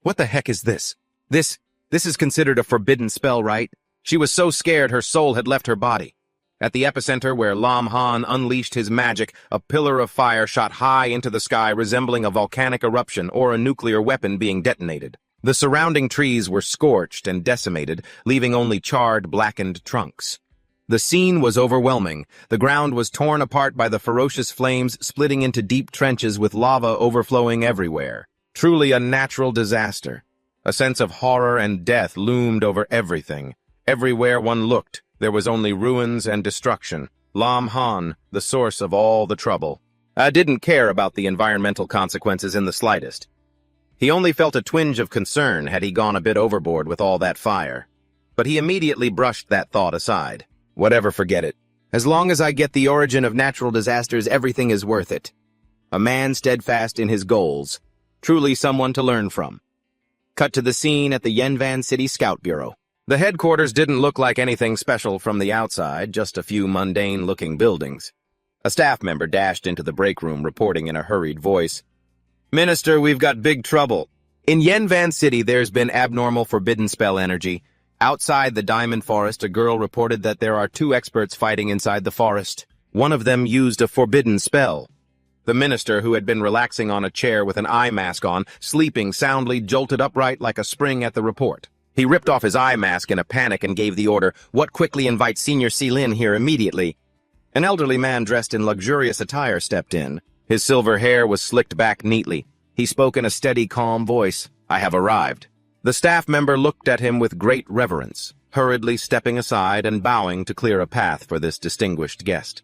the heck is this? This is considered a forbidden spell, right?" She was so scared her soul had left her body. At the epicenter where Lam Han unleashed his magic, a pillar of fire shot high into the sky, resembling a volcanic eruption or a nuclear weapon being detonated. The surrounding trees were scorched and decimated, leaving only charred, blackened trunks. The scene was overwhelming. The ground was torn apart by the ferocious flames, splitting into deep trenches with lava overflowing everywhere. Truly a natural disaster. A sense of horror and death loomed over everything. Everywhere one looked, there was only ruins and destruction. Lam Han, the source of all the trouble, didn't care about the environmental consequences in the slightest. He only felt a twinge of concern had he gone a bit overboard with all that fire. But he immediately brushed that thought aside. Whatever, forget it. As long as I get the origin of natural disasters, everything is worth it. A man steadfast in his goals. Truly someone to learn from. Cut to the scene at the Yanvan City Scout Bureau. The headquarters didn't look like anything special from the outside, just a few mundane-looking buildings. A staff member dashed into the break room, reporting in a hurried voice, "Minister, we've got big trouble. In Yanvan City, there's been abnormal forbidden spell energy. Outside the Diamond Forest, a girl reported that there are 2 experts fighting inside the forest. One of them used a forbidden spell." The minister, who had been relaxing on a chair with an eye mask on, sleeping soundly, jolted upright like a spring at the report. He ripped off his eye mask in a panic and gave the order, "What, quickly invite Senior Silin here immediately." An elderly man dressed in luxurious attire stepped in. His silver hair was slicked back neatly. He spoke in a steady, calm voice, "I have arrived." The staff member looked at him with great reverence, hurriedly stepping aside and bowing to clear a path for this distinguished guest.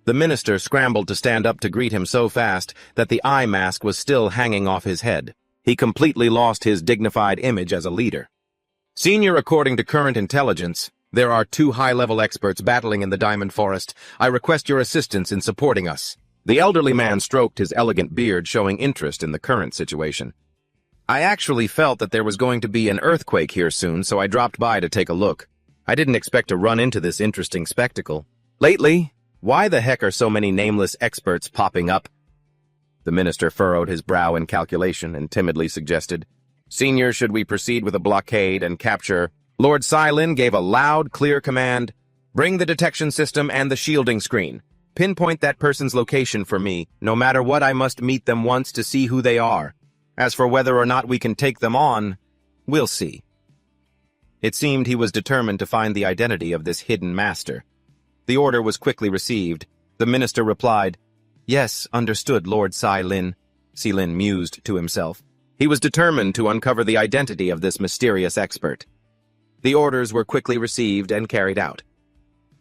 The minister scrambled to stand up to greet him so fast that the eye mask was still hanging off his head. He completely lost his dignified image as a leader. "Senior, according to current intelligence, there are 2 high-level experts battling in the Diamond Forest. I request your assistance in supporting us." The elderly man stroked his elegant beard, showing interest in the current situation. "I actually felt that there was going to be an earthquake here soon, so I dropped by to take a look. I didn't expect to run into this interesting spectacle. Lately, why the heck are so many nameless experts popping up?" The minister furrowed his brow in calculation and timidly suggested, "Senior, should we proceed with a blockade and capture?" Lord Silin gave a loud, clear command, "Bring the detection system and the shielding screen. Pinpoint that person's location for me. No matter what, I must meet them once to see who they are. As for whether or not we can take them on, we'll see." It seemed he was determined to find the identity of this hidden master. The order was quickly received. The minister replied, "Yes, understood, Lord Silin." Silin mused to himself. He was determined to uncover the identity of this mysterious expert. The orders were quickly received and carried out.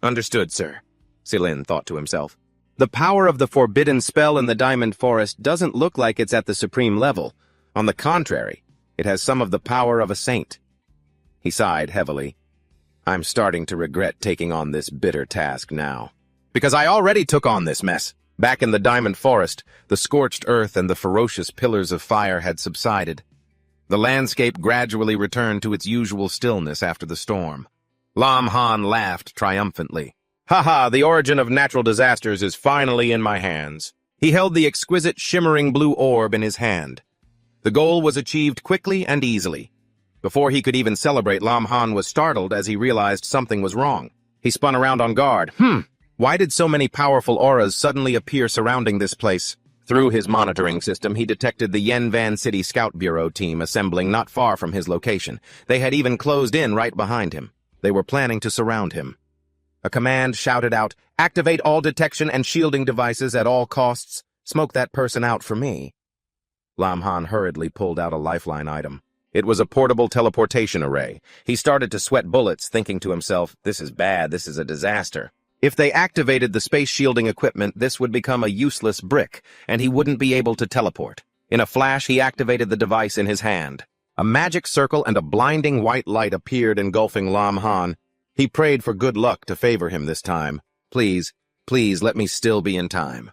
Understood, sir, Silin thought to himself. The power of the forbidden spell in the Diamond Forest doesn't look like it's at the supreme level. On the contrary, it has some of the power of a saint. He sighed heavily. I'm starting to regret taking on this bitter task now. Because I already took on this mess. Back in the Diamond Forest, the scorched earth and the ferocious pillars of fire had subsided. The landscape gradually returned to its usual stillness after the storm. Lam Han laughed triumphantly. "Ha-ha, the origin of natural disasters is finally in my hands." He held the exquisite shimmering blue orb in his hand. The goal was achieved quickly and easily. Before he could even celebrate, Lam Han was startled as he realized something was wrong. He spun around on guard. Why did so many powerful auras suddenly appear surrounding this place? Through his monitoring system, he detected the Yanvan City Scout Bureau team assembling not far from his location. They had even closed in right behind him. They were planning to surround him. A command shouted out, "Activate all detection and shielding devices at all costs. Smoke that person out for me." Lam Han hurriedly pulled out a lifeline item. It was a portable teleportation array. He started to sweat bullets, thinking to himself, this is bad, this is a disaster. If they activated the space shielding equipment, this would become a useless brick, and he wouldn't be able to teleport. In a flash, he activated the device in his hand. A magic circle and a blinding white light appeared, engulfing Lam Han. He prayed for good luck to favor him this time. Please, please let me still be in time.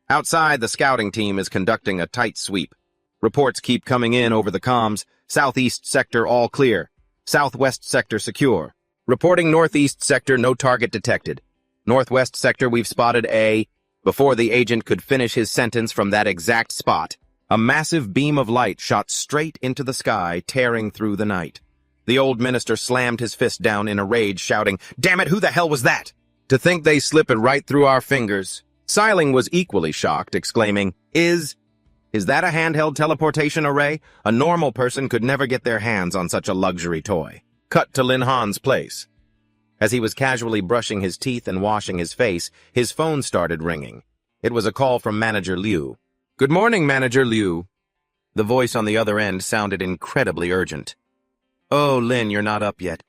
Outside, the scouting team is conducting a tight sweep. Reports keep coming in over the comms. Southeast sector all clear. Southwest sector secure. Reporting northeast sector, no target detected. Northwest sector, we've spotted A. Before the agent could finish his sentence from that exact spot, a massive beam of light shot straight into the sky, tearing through the night. The old minister slammed his fist down in a rage, shouting, "Damn it, who the hell was that? To think they slip it right through our fingers." Siling was equally shocked, exclaiming, Is that a handheld teleportation array? A normal person could never get their hands on such a luxury toy." Cut to Lin Han's place. As he was casually brushing his teeth and washing his face, his phone started ringing. It was a call from Manager Liu. "Good morning, Manager Liu." The voice on the other end sounded incredibly urgent. "Oh, Lin, you're not up yet.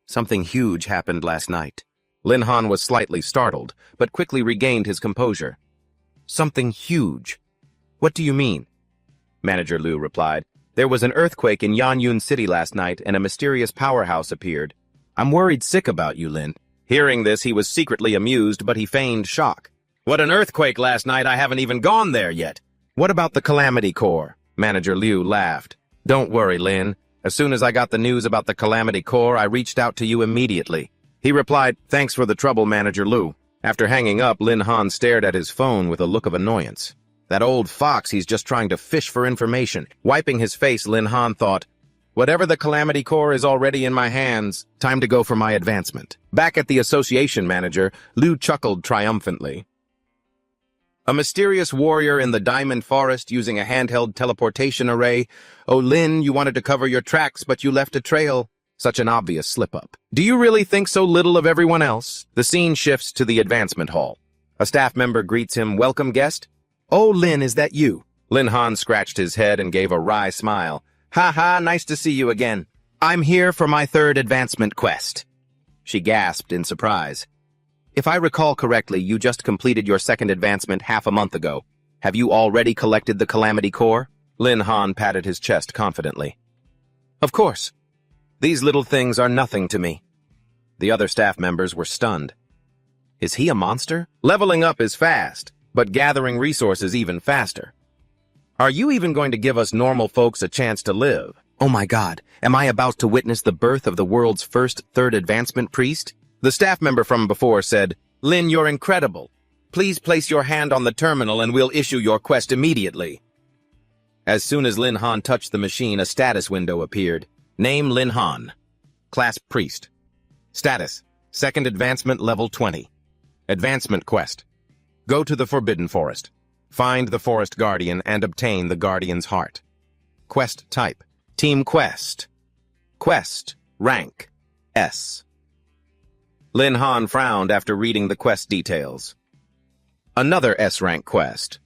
Something huge happened last night." Lin Han was slightly startled, but quickly regained his composure. "Something huge? What do you mean?" Manager Liu replied. "There was an earthquake in Yanyun City last night, and a mysterious powerhouse appeared. I'm worried sick about you, Lin." Hearing this, he was secretly amused, but he feigned shock. "What, an earthquake last night? I haven't even gone there yet." "What about the Calamity Corps?" Manager Liu laughed. "Don't worry, Lin. As soon as I got the news about the Calamity Corps, I reached out to you immediately." He replied, "Thanks for the trouble, Manager Liu." After hanging up, Lin Han stared at his phone with a look of annoyance. That old fox, he's just trying to fish for information. Wiping his face, Lin Han thought, whatever the Calamity Corps is already in my hands, time to go for my advancement. Back at the association manager, Liu chuckled triumphantly. A mysterious warrior in the Diamond Forest using a handheld teleportation array. Oh, Lin, you wanted to cover your tracks, but you left a trail. Such an obvious slip-up. Do you really think so little of everyone else? The scene shifts to the advancement hall. A staff member greets him, "Welcome, guest." "Oh, Lin, is that you?" Lin Han scratched his head and gave a wry smile. "Ha ha, nice to see you again. I'm here for my third advancement quest." She gasped in surprise. "If I recall correctly, you just completed your second advancement half a month ago. Have you already collected the Calamity Core?" Lin Han patted his chest confidently. "Of course. These little things are nothing to me." The other staff members were stunned. Is he a monster? Leveling up is fast, but gathering resources even faster. Are you even going to give us normal folks a chance to live? Oh my God, am I about to witness the birth of the world's first third advancement priest? The staff member from before said, "Lin, you're incredible. Please place your hand on the terminal and we'll issue your quest immediately." As soon as Lin Han touched the machine, a status window appeared. Name Lin Han. Class Priest. Status, second advancement level 20. Advancement quest. Go to the Forbidden Forest. Find the Forest Guardian and obtain the Guardian's heart. Quest type, Team Quest. Quest, rank, S. Lin Han frowned after reading the quest details. Another S-rank quest.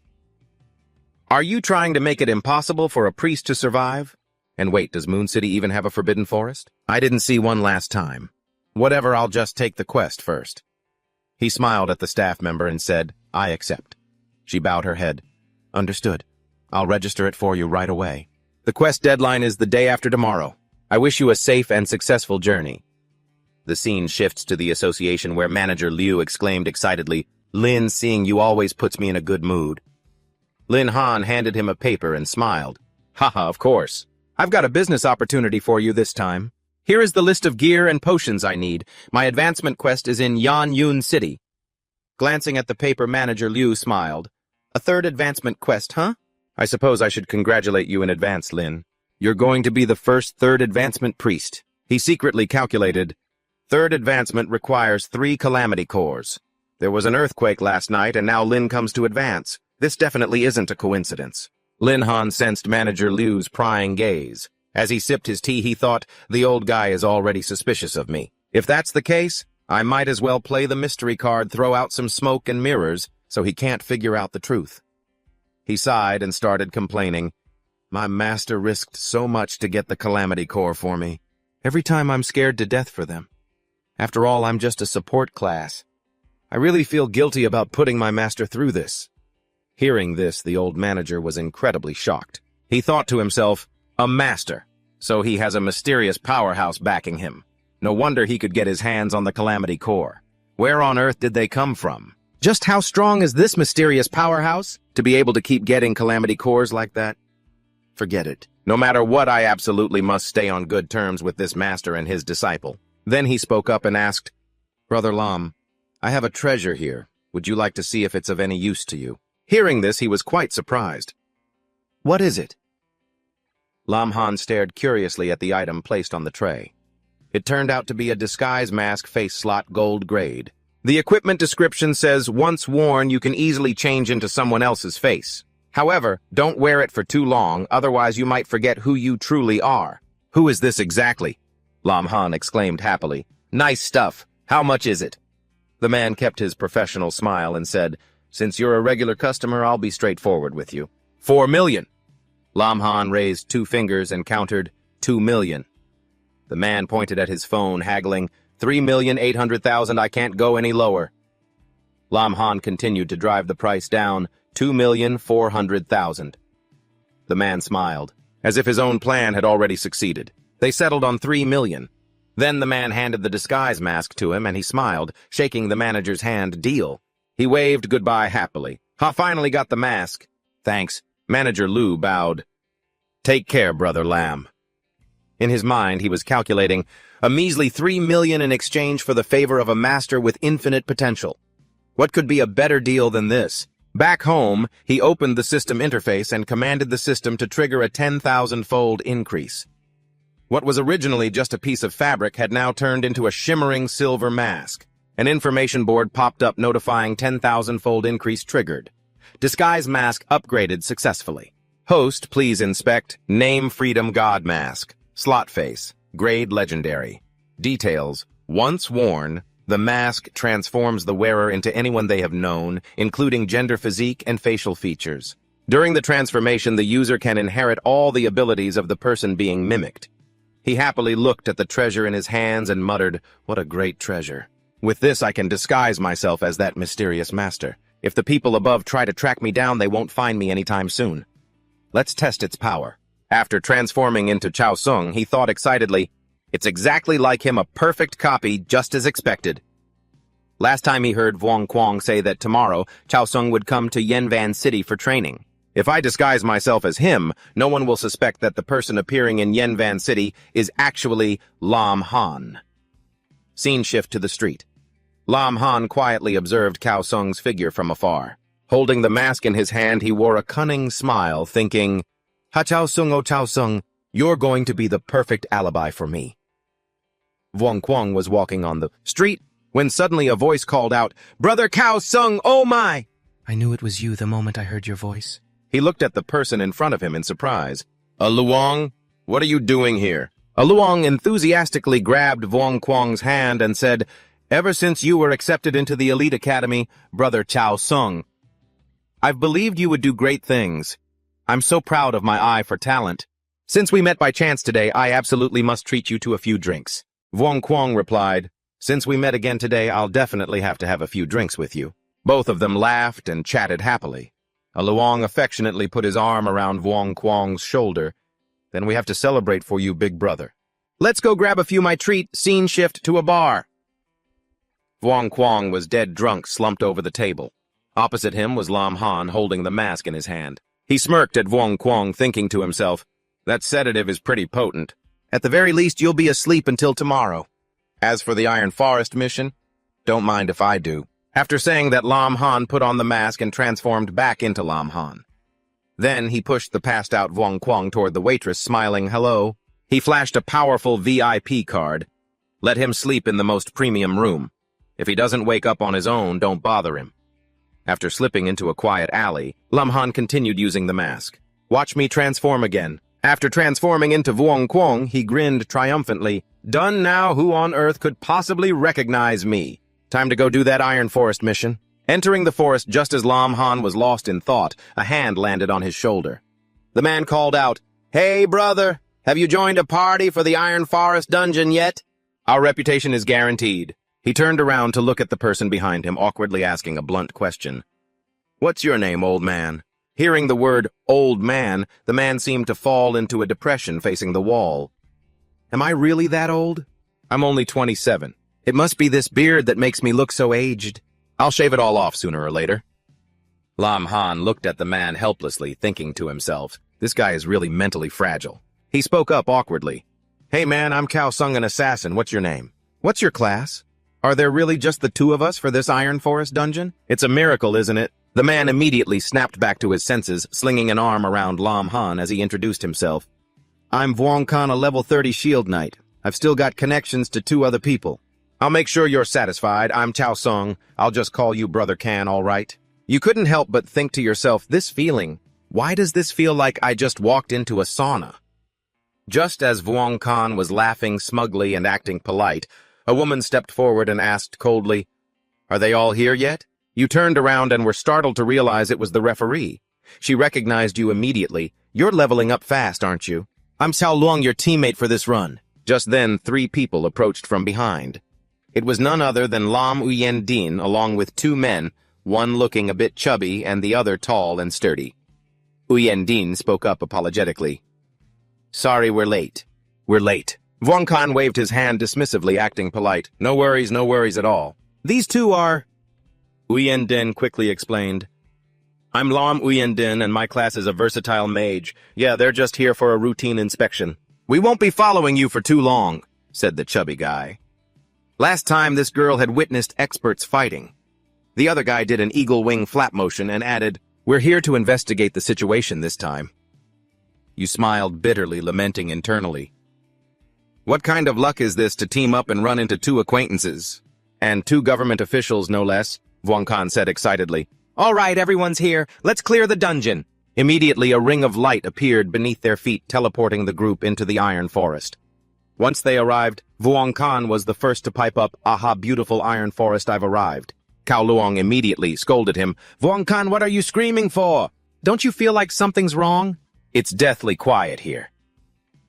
Are you trying to make it impossible for a priest to survive? And wait, does Moon City even have a Forbidden Forest? I didn't see one last time. Whatever, I'll just take the quest first. He smiled at the staff member and said, I accept. She bowed her head. Understood. I'll register it for you right away. The quest deadline is the day after tomorrow. I wish you a safe and successful journey. The scene shifts to the association where Manager Liu exclaimed excitedly, Lin, seeing you always puts me in a good mood. Lin Han handed him a paper and smiled. Haha, of course. I've got a business opportunity for you this time. Here is the list of gear and potions I need. My advancement quest is in Yun City. Glancing at the paper, Manager Liu smiled. A third advancement quest, huh? I suppose I should congratulate you in advance, Lin. You're going to be the first third advancement priest. He secretly calculated. Third advancement requires 3 calamity cores. There was an earthquake last night, and now Lin comes to advance. This definitely isn't a coincidence. Lin Han sensed Manager Liu's prying gaze. As he sipped his tea, he thought, the old guy is already suspicious of me. If that's the case, I might as well play the mystery card, throw out some smoke and mirrors, so he can't figure out the truth. He sighed and started complaining. My master risked so much to get the calamity core for me. Every time I'm scared to death for them. After all, I'm just a support class. I really feel guilty about putting my master through this. Hearing this, the old manager was incredibly shocked. He thought to himself, a master, so he has a mysterious powerhouse backing him. No wonder he could get his hands on the calamity core. Where on earth did they come from? Just how strong is this mysterious powerhouse to be able to keep getting calamity cores like that? Forget it. No matter what, I absolutely must stay on good terms with this master and his disciple. Then he spoke up and asked, Brother Lam, I have a treasure here. Would you like to see if it's of any use to you? Hearing this, he was quite surprised. What is it? Lam Han stared curiously at the item placed on the tray. It turned out to be a disguise mask face slot gold grade. The equipment description says, once worn, you can easily change into someone else's face. However, don't wear it for too long, otherwise you might forget who you truly are. Who is this exactly? Lam Han exclaimed happily. Nice stuff. How much is it? The man kept his professional smile and said, Since you're a regular customer, I'll be straightforward with you. 4 million. Lam Han raised 2 fingers and countered 2 million. The man pointed at his phone, haggling, 3,800,000, I can't go any lower. Lam Han continued to drive the price down, 2,400,000. The man smiled, as if his own plan had already succeeded. They settled on 3 million. Then the man handed the disguise mask to him, and he smiled, shaking the manager's hand. Deal. He waved goodbye happily. Ha, finally got the mask. Thanks. Manager Liu bowed. Take care, Brother Lam. In his mind, he was calculating a measly 3 million in exchange for the favor of a master with infinite potential. What could be a better deal than this? Back home, he opened the system interface and commanded the system to trigger a 10,000-fold increase. What was originally just a piece of fabric had now turned into a shimmering silver mask. An information board popped up notifying 10,000-fold increase triggered. Disguise mask upgraded successfully. Host, please inspect. Name Freedom God Mask. Slot face. Grade legendary. Details. Once worn, the mask transforms the wearer into anyone they have known, including gender, physique, and facial features. During the transformation, the user can inherit all the abilities of the person being mimicked. He happily looked at the treasure in his hands and muttered, What a great treasure. With this, I can disguise myself as that mysterious master. If the people above try to track me down, they won't find me anytime soon. Let's test its power. After transforming into Chao Sung, he thought excitedly, It's exactly like him, a perfect copy, just as expected. Last time he heard Vuong Quang say that tomorrow, Chao Sung would come to Yenvan City for training. If I disguise myself as him, no one will suspect that the person appearing in Yenvan City is actually Lam Han. Scene shift to the street. Lam Han quietly observed Chao Sung's figure from afar. Holding the mask in his hand, he wore a cunning smile, thinking, Ha Chao Sung, oh Chao Sung, you're going to be the perfect alibi for me. Vuong Quang was walking on the street when suddenly a voice called out, Brother Chao Sung, oh my! I knew it was you the moment I heard your voice. He looked at the person in front of him in surprise. Luong, what are you doing here? Luong enthusiastically grabbed Vuong Quang's hand and said, Ever since you were accepted into the elite academy, Brother Chao Sung, I've believed you would do great things. I'm so proud of my eye for talent. Since we met by chance today, I absolutely must treat you to a few drinks. Vuong Quang replied, Since we met again today, I'll definitely have to have a few drinks with you. Both of them laughed and chatted happily. A Luong affectionately put his arm around Vuong Quang's shoulder. Then we have to celebrate for you, big brother. Let's go grab a few my treat, scene shift to a bar. Vuong Quang was dead drunk, slumped over the table. Opposite him was Lam Han holding the mask in his hand. He smirked at Vuong Quang, thinking to himself, that sedative is pretty potent. At the very least, you'll be asleep until tomorrow. As for the Iron Forest mission, don't mind if I do. After saying that, Lam Han put on the mask and transformed back into Lam Han. Then he pushed the passed-out Vuong Quang toward the waitress, smiling, hello. He flashed a powerful VIP card. Let him sleep in the most premium room. If he doesn't wake up on his own, don't bother him. After slipping into a quiet alley, Lam Han continued using the mask. Watch me transform again. After transforming into Vuong Quang, he grinned triumphantly. Done now, who on earth could possibly recognize me? Time to go do that Iron Forest mission. Entering the forest just as Lam Han was lost in thought, a hand landed on his shoulder. The man called out, Hey, brother, have you joined a party for the Iron Forest dungeon yet? Our reputation is guaranteed. He turned around to look at the person behind him, awkwardly asking a blunt question. What's your name, old man? Hearing the word old man, the man seemed to fall into a depression facing the wall. Am I really that old? I'm only 27. It must be this beard that makes me look so aged. I'll shave it all off sooner or later. Lam Han looked at the man helplessly, thinking to himself, this guy is really mentally fragile. He spoke up awkwardly. Hey man, I'm Cao Sung, an assassin. What's your name? What's your class? Are there really just the two of us for this Iron Forest dungeon? It's a miracle, isn't it? The man immediately snapped back to his senses, slinging an arm around Lam Han as he introduced himself. I'm Vuong Khan, a level 30 shield knight. I've still got connections to 2 other people. I'll make sure you're satisfied. I'm Cao Sung. I'll just call you Brother Can, all right? You couldn't help but think to yourself, this feeling, why does this feel like I just walked into a sauna? Just as Vuong Khan was laughing smugly and acting polite, a woman stepped forward and asked coldly, Are they all here yet? You turned around and were startled to realize it was the referee. She recognized you immediately. You're leveling up fast, aren't you? I'm Cao Luong, your teammate for this run. Just then, 3 people approached from behind. It was none other than Lam Uyen Din, along with 2 men, one looking a bit chubby and the other tall and sturdy. Uyen Din spoke up apologetically. Sorry, we're late. We're late. Vuong Khan waved his hand dismissively, acting polite. No worries at all. These 2 are... Uyen Din quickly explained. I'm Lam Uyen Din, and my class is a versatile mage. Yeah, they're just here for a routine inspection. We won't be following you for too long, said the chubby guy. Last time, this girl had witnessed experts fighting. The other guy did an eagle wing flap motion and added, We're here to investigate the situation this time. You smiled bitterly, lamenting internally. What kind of luck is this to team up and run into 2 acquaintances? And 2 government officials, no less, Vuong Khan said excitedly. All right, everyone's here. Let's clear the dungeon. Immediately, a ring of light appeared beneath their feet, teleporting the group into the Iron Forest. Once they arrived, Vuong Khan was the first to pipe up, Aha, beautiful Iron Forest, I've arrived. Cao Luong immediately scolded him. Vuong Khan, what are you screaming for? Don't you feel like something's wrong? It's deathly quiet here.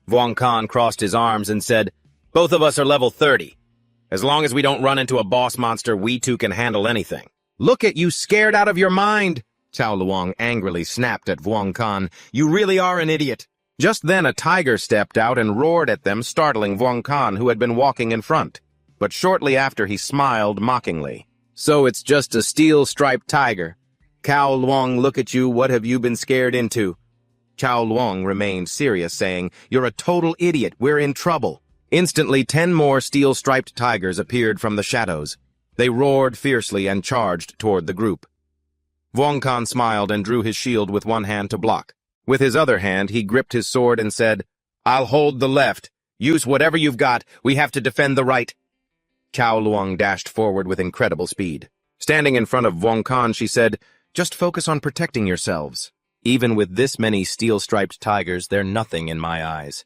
Vuong Khan crossed his arms and said, Both of us are level 30. As long as we don't run into a boss monster, we 2 can handle anything. Look at you, scared out of your mind. Cao Luong angrily snapped at Vuong Khan. You really are an idiot. Just then a tiger stepped out and roared at them, startling Vuong Khan, who had been walking in front. But shortly after he smiled mockingly. So it's just a steel-striped tiger. Cao Luong, look at you, what have you been scared into? Cao Luong remained serious, saying, You're a total idiot, we're in trouble. Instantly, 10 more steel-striped tigers appeared from the shadows. They roared fiercely and charged toward the group. Vuong Khan smiled and drew his shield with one hand to block. With his other hand, he gripped his sword and said, I'll hold the left. Use whatever you've got. We have to defend the right. Cao Luong dashed forward with incredible speed. Standing in front of Vuong Khan, she said, Just focus on protecting yourselves. Even with this many steel-striped tigers, they're nothing in my eyes.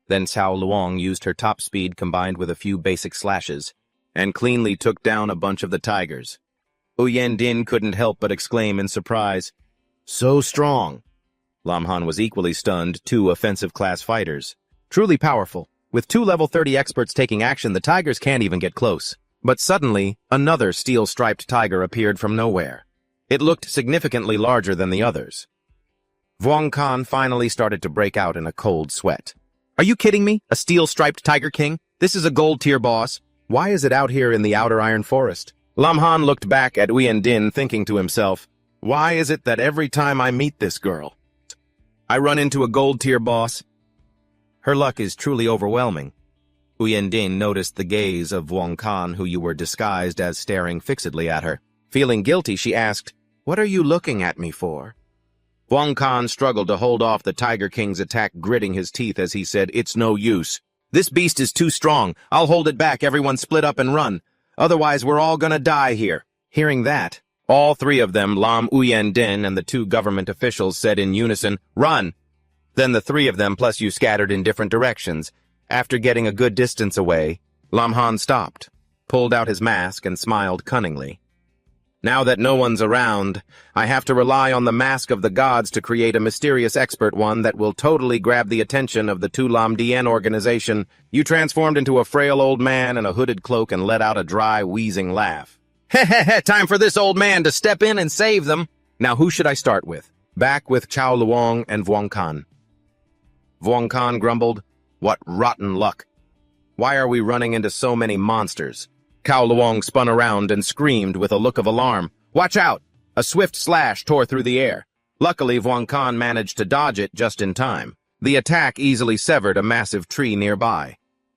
Then Cao Luong used her top speed combined with a few basic slashes, and cleanly took down a bunch of the tigers. Uyen Din couldn't help but exclaim in surprise, So strong! Lam Han was equally stunned, 2 offensive-class fighters. Truly powerful. With 2 level 30 experts taking action, the tigers can't even get close. But suddenly, another steel-striped tiger appeared from nowhere. It looked significantly larger than the others. Vuong Khan finally started to break out in a cold sweat. Are you kidding me? A steel-striped tiger king? This is a gold-tier boss. Why is it out here in the outer iron forest? Lam Han looked back at Uyen Din, thinking to himself, why is it that every time I meet this girl, I run into a gold-tier boss? Her luck is truly overwhelming. Uyen Din noticed the gaze of Vuong Khan, who you were disguised as, staring fixedly at her. Feeling guilty, she asked, what are you looking at me for? Vuong Khan struggled to hold off the Tiger King's attack, gritting his teeth as he said, it's no use. This beast is too strong. I'll hold it back. Everyone split up and run. Otherwise, we're all gonna die here. Hearing that, all 3 of them, Lam, Uyen Din, and the 2 government officials, said in unison, run! Then the 3 of them plus you scattered in different directions. After getting a good distance away, Lam Han stopped, pulled out his mask, and smiled cunningly. Now that no one's around, I have to rely on the mask of the gods to create a mysterious expert one that will totally grab the attention of the Tu Lam Dien organization. You transformed into a frail old man in a hooded cloak and let out a dry, wheezing laugh. Heh, time for this old man to step in and save them. Now who should I start with? Back with Chao Luong and Vuong Khan. Vuong Khan grumbled, what rotten luck. Why are we running into so many monsters? Cao Luong spun around and screamed with a look of alarm. Watch out! A swift slash tore through the air. Luckily, Vuong Khan managed to dodge it just in time. The attack easily severed a massive tree nearby.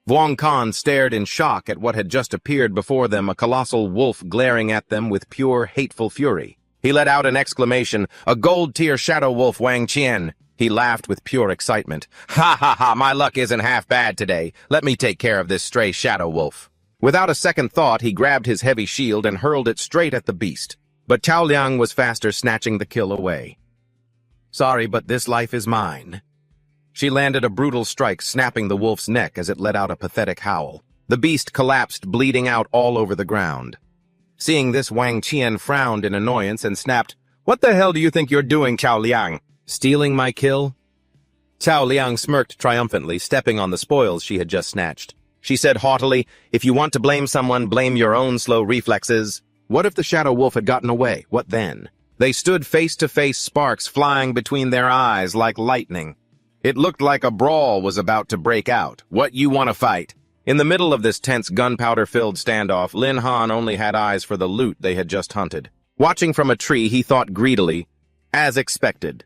Vuong Khan stared in shock at what had just appeared before them, a colossal wolf glaring at them with pure, hateful fury. He let out an exclamation, a gold-tier shadow wolf Wang Qian. He laughed with pure excitement. Ha ha ha, my luck isn't half bad today. Let me take care of this stray shadow wolf. Without a second thought, he grabbed his heavy shield and hurled it straight at the beast. But Chao Liang was faster, snatching the kill away. Sorry, but this life is mine. She landed a brutal strike, snapping the wolf's neck as it let out a pathetic howl. The beast collapsed, bleeding out all over the ground. Seeing this, Wang Qian frowned in annoyance and snapped, What the hell do you think you're doing, Chao Liang? Stealing my kill? Chao Liang smirked triumphantly, stepping on the spoils she had just snatched. She said haughtily, if you want to blame someone, blame your own slow reflexes. What if the shadow wolf had gotten away? What then? They stood face to face, sparks flying between their eyes like lightning. It looked like a brawl was about to break out. What you want to fight? In the middle of this tense gunpowder-filled standoff, Lin Han only had eyes for the loot they had just hunted. Watching from a tree, he thought greedily, as expected.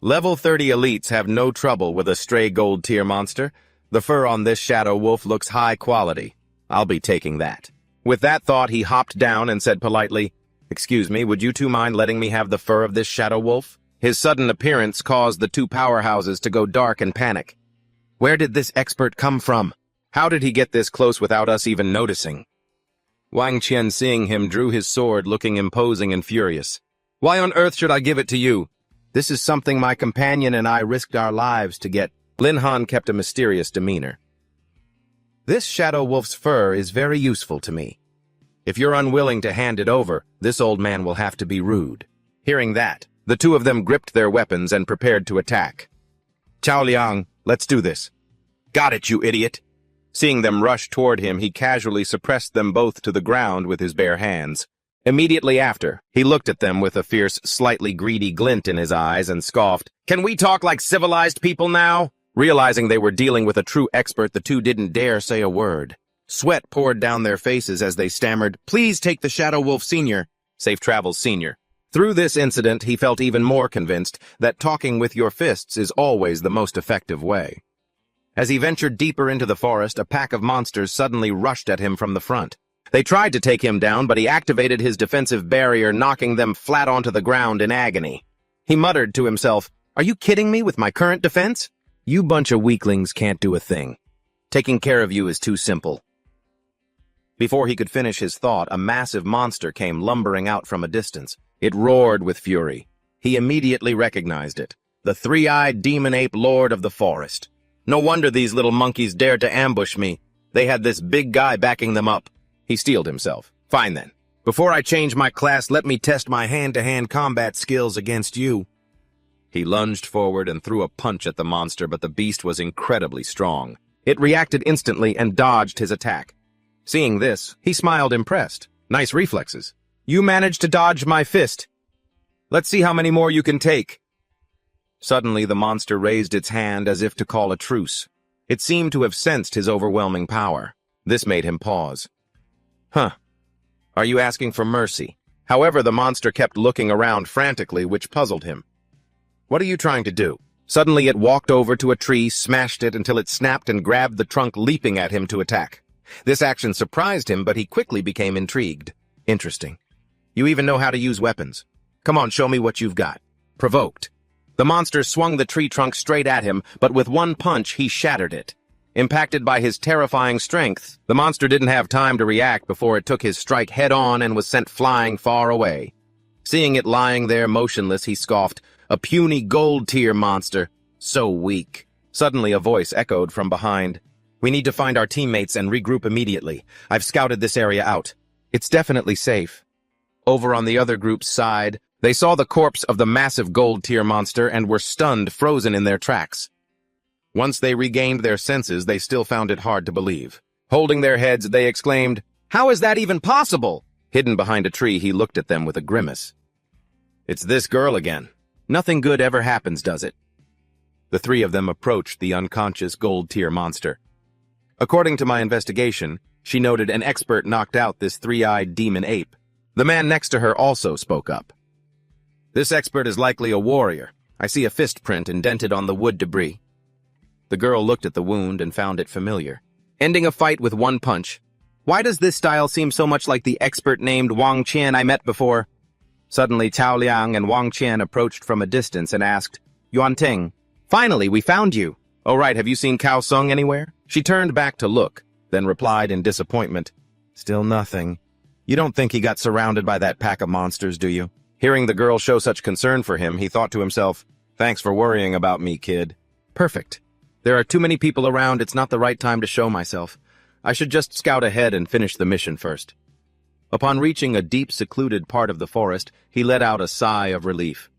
Level 30 elites have no trouble with a stray gold-tier monster. The fur on this shadow wolf looks high quality. I'll be taking that. With that thought, he hopped down and said politely, Excuse me, would you 2 mind letting me have the fur of this shadow wolf? His sudden appearance caused the 2 powerhouses to go dark and panic. Where did this expert come from? How did he get this close without us even noticing? Wang Qian, seeing him, drew his sword, looking imposing and furious. Why on earth should I give it to you? This is something my companion and I risked our lives to get. Lin Han kept a mysterious demeanor. This shadow wolf's fur is very useful to me. If you're unwilling to hand it over, this old man will have to be rude. Hearing that, the 2 of them gripped their weapons and prepared to attack. Chao Liang, let's do this. Got it, you idiot. Seeing them rush toward him, he casually suppressed them both to the ground with his bare hands. Immediately after, he looked at them with a fierce, slightly greedy glint in his eyes and scoffed, Can we talk like civilized people now? Realizing they were dealing with a true expert, the 2 didn't dare say a word. Sweat poured down their faces as they stammered, Please take the Shadow Wolf Sr. Safe travels, Sr. Through this incident, he felt even more convinced that talking with your fists is always the most effective way. As he ventured deeper into the forest, a pack of monsters suddenly rushed at him from the front. They tried to take him down, but he activated his defensive barrier, knocking them flat onto the ground in agony. He muttered to himself, Are you kidding me with my current defense? You bunch of weaklings can't do a thing. Taking care of you is too simple. Before he could finish his thought, a massive monster came lumbering out from a distance. It roared with fury. He immediately recognized it. The 3-eyed demon ape lord of the forest. No wonder these little monkeys dared to ambush me. They had this big guy backing them up. He steeled himself. Fine then. Before I change my class, let me test my hand-to-hand combat skills against you. He lunged forward and threw a punch at the monster, but the beast was incredibly strong. It reacted instantly and dodged his attack. Seeing this, he smiled impressed. Nice reflexes. You managed to dodge my fist. Let's see how many more you can take. Suddenly, the monster raised its hand as if to call a truce. It seemed to have sensed his overwhelming power. This made him pause. Huh. Are you asking for mercy? However, the monster kept looking around frantically, which puzzled him. What are you trying to do? Suddenly, it walked over to a tree, smashed it until it snapped and grabbed the trunk, leaping at him to attack. This action surprised him, but he quickly became intrigued. Interesting. You even know how to use weapons. Come on, show me what you've got. Provoked. The monster swung the tree trunk straight at him, but with one punch, he shattered it. Impacted by his terrifying strength, the monster didn't have time to react before it took his strike head-on and was sent flying far away. Seeing it lying there motionless, he scoffed, "A puny gold-tier monster. So weak." Suddenly, a voice echoed from behind. "We need to find our teammates and regroup immediately. I've scouted this area out. It's definitely safe." Over on the other group's side, they saw the corpse of the massive gold-tier monster and were stunned, frozen in their tracks. Once they regained their senses, they still found it hard to believe. Holding their heads, they exclaimed, "How is that even possible?" Hidden behind a tree, he looked at them with a grimace. "It's this girl again. Nothing good ever happens, does it?" The three of them approached the unconscious gold-tier monster. According to my investigation, she noted an expert knocked out this three-eyed demon ape. The man next to her also spoke up. "This expert is likely a warrior. I see a fist print indented on the wood debris." The girl looked at the wound and found it familiar. Ending a fight with one punch. Why does this style seem so much like the expert named Wang Qian I met before? Suddenly, Tao Liang and Wang Qian approached from a distance and asked, "Yuan Ting, finally, we found you. Oh right, have you seen Cao Sung anywhere?" She turned back to look, then replied in disappointment, "Still nothing. You don't think he got surrounded by that pack of monsters, do you?" Hearing the girl show such concern for him, he thought to himself, "Thanks for worrying about me, kid." Perfect. There are too many people around, it's not the right time to show myself. I should just scout ahead and finish the mission first. Upon reaching a deep, secluded part of the forest, he let out a sigh of relief.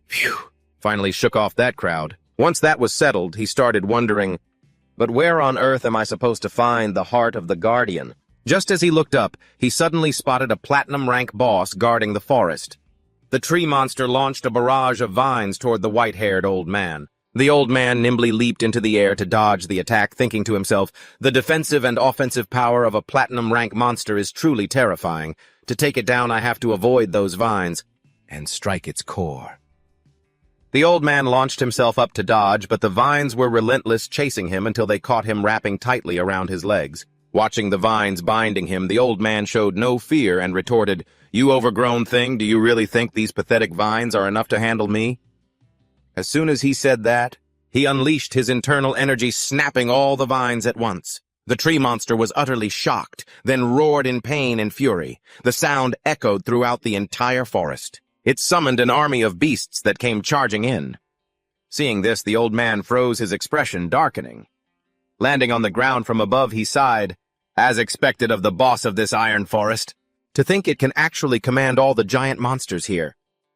Phew! Finally shook off that crowd. Once that was settled, he started wondering, but where on earth am I supposed to find the heart of the Guardian? Just as he looked up, he suddenly spotted a platinum-rank boss guarding the forest. The tree monster launched a barrage of vines toward the white-haired old man. The old man nimbly leaped into the air to dodge the attack, thinking to himself, the defensive and offensive power of a platinum-rank monster is truly terrifying. To take it down, I have to avoid those vines and strike its core. The old man launched himself up to dodge, but the vines were relentless, chasing him until they caught him wrapping tightly around his legs. Watching the vines binding him, the old man showed no fear and retorted, "You overgrown thing, do you really think these pathetic vines are enough to handle me?" As soon as he said that, he unleashed his internal energy, snapping all the vines at once. The tree monster was utterly shocked, then roared in pain and fury. The sound echoed throughout the entire forest. It summoned an army of beasts that came charging in. Seeing this, the old man froze, his expression darkening. Landing on the ground from above, he sighed, "As expected of the boss of this iron forest. To think it can actually command all the giant monsters here.